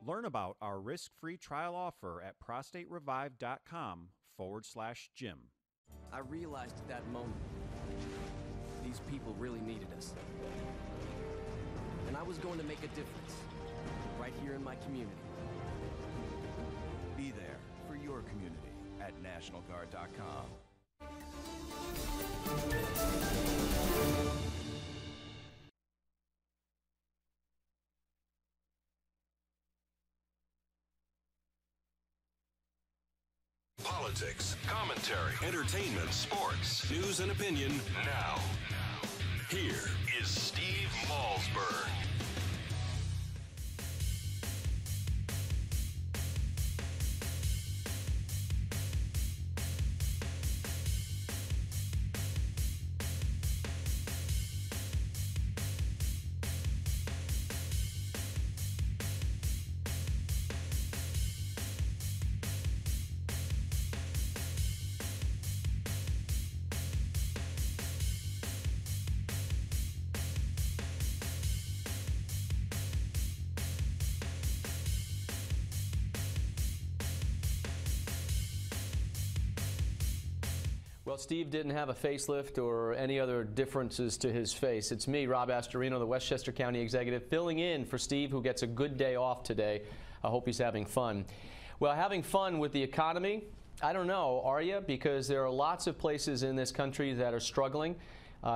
Learn about our risk-free trial offer at prostaterevive.com/Jim. I realized at that moment, these people really needed us. And I was going to make a difference right here in my community. Be there for your community at NationalGuard.com. Politics, commentary, entertainment, sports, news, and opinion now. Here is Steve Malzberg. Well, Steve didn't have a facelift or any other differences to his face. It's me, Rob Astorino, the Westchester County Executive, filling in for Steve, who gets a good day off today. I hope he's having fun. Well, having fun with the economy, I don't know, are you? Because there are lots of places in this country that are struggling.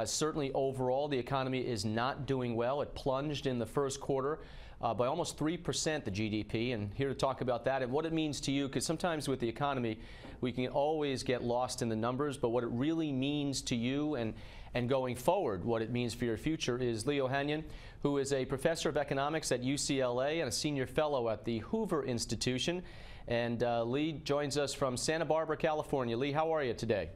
Certainly overall, the economy is not doing well. It plunged in the first quarter by almost 3%, the GDP, and here to talk about that and what it means to you, because sometimes with the economy, we can always get lost in the numbers, but what it really means to you and going forward, what it means for your future, is Lee Ohanian, who is a professor of economics at UCLA and a senior fellow at the Hoover Institution. And Lee joins us from Santa Barbara, California. Lee, how are you today?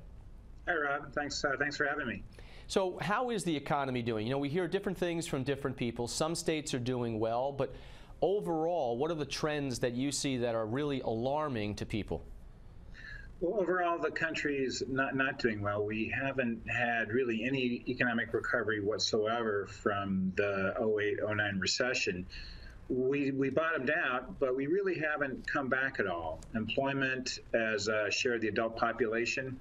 Hi, Rob. Thanks for having me. So how is the economy doing? You know, we hear different things from different people. Some states are doing well, but overall, what are the trends that you see that are really alarming to people? Well, overall, the country is not doing well. We haven't had really any economic recovery whatsoever from the 08-09 recession. We bottomed out, but we really haven't come back at all. Employment as a share of the adult population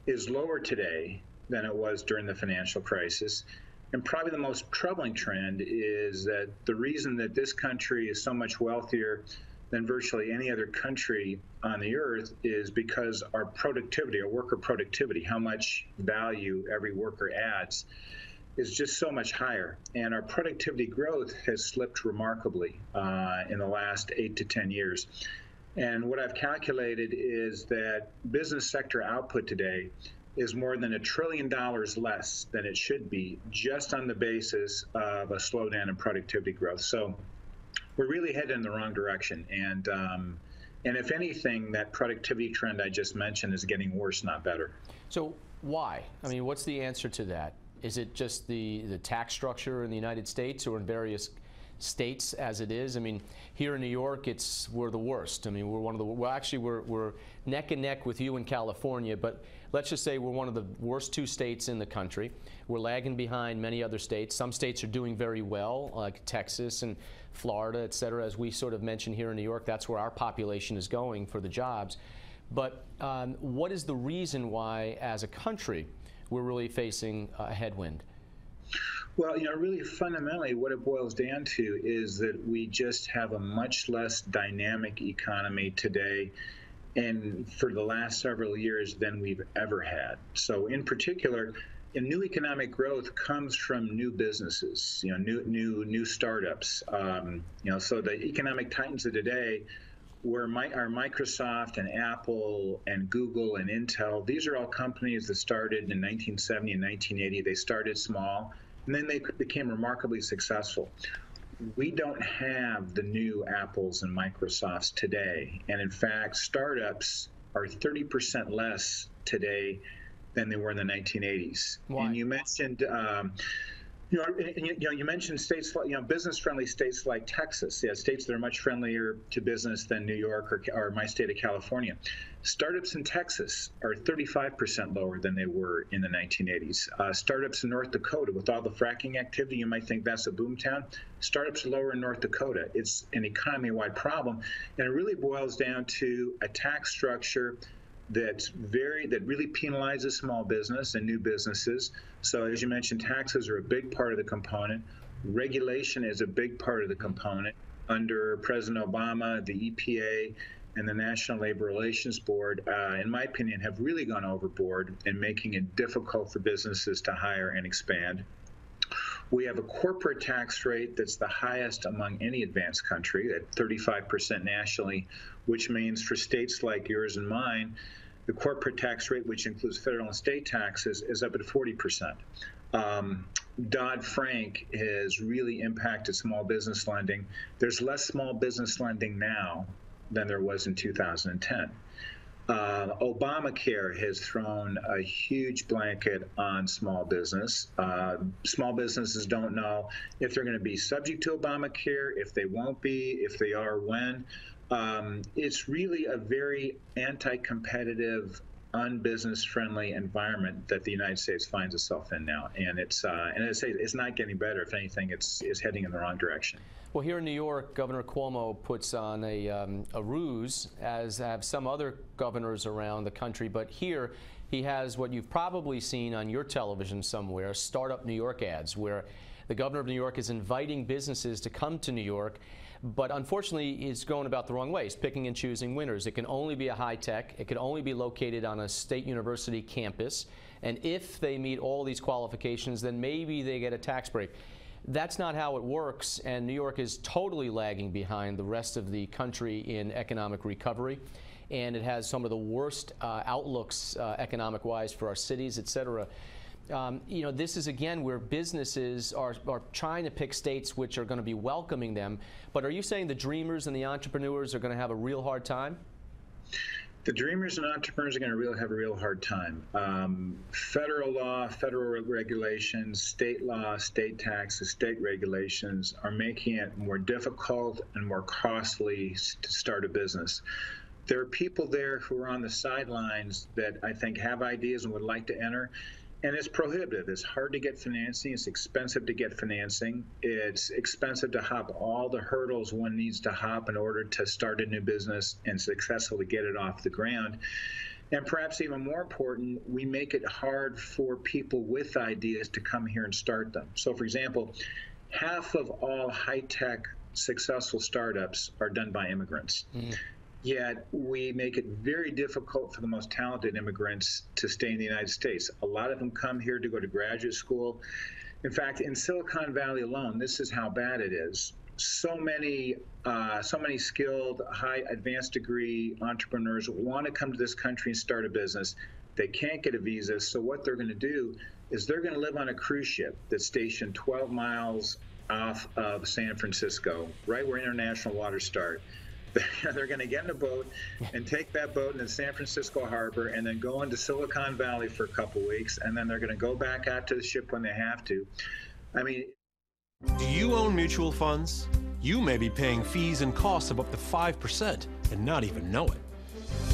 is lower today than it was during the financial crisis. And probably the most troubling trend is that the reason that this country is so much wealthier than virtually any other country on the earth is because our productivity, our worker productivity, how much value every worker adds, is just so much higher. And our productivity growth has slipped remarkably in the last 8 to 10 years. And what I've calculated is that business sector output today is more than $1 trillion less than it should be, just on the basis of a slowdown in productivity growth. So we're really headed in the wrong direction. And if anything, that productivity trend I just mentioned is getting worse, not better. So why? I mean, what's the answer to that? Is it just the tax structure in the United States or in various states as it is? I mean, here in New York, we're the worst. I mean, we're one of the, well, actually, we're neck and neck with you in California, but let's just say we're one of the worst 2 states in the country. We're lagging behind many other states. Some states are doing very well, like Texas and Florida, et cetera. As we sort of mentioned here in New York, that's where our population is going for the jobs. But what is the reason why, as a country, we're really facing a headwind? Well, you know, really fundamentally what it boils down to is that we just have a much less dynamic economy today and for the last several years than we've ever had. So in particular, new economic growth comes from new businesses, you know, new startups. You know, so the economic titans of today are Microsoft and Apple and Google and Intel. These are all companies that started in 1970 and 1980. They started small, and then they became remarkably successful. We don't have the new Apples and Microsofts today. And in fact, startups are 30% less today than they were in the 1980s. Why? And you mentioned You mentioned states, business-friendly states like Texas. Yeah, states that are much friendlier to business than New York or my state of California. Startups in Texas are 35% lower than they were in the 1980s. Startups in North Dakota, with all the fracking activity, you might think that's a boomtown. Startups are lower in North Dakota. It's an economy-wide problem, and it really boils down to a tax structure that really penalizes small business and new businesses. So as you mentioned, taxes are a big part of the component. Regulation is a big part of the component. Under President Obama, the EPA and the National Labor Relations Board, in my opinion, have really gone overboard in making it difficult for businesses to hire and expand. We have a corporate tax rate that's the highest among any advanced country, at 35% nationally, which means for states like yours and mine, the corporate tax rate, which includes federal and state taxes, is up at 40%. Dodd-Frank has really impacted small business lending. There's less small business lending now than there was in 2010. Obamacare has thrown a huge blanket on small business. Small businesses don't know if they're going to be subject to Obamacare, if they won't be, if they are, when. It's really a very anti-competitive, unbusiness-friendly environment that the United States finds itself in now, and it's not getting better. If anything, it's heading in the wrong direction. Well, here in New York, Governor Cuomo puts on a ruse, as have some other governors around the country. But here, he has what you've probably seen on your television somewhere, Startup New York ads, where the governor of New York is inviting businesses to come to New York. But unfortunately, he's going about the wrong way. He's picking and choosing winners. It can only be a high-tech. It can only be located on a state university campus. And if they meet all these qualifications, then maybe they get a tax break. That's not how it works, and New York is totally lagging behind the rest of the country in economic recovery. And it has some of the worst outlooks economic-wise for our cities, et cetera. This is, again, where businesses are trying to pick states which are going to be welcoming them. But are you saying the dreamers and the entrepreneurs are going to have a real hard time? The dreamers and entrepreneurs are going to have a real hard time. Federal law, federal regulations, state law, state taxes, state regulations are making it more difficult and more costly to start a business. There are people there who are on the sidelines that I think have ideas and would like to enter. And it's prohibitive. It's hard to get financing. It's expensive to get financing. It's expensive to hop all the hurdles one needs to hop in order to start a new business and successfully get it off the ground. And perhaps even more important, we make it hard for people with ideas to come here and start them. So, for example, half of all high-tech successful startups are done by immigrants. Yet we make it very difficult for the most talented immigrants to stay in the United States. A lot of them come here to go to graduate school. In fact, in Silicon Valley alone, this is how bad it is. So many skilled, high advanced degree entrepreneurs want to come to this country and start a business. They can't get a visa, so what they're going to do is they're going to live on a cruise ship that's stationed 12 miles off of San Francisco, right where international waters start. They're going to get in a boat and take that boat into San Francisco Harbor and then go into Silicon Valley for a couple weeks, and then they're going to go back out to the ship when they have to. I mean, do you own mutual funds? You may be paying fees and costs of up to 5% and not even know it.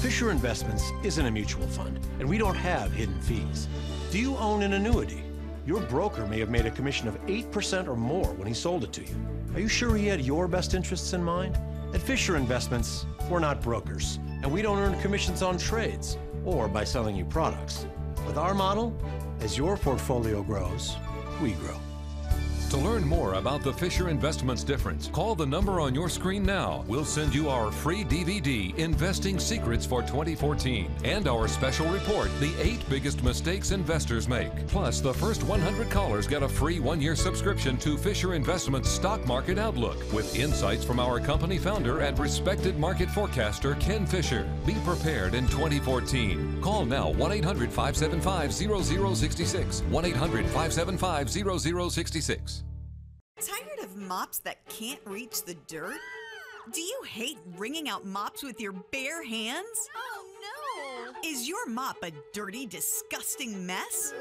Fisher Investments isn't a mutual fund, and we don't have hidden fees. Do you own an annuity? Your broker may have made a commission of 8% or more when he sold it to you. Are you sure he had your best interests in mind? At Fisher Investments, we're not brokers, and we don't earn commissions on trades or by selling you products. With our model, as your portfolio grows, we grow. To learn more about the Fisher Investments difference, call the number on your screen now. We'll send you our free DVD, Investing Secrets for 2014, and our special report, The 8 Biggest Mistakes Investors Make. Plus, the first 100 callers get a free 1-year subscription to Fisher Investments Stock Market Outlook, with insights from our company founder and respected market forecaster, Ken Fisher. Be prepared in 2014. Call now, 1-800-575-0066, 1-800-575-0066. Tired of mops that can't reach the dirt? Do you hate wringing out mops with your bare hands? Oh, no! Is your mop a dirty, disgusting mess?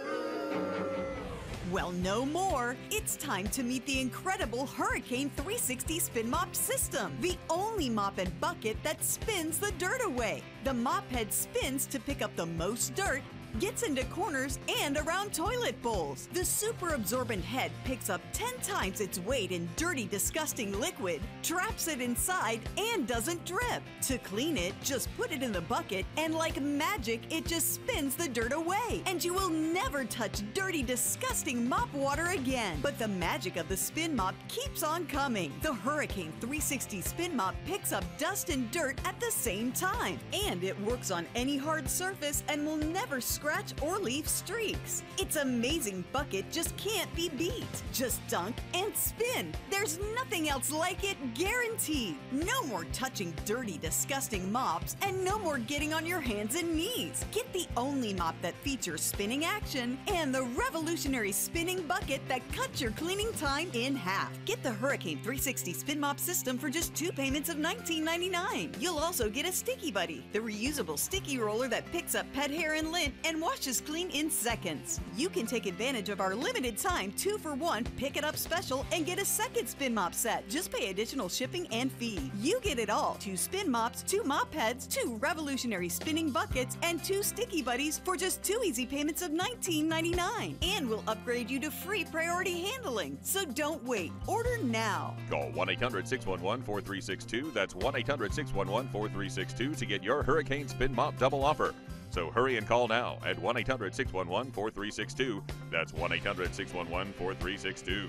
Well, no more. It's time to meet the incredible Hurricane 360 Spin Mop System, the only mop and bucket that spins the dirt away. The mop head spins to pick up the most dirt, gets into corners and around toilet bowls. The super absorbent head picks up 10 times its weight in dirty, disgusting liquid, traps it inside, and doesn't drip. To clean it, just put it in the bucket, and like magic, it just spins the dirt away. And you will never touch dirty, disgusting mop water again. But the magic of the Spin Mop keeps on coming. The Hurricane 360 Spin Mop picks up dust and dirt at the same time. And it works on any hard surface and will never scratch or leave streaks. Its amazing bucket just can't be beat. Just dunk and spin. There's nothing else like it, guaranteed. No more touching dirty, disgusting mops, and no more getting on your hands and knees. Get the only mop that features spinning action and the revolutionary spinning bucket that cuts your cleaning time in half. Get the Hurricane 360 Spin Mop System for just 2 payments of $19.99. You'll also get a Sticky Buddy, the reusable sticky roller that picks up pet hair and lint and washes clean in seconds. You can take advantage of our limited time 2-for-1 pick it up special and get a second Spin Mop set. Just pay additional shipping and fee. You get it all: 2 spin mops, 2 mop heads, 2 revolutionary spinning buckets, and 2 Sticky Buddies for just 2 easy payments of $19.99. And we'll upgrade you to free priority handling. So don't wait. Order now. Call 1-800-611-4362. That's 1-800-611-4362 to get your Hurricane Spin Mop double offer. So hurry and call now at 1-800-611-4362. That's 1-800-611-4362.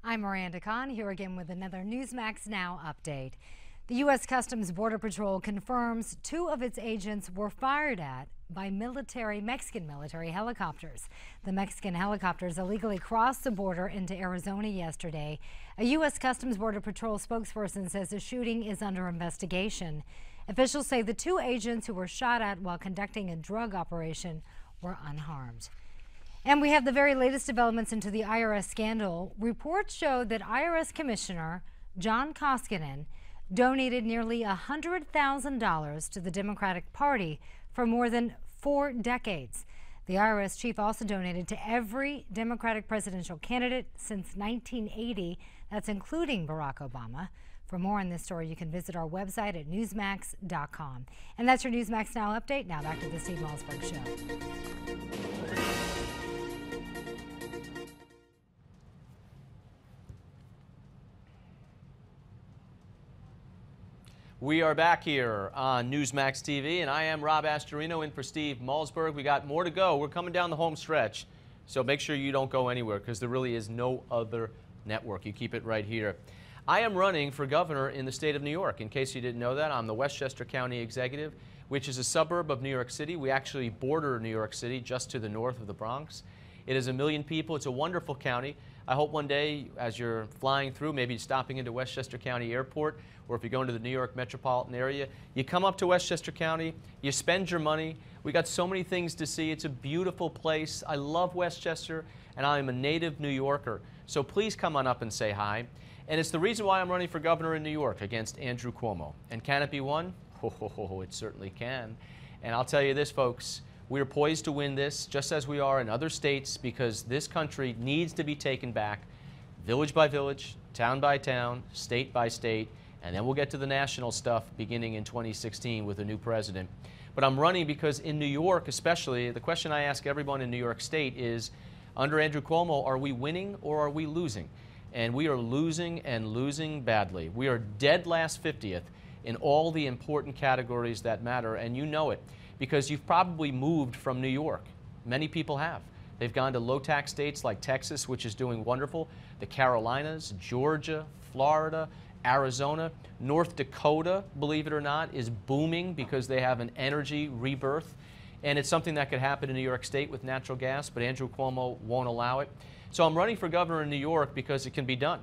I'm Miranda Kahn, here again with another Newsmax Now update. The U.S. Customs Border Patrol confirms 2 of its agents were fired at by Mexican military helicopters. The Mexican helicopters illegally crossed the border into Arizona yesterday. A U.S. Customs Border Patrol spokesperson says the shooting is under investigation. Officials say the 2 agents who were shot at while conducting a drug operation were unharmed. And we have the very latest developments into the IRS scandal. Reports show that IRS Commissioner John Koskinen donated nearly $100,000 to the Democratic Party for more than 4 decades. The IRS chief also donated to every Democratic presidential candidate since 1980. That's including Barack Obama. For more on this story, you can visit our website at newsmax.com. And that's your Newsmax Now update. Now back to the Steve Malzberg Show. We are back here on Newsmax TV, and I am Rob Astorino in for Steve Malzberg. We got more to go. We're coming down the home stretch, so make sure you don't go anywhere because there really is no other network. You keep it right here. I am running for governor in the state of New York. In case you didn't know that, I'm the Westchester County Executive, which is a suburb of New York City. We actually border New York City just to the north of the Bronx. It is 1 million people. It's a wonderful county. I hope one day, as you're flying through, maybe stopping into Westchester County Airport, or if you're going to the New York metropolitan area, you come up to Westchester County, you spend your money. We got so many things to see. It's a beautiful place. I love Westchester, and I am a native New Yorker. So please come on up and say hi. And it's the reason why I'm running for governor in New York against Andrew Cuomo. And can it be won? Oh, it certainly can. And I'll tell you this, folks. We are poised to win this, just as we are in other states, because this country needs to be taken back, village by village, town by town, state by state, and then we'll get to the national stuff beginning in 2016 with a new president. But I'm running because in New York especially, the question I ask everyone in New York State is, under Andrew Cuomo, are we winning or are we losing? And we are losing and losing badly. We are dead last 50th in all the important categories that matter, and you know it, because you've probably moved from New York. Many people have. They've gone to low-tax states like Texas, which is doing wonderful, the Carolinas, Georgia, Florida, Arizona, North Dakota, believe it or not, is booming because they have an energy rebirth. And it's something that could happen in New York State with natural gas, but Andrew Cuomo won't allow it. So I'm running for governor in New York because it can be done.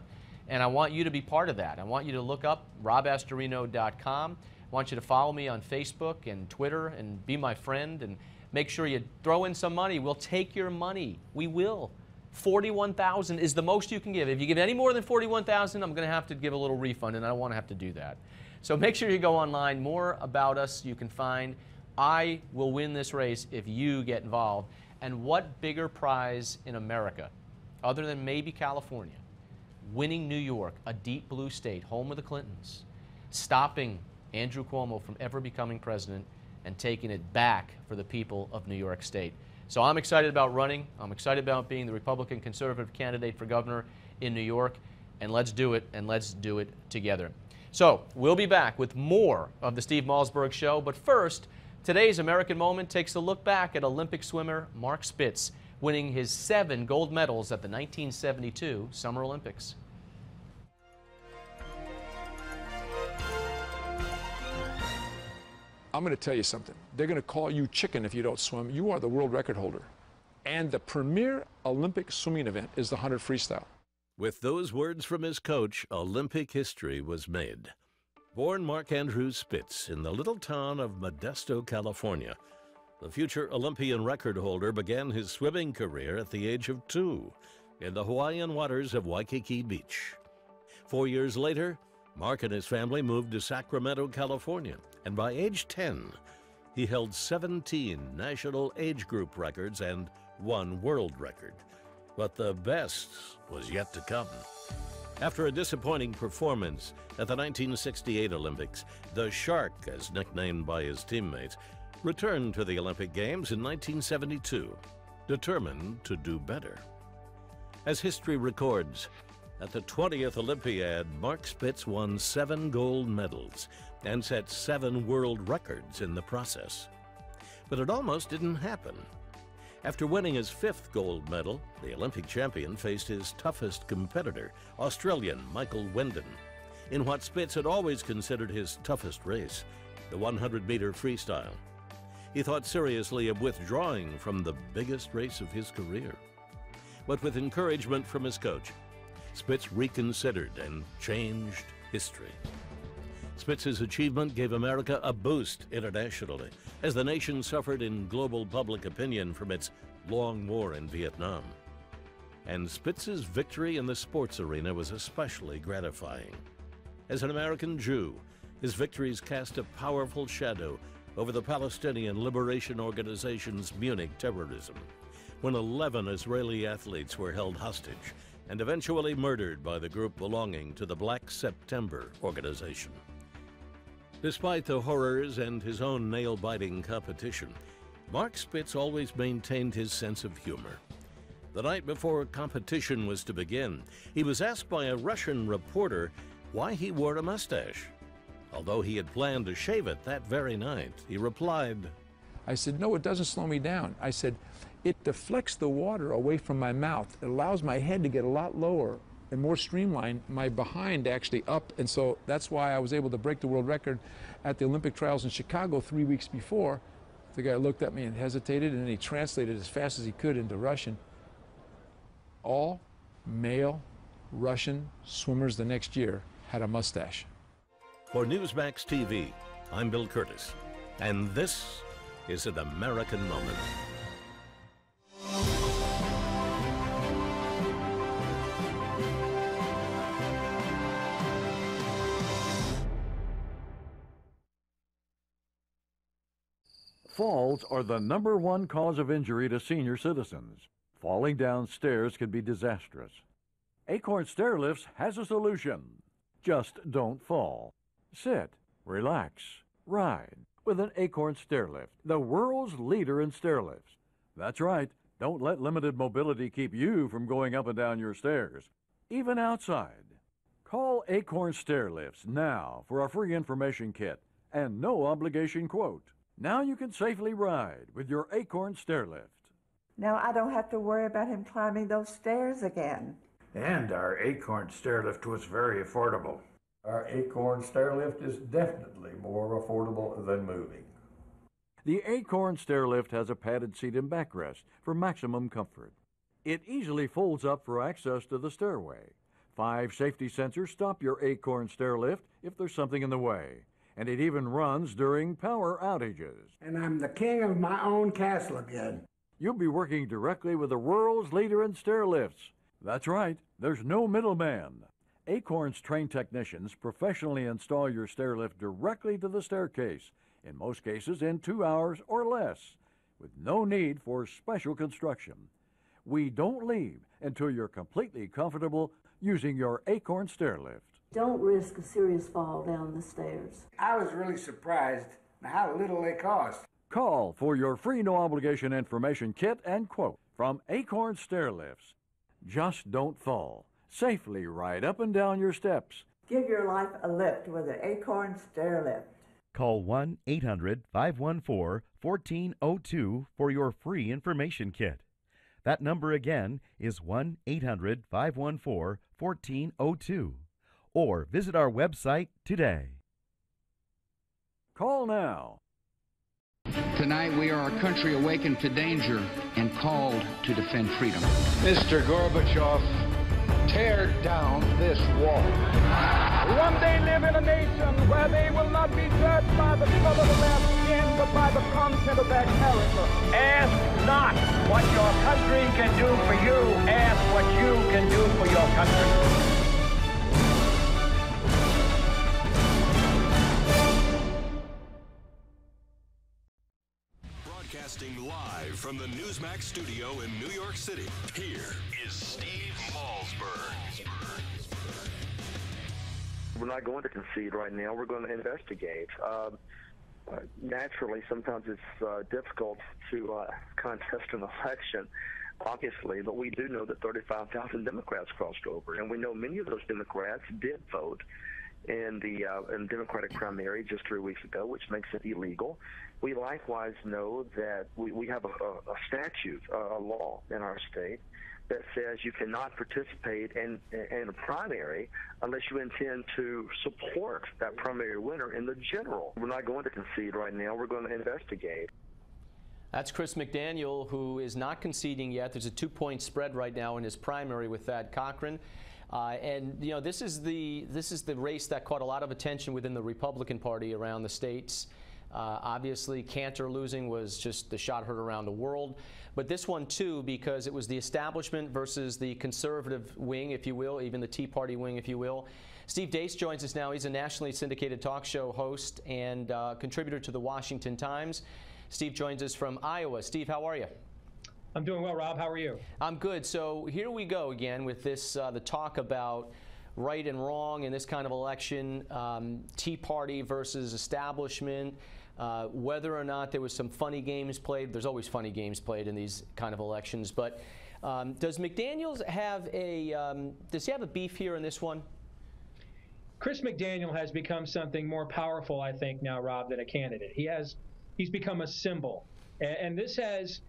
And I want you to be part of that. I want you to look up robastorino.com. I want you to follow me on Facebook and Twitter and be my friend and make sure you throw in some money. We'll take your money. We will. $41,000 is the most you can give. If you give any more than $41,000, I'm going to have to give a little refund, and I don't want to have to do that. So make sure you go online. More about us you can find. I will win this race if you get involved. And what bigger prize in America, other than maybe California, winning New York, a deep blue state, home of the Clintons, stopping Andrew Cuomo from ever becoming president and taking it back for the people of New York State. So I'm excited about running. I'm excited about being the Republican conservative candidate for governor in New York. And let's do it, and let's do it together. So we'll be back with more of the Steve Malzberg Show. But first, today's American Moment takes a look back at Olympic swimmer Mark Spitz, winning his 7 gold medals at the 1972 Summer Olympics. I'm going to tell you something. They're going to call you chicken if you don't swim. You are the world record holder. And the premier Olympic swimming event is the 100 freestyle. With those words from his coach, Olympic history was made. Born Mark Andrew Spitz in the little town of Modesto, California, the future Olympian record holder began his swimming career at the age of 2 in the Hawaiian waters of Waikiki Beach. 4 years later, Mark and his family moved to Sacramento, California, and by age 10, he held 17 national age group records and 1 world record. But the best was yet to come. After a disappointing performance at the 1968 Olympics, the Shark, as nicknamed by his teammates, returned to the Olympic Games in 1972, determined to do better. As history records, at the 20th Olympiad, Mark Spitz won 7 gold medals and set 7 world records in the process. But it almost didn't happen. After winning his 5th gold medal, the Olympic champion faced his toughest competitor, Australian Michael Wendon, in what Spitz had always considered his toughest race, the 100-meter freestyle. He thought seriously of withdrawing from the biggest race of his career. But with encouragement from his coach, Spitz reconsidered and changed history. Spitz's achievement gave America a boost internationally as the nation suffered in global public opinion from its long war in Vietnam. And Spitz's victory in the sports arena was especially gratifying. As an American Jew, his victories cast a powerful shadow over the Palestinian Liberation Organization's Munich terrorism, when 11 Israeli athletes were held hostage and eventually murdered by the group belonging to the Black September organization. Despite the horrors and his own nail-biting competition, Mark Spitz always maintained his sense of humor. The night before competition was to begin, he was asked by a Russian reporter why he wore a mustache. Although he had planned to shave it that very night, he replied, I said, no, it doesn't slow me down. I said, it deflects the water away from my mouth. It allows my head to get a lot lower and more streamlined, my behind actually up, and so that's why I was able to break the world record at the Olympic trials in Chicago 3 weeks before. The guy looked at me and hesitated, and then he translated as fast as he could into Russian. All male Russian swimmers the next year had a mustache. For Newsmax TV, I'm Bill Curtis, and this is an American Moment. Falls are the #1 cause of injury to senior citizens. Falling down stairs can be disastrous. Acorn Stairlifts has a solution. Just don't fall. Sit, relax, ride with an Acorn Stairlift, the world's leader in stairlifts. That's right, don't let limited mobility keep you from going up and down your stairs, even outside. Call Acorn Stairlifts now for a free information kit and no obligation quote. Now you can safely ride with your Acorn Stairlift. Now I don't have to worry about him climbing those stairs again. And our Acorn Stairlift was very affordable. Our Acorn Stairlift is definitely more affordable than moving. The Acorn Stairlift has a padded seat and backrest for maximum comfort. It easily folds up for access to the stairway. 5 safety sensors stop your Acorn Stairlift if there's something in the way. And it even runs during power outages. And I'm the king of my own castle again. You'll be working directly with the world's leader in stairlifts. That's right, there's no middleman. Acorn's trained technicians professionally install your stair lift directly to the staircase, in most cases in 2 hours or less, with no need for special construction. We don't leave until you're completely comfortable using your Acorn stair lift. Don't risk a serious fall down the stairs. I was really surprised at how little they cost. Call for your free no-obligation information kit and quote from Acorn Stair Lifts. Just don't fall. Safely ride up and down your steps. Give your life a lift with an Acorn stair lift. Call 1-800-514-1402 for your free information kit. That number again is 1-800-514-1402. Or visit our website today. Call now. Tonight we are a country awakened to danger and called to defend freedom. Mr. Gorbachev, tear down this wall. One day live in a nation where they will not be judged by the color of their skin, but by the content of their character. Ask not what your country can do for you. Ask what you can do for your country. Broadcasting live from the Newsmax studio in New York City, here is Steve Malzberg. We're not going to concede right now. We're going to investigate. Naturally, sometimes it's difficult to contest an election, obviously, but we do know that 35,000 Democrats crossed over, and we know many of those Democrats did vote in the Democratic primary just 3 weeks ago, which makes it illegal. We likewise know that we have a statute, a law in our state that says you cannot participate in a primary unless you intend to support that primary winner in the general. We're not going to concede right now. We're going to investigate. That's Chris McDaniel, who is not conceding yet. There's a 2-point spread right now in his primary with Thad Cochran. And you know, this is the race that caught a lot of attention within the Republican Party around the states. Obviously, Cantor losing was just the shot heard around the world. But this one, too, because it was the establishment versus the conservative wing, if you will, even the Tea Party wing, if you will. Steve Deace joins us now. He's a nationally syndicated talk show host and contributor to the Washington Times. Steve joins us from Iowa. Steve, how are you? I'm doing well, Rob. How are you? I'm good. So here we go again with this, the talk about right and wrong in this kind of election, Tea Party versus establishment. Whether or not there was some funny games played. There's always funny games played in these kind of elections. But does McDaniel have a beef here in this one? Chris McDaniel has become something more powerful, I think, now, Rob, than a candidate. He's become a symbol, and this has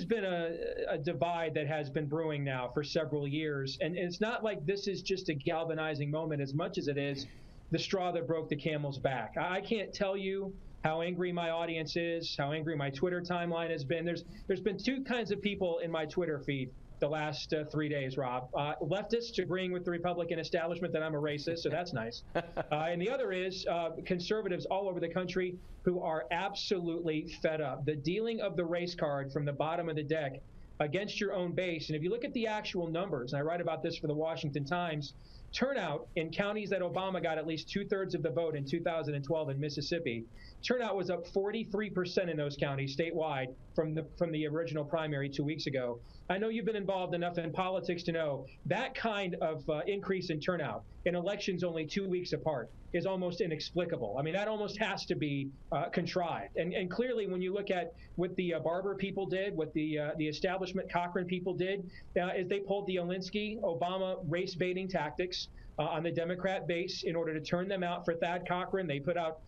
been a divide that has been brewing now for several years. And it's not like this is just a galvanizing moment as much as it is the straw that broke the camel's back. I can't tell you how angry my audience is, how angry my Twitter timeline has been. There's been two kinds of people in my Twitter feed the last 3 days, Rob. Leftists agreeing with the Republican establishment that I'm a racist, so that's nice. And the other is conservatives all over the country who are absolutely fed up. The dealing of the race card from the bottom of the deck against your own base. And if you look at the actual numbers, and I write about this for the Washington Times, turnout in counties that Obama got at least 2/3 of the vote in 2012 in Mississippi, turnout was up 43% in those counties statewide from the original primary 2 weeks ago. I know you've been involved enough in politics to know that kind of increase in turnout in elections only 2 weeks apart is almost inexplicable. I mean, that almost has to be contrived. And clearly, when you look at what the Barber people did, what the establishment Cochran people did, is they pulled the Alinsky-Obama race-baiting tactics on the Democrat base in order to turn them out for Thad Cochran. They put out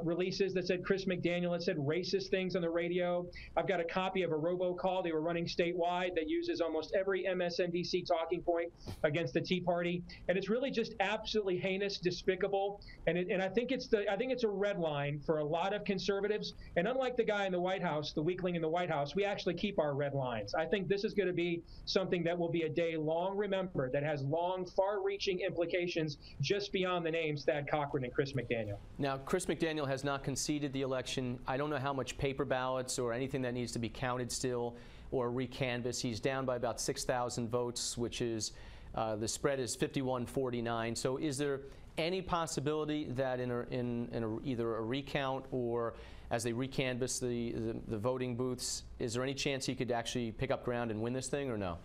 releases that said Chris McDaniel had said racist things on the radio. I've got a copy of a robocall they were running statewide that uses almost every MSNBC talking point against the Tea Party, and it's really just absolutely heinous, despicable, and I think it's a red line for a lot of conservatives. And unlike the guy in the White House, the weakling in the White House, we actually keep our red lines. I think this is going to be something that will be a day long remembered, that has long, far-reaching implications just beyond the names Thad Cochran and Chris McDaniel. Now, Chris McDaniel has not conceded the election. I don't know how much paper ballots or anything that needs to be counted still or recanvassed. He's down by about 6,000 votes, which is The spread is 51-49. So is there any possibility that in either a recount or as they recanvass the voting booths, is there any chance he could actually pick up ground and win this thing, or no?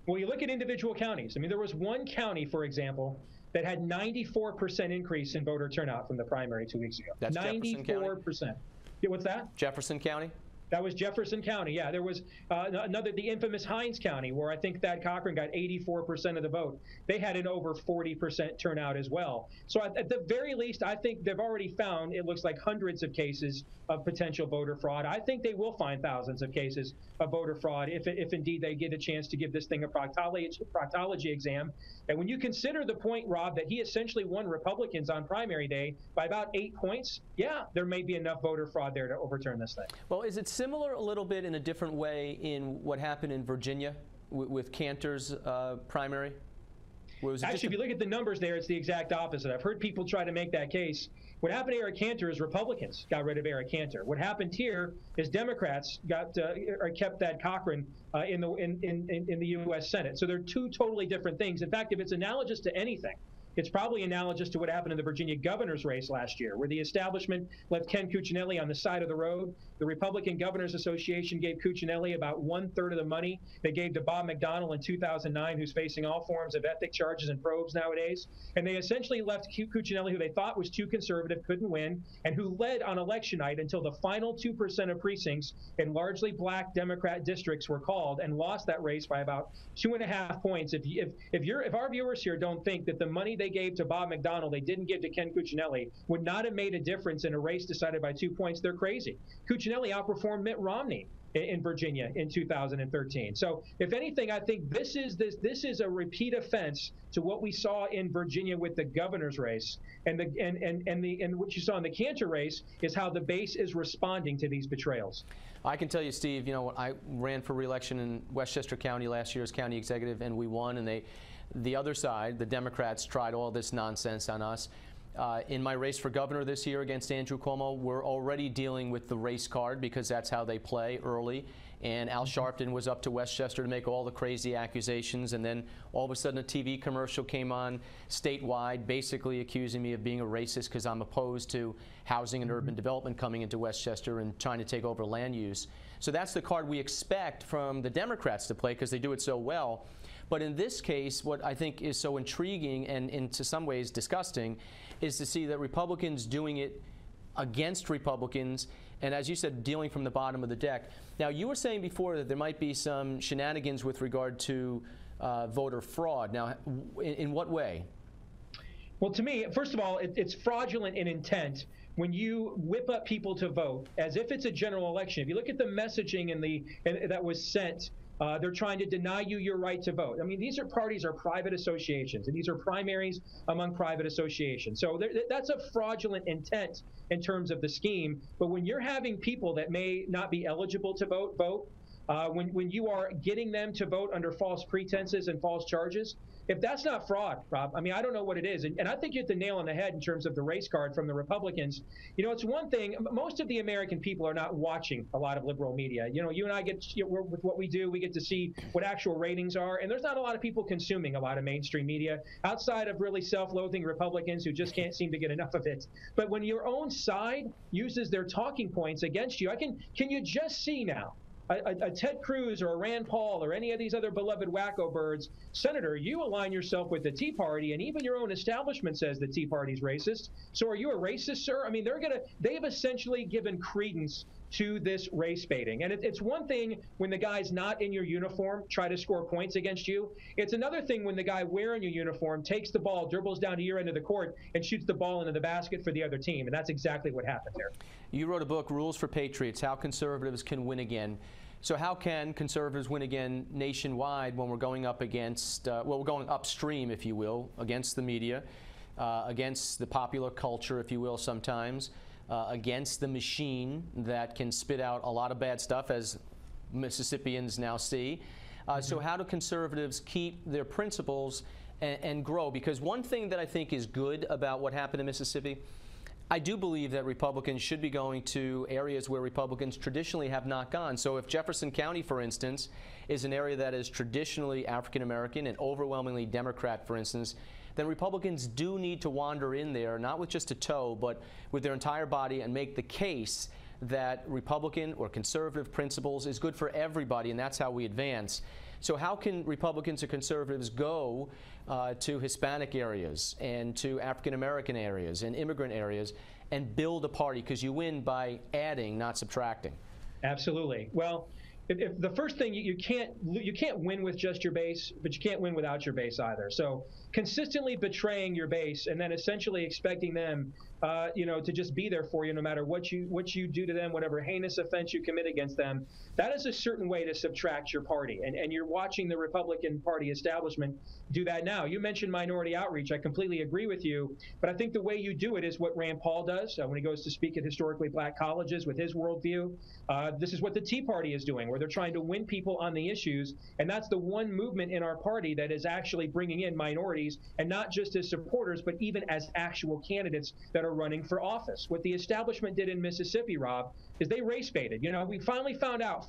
Well, you look at individual counties. I mean, there was one county, for example, that had 94% increase in voter turnout from the primary 2 weeks ago. That's 94%. Yeah, what's that? Jefferson County? That was Jefferson County. Yeah, there was the infamous Hines County, where I think Thad Cochran got 84% of the vote. They had an over 40% turnout as well. So at the very least, I think they've already found, it looks like, hundreds of cases of potential voter fraud. I think they will find thousands of cases of voter fraud if indeed they get a chance to give this thing a proctology exam. And when you consider the point, Rob, that he essentially won Republicans on primary day by about 8 points, yeah, there may be enough voter fraud there to overturn this thing. Well, is it similar a little bit in a different way in what happened in Virginia with Cantor's primary? Actually, if you look at the numbers there, it's the exact opposite. I've heard people try to make that case. What happened to Eric Cantor is Republicans got rid of Eric Cantor. What happened here is Democrats kept Thad Cochran in the U.S. Senate. So they're two totally different things. In fact, if it's analogous to anything, it's probably analogous to what happened in the Virginia governor's race last year, where the establishment left Ken Cuccinelli on the side of the road. The Republican Governors Association gave Cuccinelli about 1/3 of the money they gave to Bob McDonnell in 2009, who's facing all forms of ethics charges and probes nowadays. And they essentially left Cuccinelli, who they thought was too conservative, couldn't win, and who led on election night until the final 2% of precincts in largely black Democrat districts were called, and lost that race by about 2.5 points. If our viewers here don't think that the money they gave to Bob McDonnell, they didn't give to Ken Cuccinelli, would not have made a difference in a race decided by 2 points, they're crazy. Cuccinelli outperformed Mitt Romney in Virginia in 2013. So, if anything, I think this is a repeat offense to what we saw in Virginia with the governor's race, and what you saw in the Cantor race is how the base is responding to these betrayals. I can tell you, Steve, you know, I ran for re-election in Westchester County last year as county executive, and we won. And the other side, the Democrats, tried all this nonsense on us. In my race for governor this year against Andrew Cuomo, we're already dealing with the race card because that's how they play early. And Al Sharpton was up to Westchester to make all the crazy accusations, and then all of a sudden a TV commercial came on statewide basically accusing me of being a racist because I'm opposed to housing and urban development coming into Westchester and trying to take over land use. So that's the card we expect from the Democrats to play because they do it so well. But in this case, what I think is so intriguing and in some ways disgusting is to see that Republicans doing it against Republicans, and as you said, dealing from the bottom of the deck. Now, you were saying before that there might be some shenanigans with regard to voter fraud. Now, in what way? Well, to me, first of all, it's fraudulent in intent when you whip up people to vote as if it's a general election. If you look at the messaging that was sent, they're trying to deny you your right to vote. I mean, these parties are private associations, and these are primaries among private associations. So that's a fraudulent intent in terms of the scheme. But when you're having people that may not be eligible to vote, when you are getting them to vote under false pretenses and false charges, if that's not fraud, Rob, I mean, I don't know what it is. And I think you hit the nail on the head in terms of the race card from the Republicans. You know, it's one thing, most of the American people are not watching a lot of liberal media. You know, you and I with what we do, we get to see what actual ratings are. And there's not a lot of people consuming a lot of mainstream media outside of really self-loathing Republicans who just can't seem to get enough of it. But when your own side uses their talking points against you, can you just see now? A Ted Cruz or a Rand Paul or any of these other beloved wacko birds, Senator, you align yourself with the Tea Party, and even your own establishment says the Tea Party's racist. So are you a racist, sir? I mean, they've essentially given credence to this race baiting. And it's one thing when the guy's not in your uniform try to score points against you. It's another thing when the guy wearing your uniform takes the ball, dribbles down to your end of the court, and shoots the ball into the basket for the other team. And that's exactly what happened there. You wrote a book, Rules for Patriots, How Conservatives Can Win Again. So how can conservatives win again nationwide when we're going up against, well, we're going upstream, if you will, against the media, against the popular culture, if you will, sometimes, against the machine that can spit out a lot of bad stuff, as Mississippians now see. So how do conservatives keep their principles and grow? Because one thing that I think is good about what happened in Mississippi, I do believe that Republicans should be going to areas where Republicans traditionally have not gone. So if Jefferson County, for instance, is an area that is traditionally African American and overwhelmingly Democrat, for instance, then Republicans do need to wander in there, not with just a toe, but with their entire body, and make the case that Republican or conservative principles is good for everybody, and that's how we advance. So how can Republicans or conservatives go to Hispanic areas and to African American areas and immigrant areas and build a party? Because you win by adding, not subtracting. Absolutely. Well, if the first thing, you can't win with just your base, but you can't win without your base either. So consistently betraying your base and then essentially expecting them to just be there for you no matter what you do to them, whatever heinous offense you commit against them, that is a certain way to subtract your party. And you're watching the Republican Party establishment do that now. You mentioned minority outreach. I completely agree with you. But I think the way you do it is what Rand Paul does when he goes to speak at historically black colleges with his worldview. This is what the Tea Party is doing, where they're trying to win people on the issues. And that's the one movement in our party that is actually bringing in minorities, and not just as supporters, but even as actual candidates that are running for office. What the establishment did in Mississippi, Rob, is they race baited. We finally found out,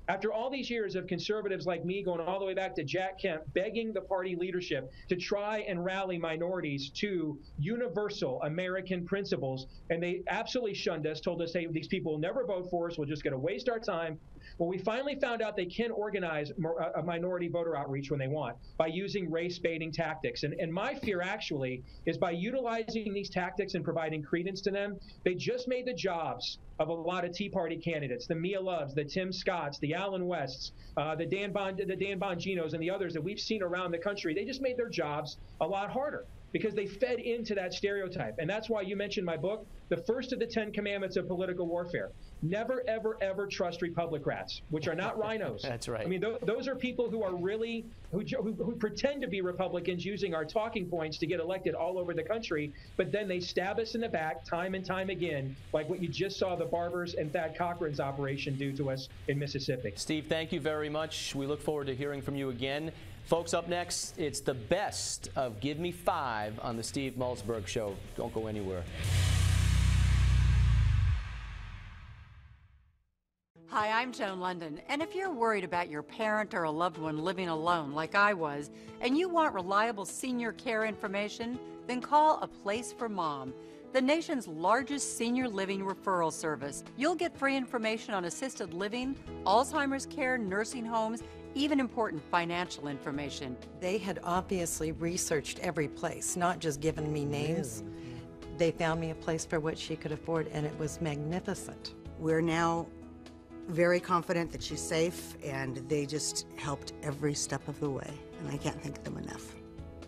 after all these years of conservatives like me going all the way back to Jack Kemp, begging the party leadership to try and rally minorities to universal American principles, and they absolutely shunned us, told us, hey, these people will never vote for us, we're just going to waste our time. Well, we finally found out they can organize a minority voter outreach when they want by using race-baiting tactics. And my fear, actually, is by utilizing these tactics and providing credence to them, they just made the jobs of a lot of Tea Party candidates, the Mia Loves, the Tim Scotts, the Alan Wests, the Dan Bonginos, and the others that we've seen around the country. They just made their jobs a lot harder because they fed into that stereotype. And that's why you mentioned my book, the first of the 10 commandments of political warfare. Never, ever, ever trust Republicrats, which are not rhinos. That's right. I mean, those are people who are really, who pretend to be Republicans using our talking points to get elected all over the country, but then they stab us in the back time and time again, like what you just saw the Barbers and Thad Cochran's operation do to us in Mississippi. Steve, thank you very much. We look forward to hearing from you again. Folks, up next, it's the best of Give Me 5 on the Steve Malzberg Show. Don't go anywhere. Hi, I'm Joan London, and if you're worried about your parent or a loved one living alone like I was, and you want reliable senior care information, then call A Place for Mom, the nation's largest senior living referral service. You'll get free information on assisted living, Alzheimer's care, nursing homes, even important financial information. They had obviously researched every place, not just given me names. They found me a place for what she could afford, and it was magnificent. We're now very confident that she's safe, and they just helped every step of the way, and I can't thank them enough.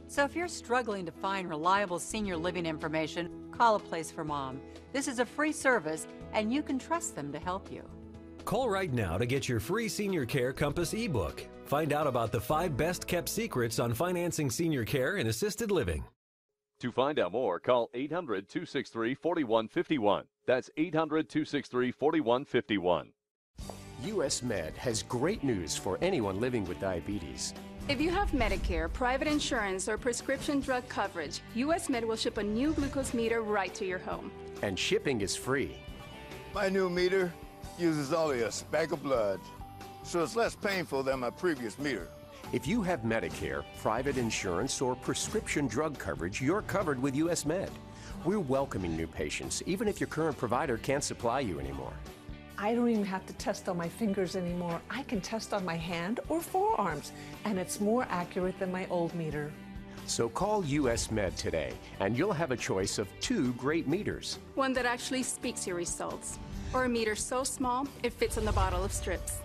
So if you're struggling to find reliable senior living information, call A Place for Mom. This is a free service, and you can trust them to help you. Call right now to get your free Senior Care Compass ebook. Find out about the 5 best-kept secrets on financing senior care and assisted living. To find out more, call 800-263-4151. That's 800-263-4151. US Med has great news for anyone living with diabetes. If you have Medicare, private insurance, or prescription drug coverage, US Med will ship a new glucose meter right to your home. And shipping is free. My new meter uses only a speck of blood, so it's less painful than my previous meter. If you have Medicare, private insurance, or prescription drug coverage, you're covered with US Med. We're welcoming new patients, even if your current provider can't supply you anymore. I don't even have to test on my fingers anymore. I can test on my hand or forearms, and it's more accurate than my old meter. So call US Med today, and you'll have a choice of 2 great meters. One that actually speaks your results, or a meter so small it fits in the bottle of strips.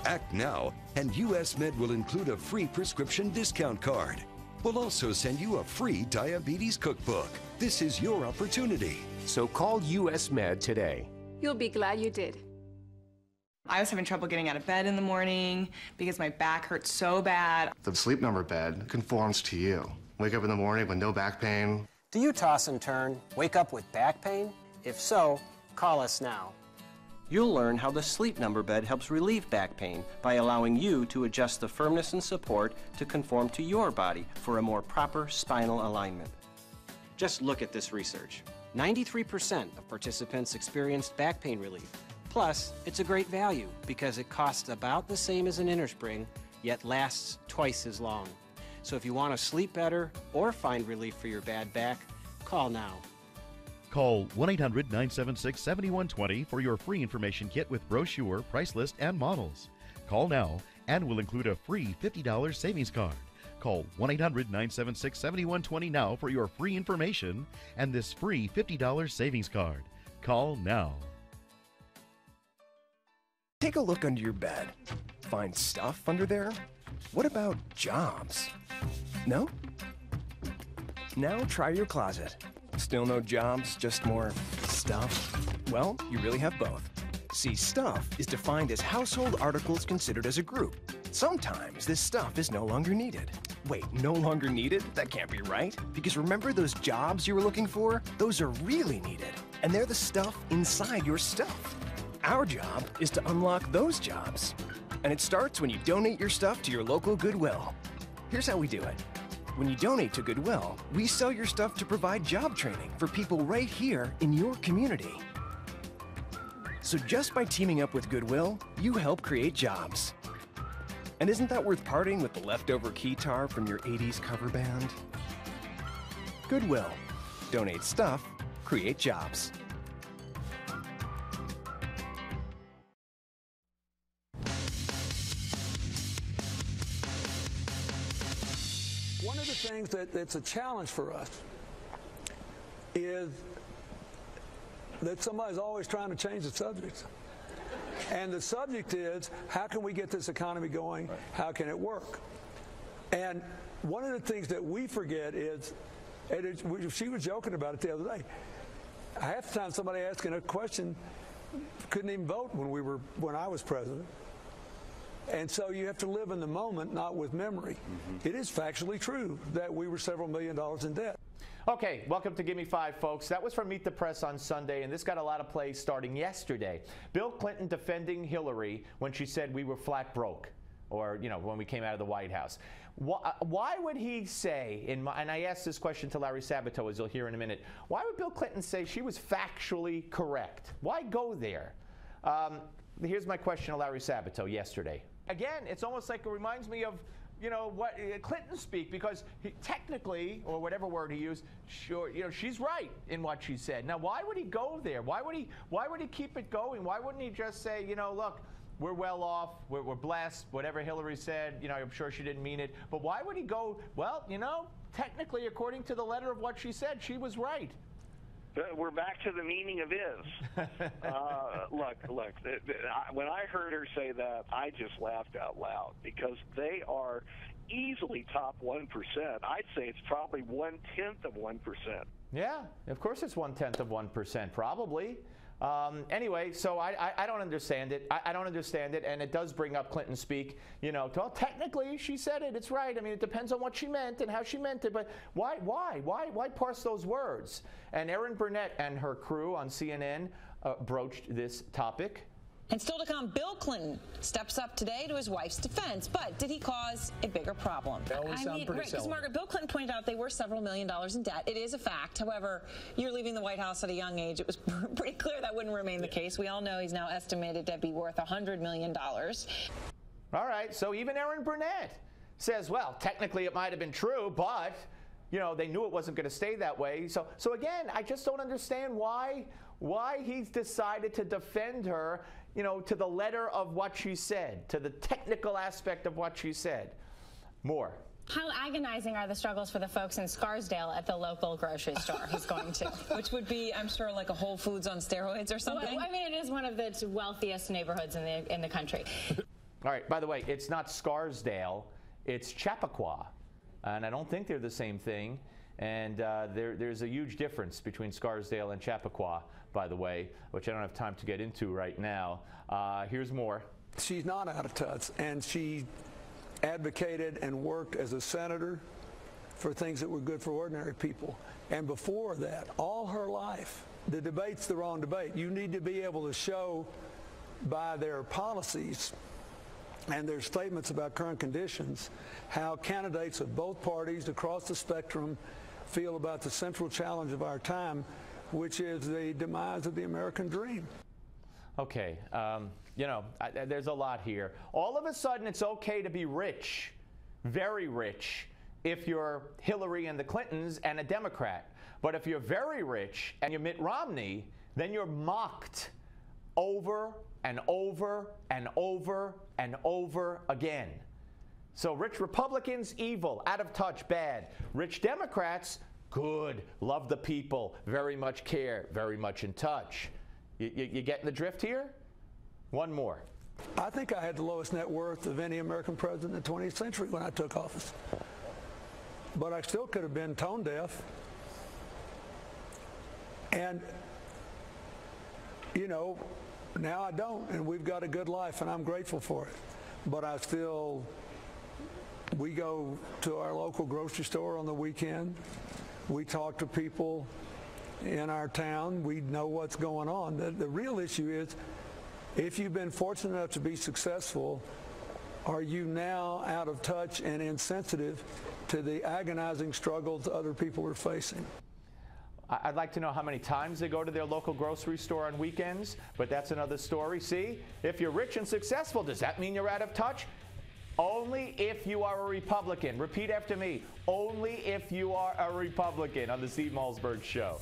Act now, and US Med will include a free prescription discount card. We'll also send you a free diabetes cookbook. This is your opportunity. So call US Med today. You'll be glad you did. I was having trouble getting out of bed in the morning because my back hurt so bad. The Sleep Number bed conforms to you. Wake up in the morning with no back pain. Do you toss and turn, wake up with back pain? If so, call us now. You'll learn how the Sleep Number bed helps relieve back pain by allowing you to adjust the firmness and support to conform to your body for a more proper spinal alignment. Just look at this research. 93% of participants experienced back pain relief. Plus, it's a great value because it costs about the same as an innerspring, yet lasts twice as long. So if you want to sleep better or find relief for your bad back, call now. Call 1-800-976-7120 for your free information kit with brochure, price list, and models. Call now and we'll include a free $50 savings card. Call 1-800-976-7120 now for your free information and this free $50 savings card. Call now. Take a look under your bed. Find stuff under there? What about jobs? No? Now try your closet. Still no jobs, just more stuff? Well, you really have both. See, stuff is defined as household articles considered as a group. Sometimes this stuff is no longer needed. Wait, no longer needed? That can't be right. Because remember those jobs you were looking for? Those are really needed. And they're the stuff inside your stuff. Our job is to unlock those jobs. And it starts when you donate your stuff to your local Goodwill. Here's how we do it. When you donate to Goodwill, we sell your stuff to provide job training for people right here in your community. So just by teaming up with Goodwill, you help create jobs. And isn't that worth parting with the leftover keytar from your 80s cover band? Goodwill. Donate stuff, create jobs. One of the things that's a challenge for us is that somebody's always trying to change the subject. And the subject is, how can we get this economy going? How can it work? And one of the things that we forget is, she was joking about it the other day, half the time somebody asking a question couldn't even vote when I was president. And so you have to live in the moment, not with memory. It is factually true that we were several $1 million in debt. Okay, welcome to Give Me Five, folks. That was from Meet the Press on Sunday, and this got a lot of plays starting yesterday. Bill Clinton defending Hillary when she said we were flat broke, or, you know, when we came out of the White House. Why would he say, and I asked this question to Larry Sabato, as you'll hear in a minute, why would Bill Clinton say she was factually correct? Why go there? Here's my question to Larry Sabato yesterday. Again, it's almost like it reminds me of, you know, what Clinton speak, because he technically, or whatever word he used, sure, you know, she's right in what she said. Now, why would he go there? Why would he keep it going? Why wouldn't he just say, you know, look, we're well off, we're blessed, whatever Hillary said, you know, I'm sure she didn't mean it. But why would he go, well, you know, technically, according to the letter of what she said, she was right. We're back to the meaning of is. Look, when I heard her say that, I just laughed out loud, because they are easily top 1%. I'd say it's probably 1/10 of 1%. Yeah, of course it's 1/10 of 1%, probably. Anyway, so I don't understand it. I don't understand it, and it does bring up Clinton speak. You know, well, technically she said it. It's right. I mean, it depends on what she meant and how she meant it. But why parse those words? And Erin Burnett and her crew on CNN broached this topic. And still to come, Bill Clinton steps up today to his wife's defense. But did he cause a bigger problem? That always sounds pretty because Margaret, Bill Clinton pointed out they were several $1 million in debt. It is a fact. However, you're leaving the White House at a young age. It was pretty clear that wouldn't remain the case. We all know he's now estimated to be worth $100 million. All right, so even Erin Burnett says, well, technically it might have been true, but, you know, they knew it wasn't going to stay that way. So again, I just don't understand why he's decided to defend her, you know, to the letter of what she said, to the technical aspect of what she said. More. How agonizing are the struggles for the folks in Scarsdale at the local grocery store he's going to? Which would be, I'm sure, like a Whole Foods on steroids or something? Well, I mean, it is one of the wealthiest neighborhoods in the country. All right, by the way, it's not Scarsdale, it's Chappaqua. And I don't think they're the same thing. And there's a huge difference between Scarsdale and Chappaqua, by the way, which I don't have time to get into right now. Here's more. She's not out of touch, and she advocated and worked as a senator for things that were good for ordinary people. And before that, all her life, the debate's the wrong debate. You need to be able to show by their policies and their statements about current conditions how candidates of both parties across the spectrum feel about the central challenge of our time, which is the demise of the American dream. Okay, you know, there's a lot here. All of a sudden, it's okay to be rich, very rich, if you're Hillary and the Clintons and a Democrat. But if you're very rich and you're Mitt Romney, then you're mocked over and over and over and over again. So rich Republicans, evil, out of touch, bad. Rich Democrats, good, love the people, very much care, very much in touch. You getting the drift here? One more. I think I had the lowest net worth of any American president in the 20th century when I took office. But I still could have been tone deaf. And, you know, now I don't, and we've got a good life, and I'm grateful for it. But I still, we go to our local grocery store on the weekend. We talk to people in our town. We know what's going on. The real issue is, if you've been fortunate enough to be successful, are you now out of touch and insensitive to the agonizing struggles other people are facing? I'd like to know how many times they go to their local grocery store on weekends, but that's another story. See, if you're rich and successful, does that mean you're out of touch? Only if you are a Republican. Repeat after me. Only if you are a Republican on the Steve Malzberg Show.